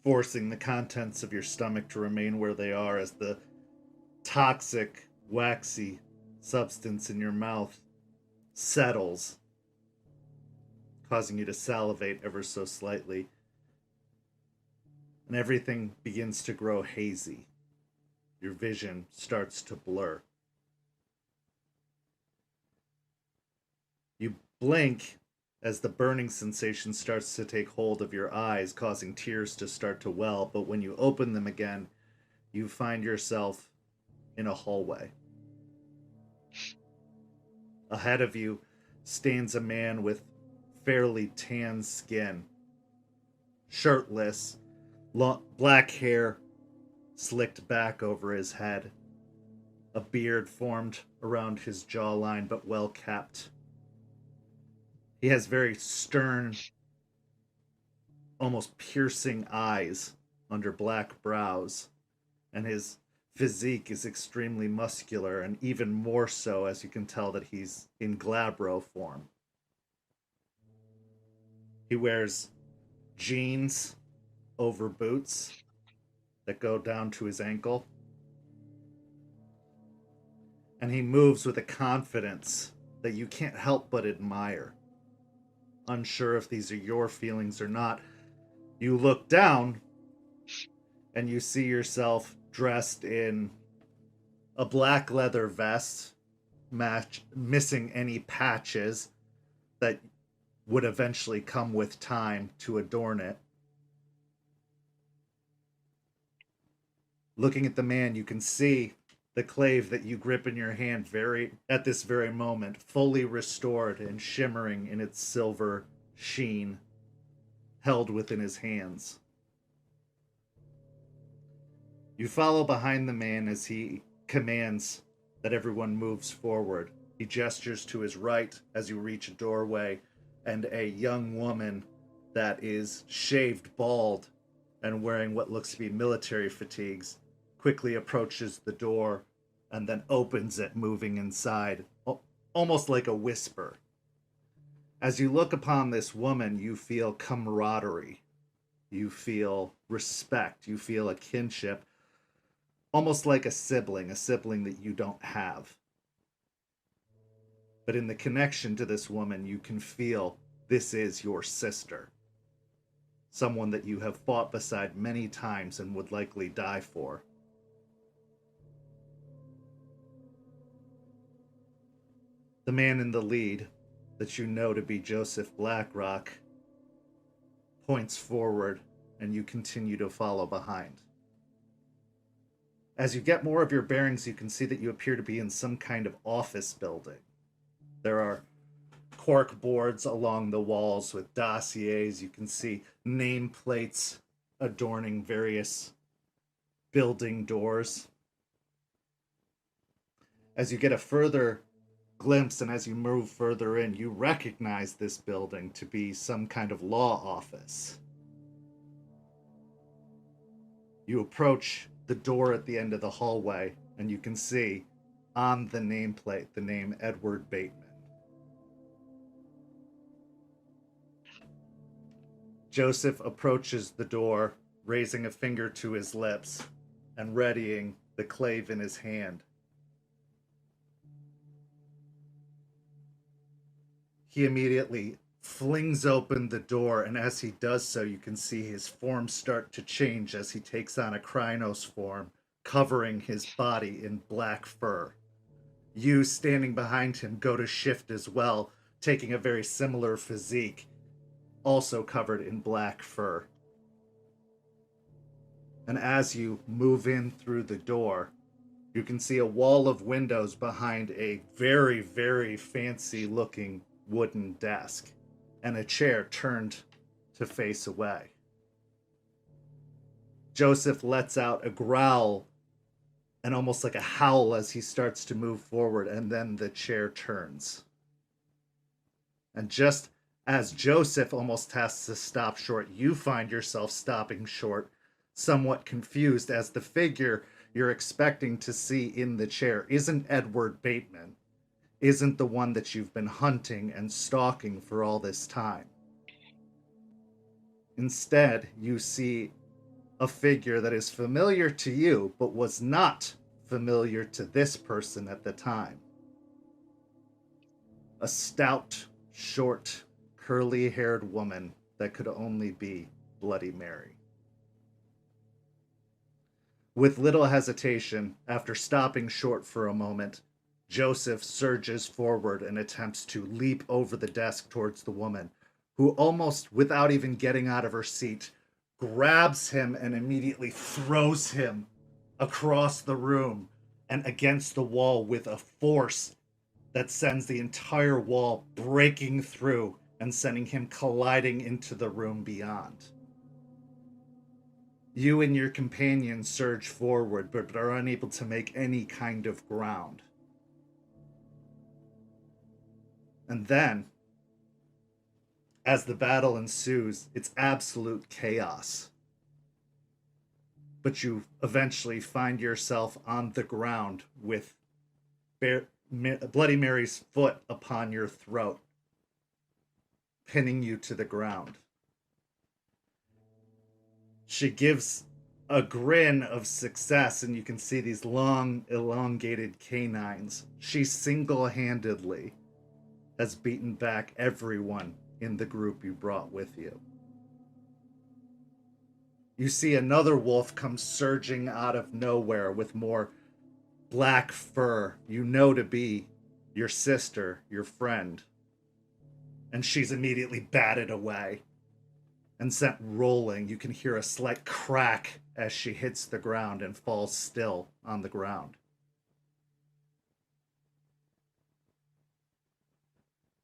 forcing the contents of your stomach to remain where they are as the toxic, waxy substance in your mouth settles, causing you to salivate ever so slightly. And everything begins to grow hazy. Your vision starts to blur. blink as the burning sensation starts to take hold of your eyes, causing tears to start to well. But when you open them again, you find yourself in a hallway. Ahead of you stands a man with fairly tan skin, shirtless, black hair slicked back over his head, a beard formed around his jawline but well kept. He has very stern, almost piercing eyes under black brows, and his physique is extremely muscular, and even more so as you can tell that he's in glabro form. He wears jeans over boots that go down to his ankle, and he moves with a confidence that you can't help but admire. Unsure if these are your feelings or not, you look down and you see yourself dressed in a black leather vest, missing any patches that would eventually come with time to adorn it. Looking at the man, you can see the clave that you grip in your hand at this very moment, fully restored and shimmering in its silver sheen, held within his hands. You follow behind the man as he commands that everyone moves forward. He gestures to his right as you reach a doorway, and a young woman that is shaved bald and wearing what looks to be military fatigues quickly approaches the door and then opens it, moving inside, almost like a whisper. As you look upon this woman, you feel camaraderie. You feel respect. You feel a kinship, almost like a sibling that you don't have. But in the connection to this woman, you can feel this is your sister. Someone that you have fought beside many times and would likely die for. The man in the lead, that you know to be Joseph Blackrock, points forward and you continue to follow behind. As you get more of your bearings, you can see that you appear to be in some kind of office building. There are cork boards along the walls with dossiers. You can see nameplates adorning various building doors. As you get a further glimpse and as you move further in, you recognize this building to be some kind of law office. You approach the door at the end of the hallway, and you can see on the nameplate the name Edward Bateman. Joseph approaches the door, raising a finger to his lips and readying the clave in his hand. He immediately flings open the door, and as he does so, you can see his form start to change as he takes on a Krynos form, covering his body in black fur. You, standing behind him, go to shift as well, taking a very similar physique, also covered in black fur. And as you move in through the door, you can see a wall of windows behind a very, very fancy-looking wooden desk, and a chair turned to face away. Joseph lets out a growl and almost like a howl as he starts to move forward, and then the chair turns. And just as Joseph almost has to stop short, you find yourself stopping short, somewhat confused, as the figure you're expecting to see in the chair isn't Edward Bateman, isn't the one that you've been hunting and stalking for all this time. Instead, you see a figure that is familiar to you, but was not familiar to this person at the time. A stout, short, curly-haired woman that could only be Bloody Mary. With little hesitation, after stopping short for a moment, Joseph surges forward and attempts to leap over the desk towards the woman, who almost without even getting out of her seat, grabs him and immediately throws him across the room and against the wall with a force that sends the entire wall breaking through and sending him colliding into the room beyond. You and your companion surge forward, but are unable to make any kind of ground. And then, as the battle ensues, it's absolute chaos. But you eventually find yourself on the ground with Bloody Mary's foot upon your throat, pinning you to the ground. She gives a grin of success, and you can see these long, elongated canines. She single-handedly has beaten back everyone in the group you brought with you. You see another wolf come surging out of nowhere with more black fur, you know to be your sister, your friend. And she's immediately batted away and sent rolling. You can hear a slight crack as she hits the ground and falls still on the ground.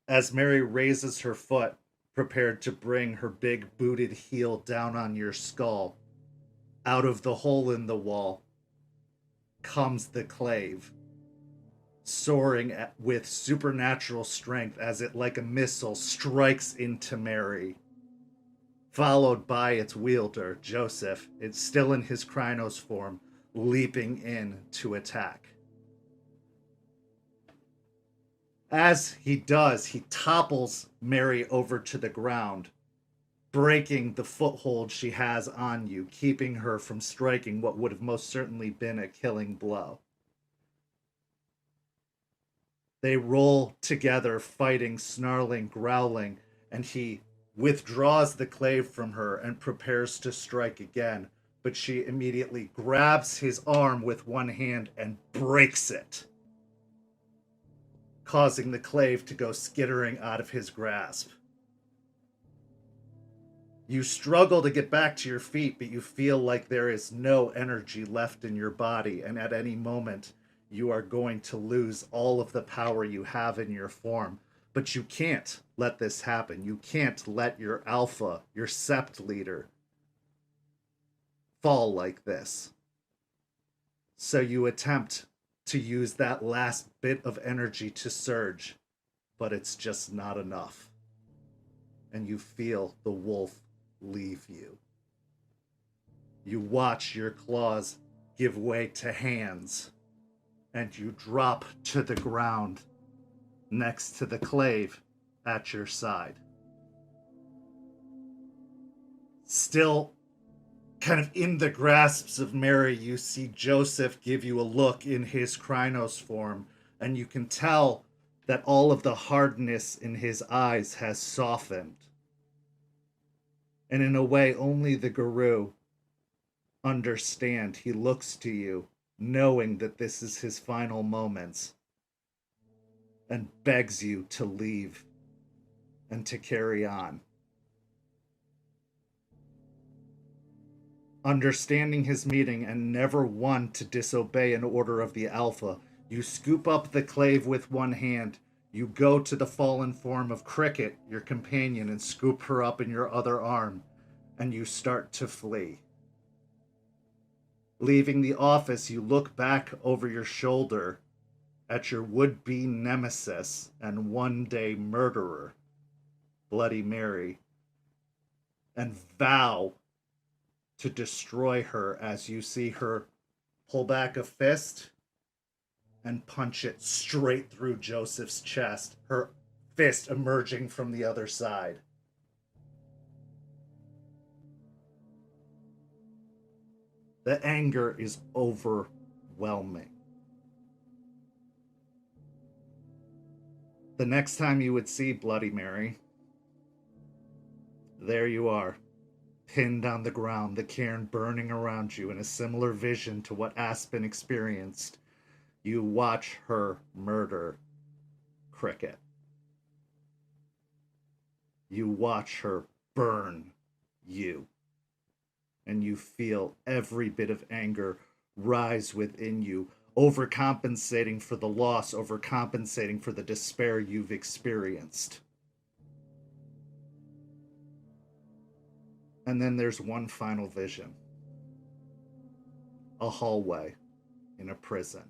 As Mary raises her foot, prepared to bring her big booted heel down on your skull, out of the hole in the wall comes the clave, soaring with supernatural strength as it, like a missile, strikes into Mary, followed by its wielder, Joseph. It's still in his Krynos form, leaping in to attack. As he does, he topples Mary over to the ground, breaking the foothold she has on you, keeping her from striking what would have most certainly been a killing blow. They roll together, fighting, snarling, growling, and he withdraws the clave from her and prepares to strike again, but she immediately grabs his arm with one hand and breaks it, causing the clave to go skittering out of his grasp. You struggle to get back to your feet, but you feel like there is no energy left in your body, and at any moment you are going to lose all of the power you have in your form. But you can't let this happen. You can't let your alpha, your sept leader, fall like this. So you attempt to use that last bit of energy to surge, but it's just not enough. And you feel the wolf leave you. You watch your claws give way to hands, and you drop to the ground next to the clave at your side. Still kind of in the grasps of Mary, you see Joseph give you a look in his Krynos form, and you can tell that all of the hardness in his eyes has softened. And in a way, only the Guru understand. He looks to you, knowing that this is his final moments, and begs you to leave and to carry on. Understanding his meaning and never one to disobey an order of the Alpha, you scoop up the clave with one hand. You go to the fallen form of Cricket, your companion, and scoop her up in your other arm, and you start to flee. Leaving the office, you look back over your shoulder at your would-be nemesis and one-day murderer, Bloody Mary, and vow to destroy her as you see her pull back a fist and punch it straight through Joseph's chest, her fist emerging from the other side. The anger is overwhelming. The next time you would see Bloody Mary, there you are, pinned on the ground, the cairn burning around you in a similar vision to what Aspen experienced. You watch her murder Cricket. You watch her burn you. And you feel every bit of anger rise within you, overcompensating for the loss, overcompensating for the despair you've experienced. And then there's one final vision. A hallway in a prison.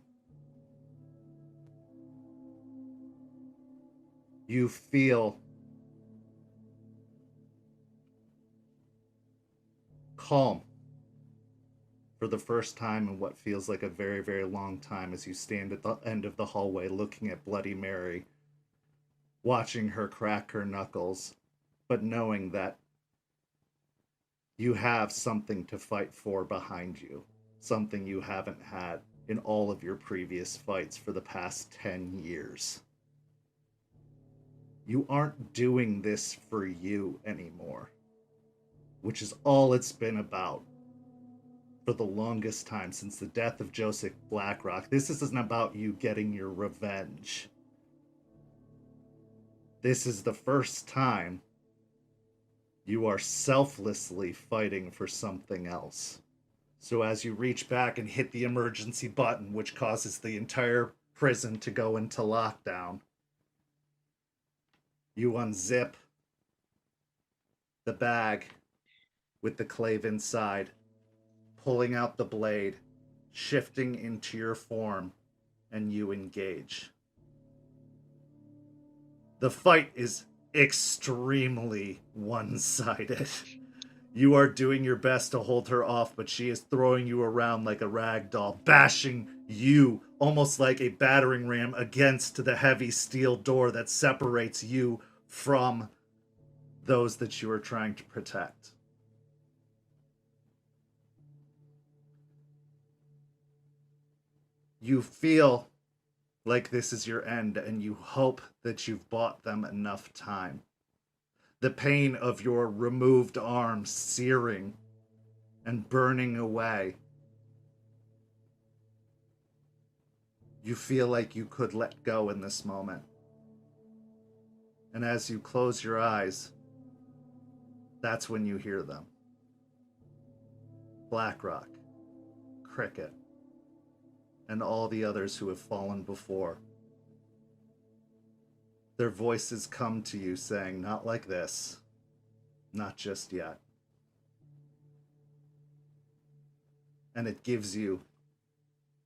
You feel calm for the first time in what feels like a very, very long time as you stand at the end of the hallway looking at Bloody Mary, watching her crack her knuckles, but knowing that you have something to fight for behind you, something you haven't had in all of your previous fights for the past 10 years. You aren't doing this for you anymore, which is all it's been about for the longest time since the death of Joseph Blackrock. This isn't about you getting your revenge. This is the first time you are selflessly fighting for something else. So as you reach back and hit the emergency button, which causes the entire prison to go into lockdown, you unzip the bag with the clave inside, pulling out the blade, shifting into your form, and you engage. The fight is extremely one-sided. You are doing your best to hold her off, but she is throwing you around like a rag doll, bashing you almost like a battering ram against the heavy steel door that separates you from those that you are trying to protect. You feel like this is your end, and you hope that you've bought them enough time. The pain of your removed arm searing and burning away. You feel like you could let go in this moment. And as you close your eyes, that's when you hear them. Blackrock, Cricket, and all the others who have fallen before. Their voices come to you saying, not like this, not just yet. And it gives you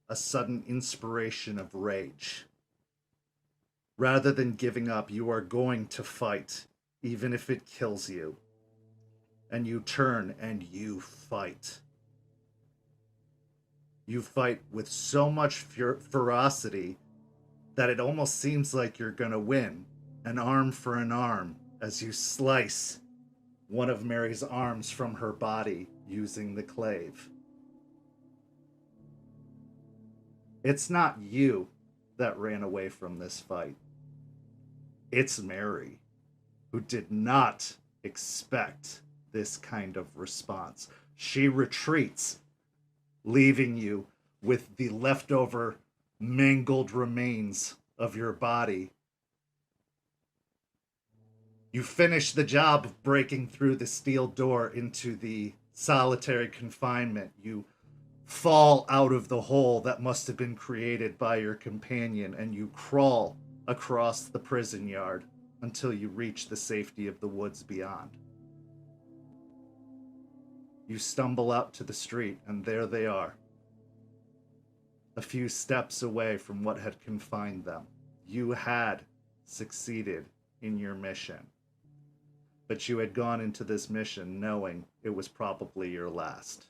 a sudden inspiration of rage. Rather than giving up, you are going to fight, even if it kills you. And you turn and you fight. You fight with so much ferocity that it almost seems like you're gonna win, an arm for an arm, as you slice one of Mary's arms from her body using the clave. It's not you that ran away from this fight. It's Mary, who did not expect this kind of response. She retreats, leaving you with the leftover mangled remains of your body. You finish the job of breaking through the steel door into the solitary confinement. You fall out of the hole that must have been created by your companion, and you crawl across the prison yard until you reach the safety of the woods beyond. You stumble out to the street, and there they are, a few steps away from what had confined them. You had succeeded in your mission, but you had gone into this mission knowing it was probably your last.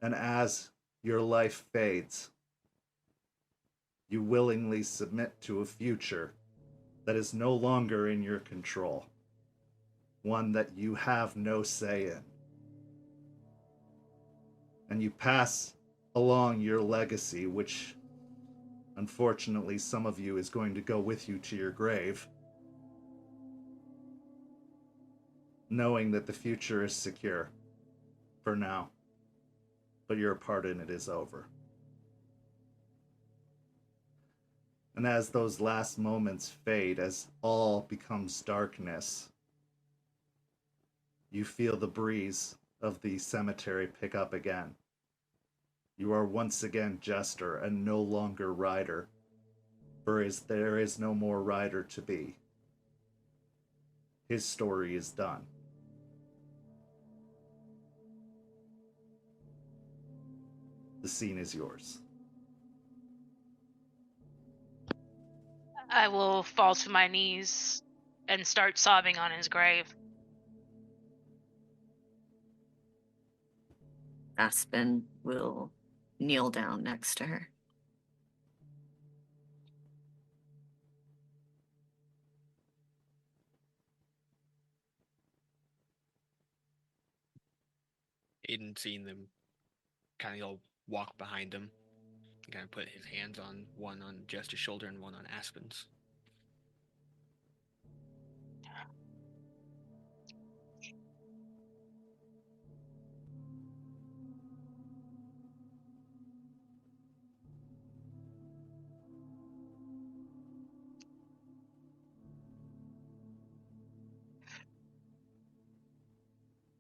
And as your life fades, you willingly submit to a future that is no longer in your control, one that you have no say in. And you pass along your legacy, which unfortunately some of you is going to go with you to your grave, knowing that the future is secure for now, but your part in it is over. And as those last moments fade, as all becomes darkness, you feel the breeze of the cemetery pick up again. You are once again Jester and no longer Ryder, for there is no more Ryder to be. His story is done. The scene is yours. I will fall to my knees and start sobbing on his grave. Aspen will kneel down next to her. Aiden, seeing them, kind of walk behind him, and kind of put his hands on one on Jester's shoulder and one on Aspen's.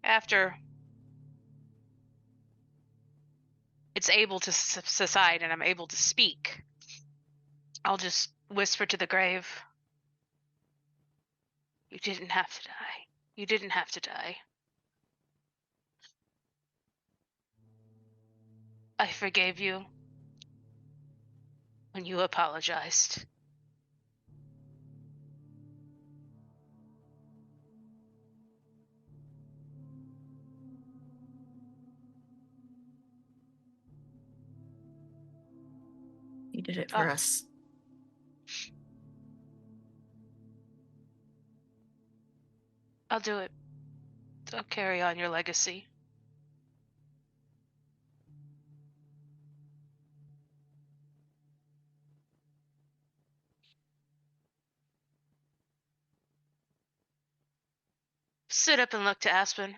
After it's able to subside and I'm able to speak, I'll just whisper to the grave, "You didn't have to die. You didn't have to die. I forgave you when you apologized. You did it for us. I'll do it. I'll carry on your legacy." Sit up and look to Aspen.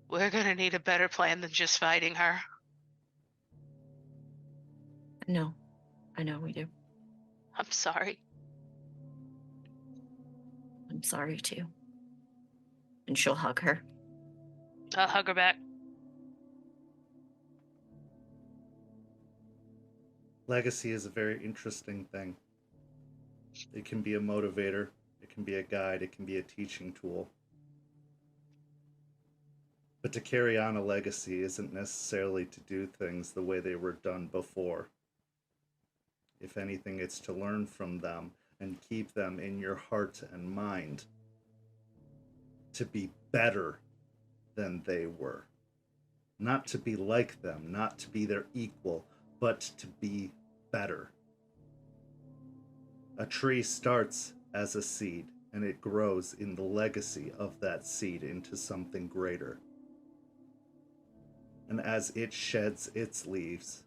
We're gonna need a better plan than just fighting her. No, I know we do. I'm sorry. I'm sorry too. And she'll hug her. I'll hug her back. Legacy is a very interesting thing. It can be a motivator, it can be a guide, it can be a teaching tool. But to carry on a legacy isn't necessarily to do things the way they were done before. If anything, it's to learn from them and keep them in your heart and mind to be better than they were. Not to be like them, not to be their equal, but to be better. A tree starts as a seed, and it grows in the legacy of that seed into something greater. And as it sheds its leaves,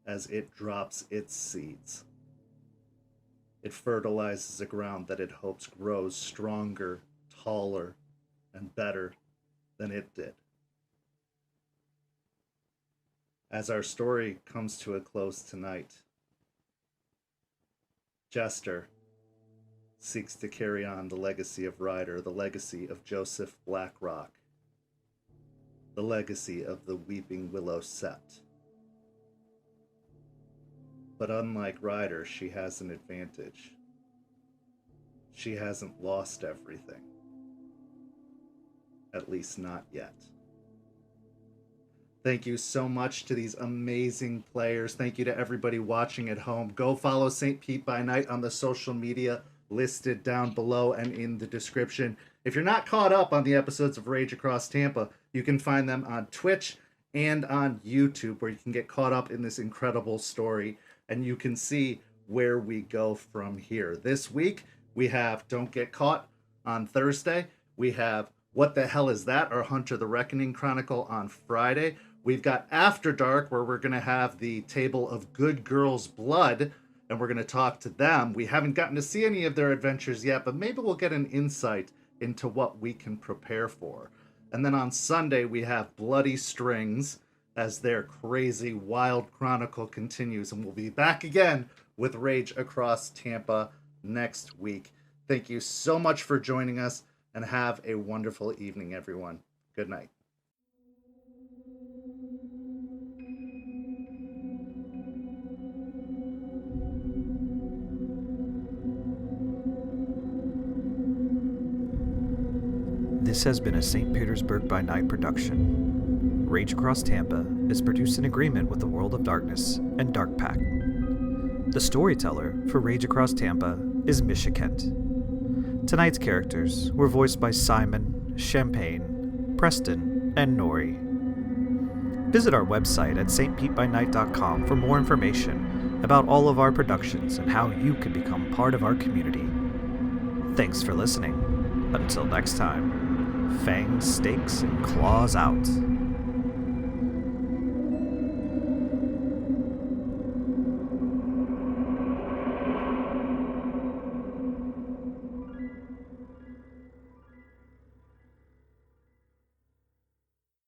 as it drops its seeds, it fertilizes a ground that it hopes grows stronger, taller, and better than it did. As our story comes to a close tonight, Jester seeks to carry on the legacy of Ryder, the legacy of Joseph Blackrock, the legacy of the Weeping Willow Sept. But unlike Ryder, she has an advantage. She hasn't lost everything. At least not yet. Thank you so much to these amazing players. Thank you to everybody watching at home. Go follow St. Pete by Night on the social media listed down below and in the description. If you're not caught up on the episodes of Rage Across Tampa, you can find them on Twitch and on YouTube, where you can get caught up in this incredible story and you can see where we go from here. This week, we have Don't Get Caught on Thursday. We have What the Hell Is That? Our Hunter the Reckoning Chronicle on Friday. We've got After Dark, where we're going to have the Table of Good Girls' Blood, and we're going to talk to them. We haven't gotten to see any of their adventures yet, but maybe we'll get an insight into what we can prepare for. And then on Sunday, we have Bloody Strings, as their crazy, wild chronicle continues. And we'll be back again with Rage Across Tampa next week. Thank you so much for joining us, and have a wonderful evening, everyone. Good night. This has been a St. Petersburg by Night production. Rage Across Tampa is produced in agreement with the World of Darkness and Dark Pact. The storyteller for Rage Across Tampa is Misha Kent. Tonight's characters were voiced by Simon, Champagne, Preston, and Noree. Visit our website at stpbnight.com for more information about all of our productions and how you can become part of our community. Thanks for listening. Until next time, fangs, stakes, and claws out.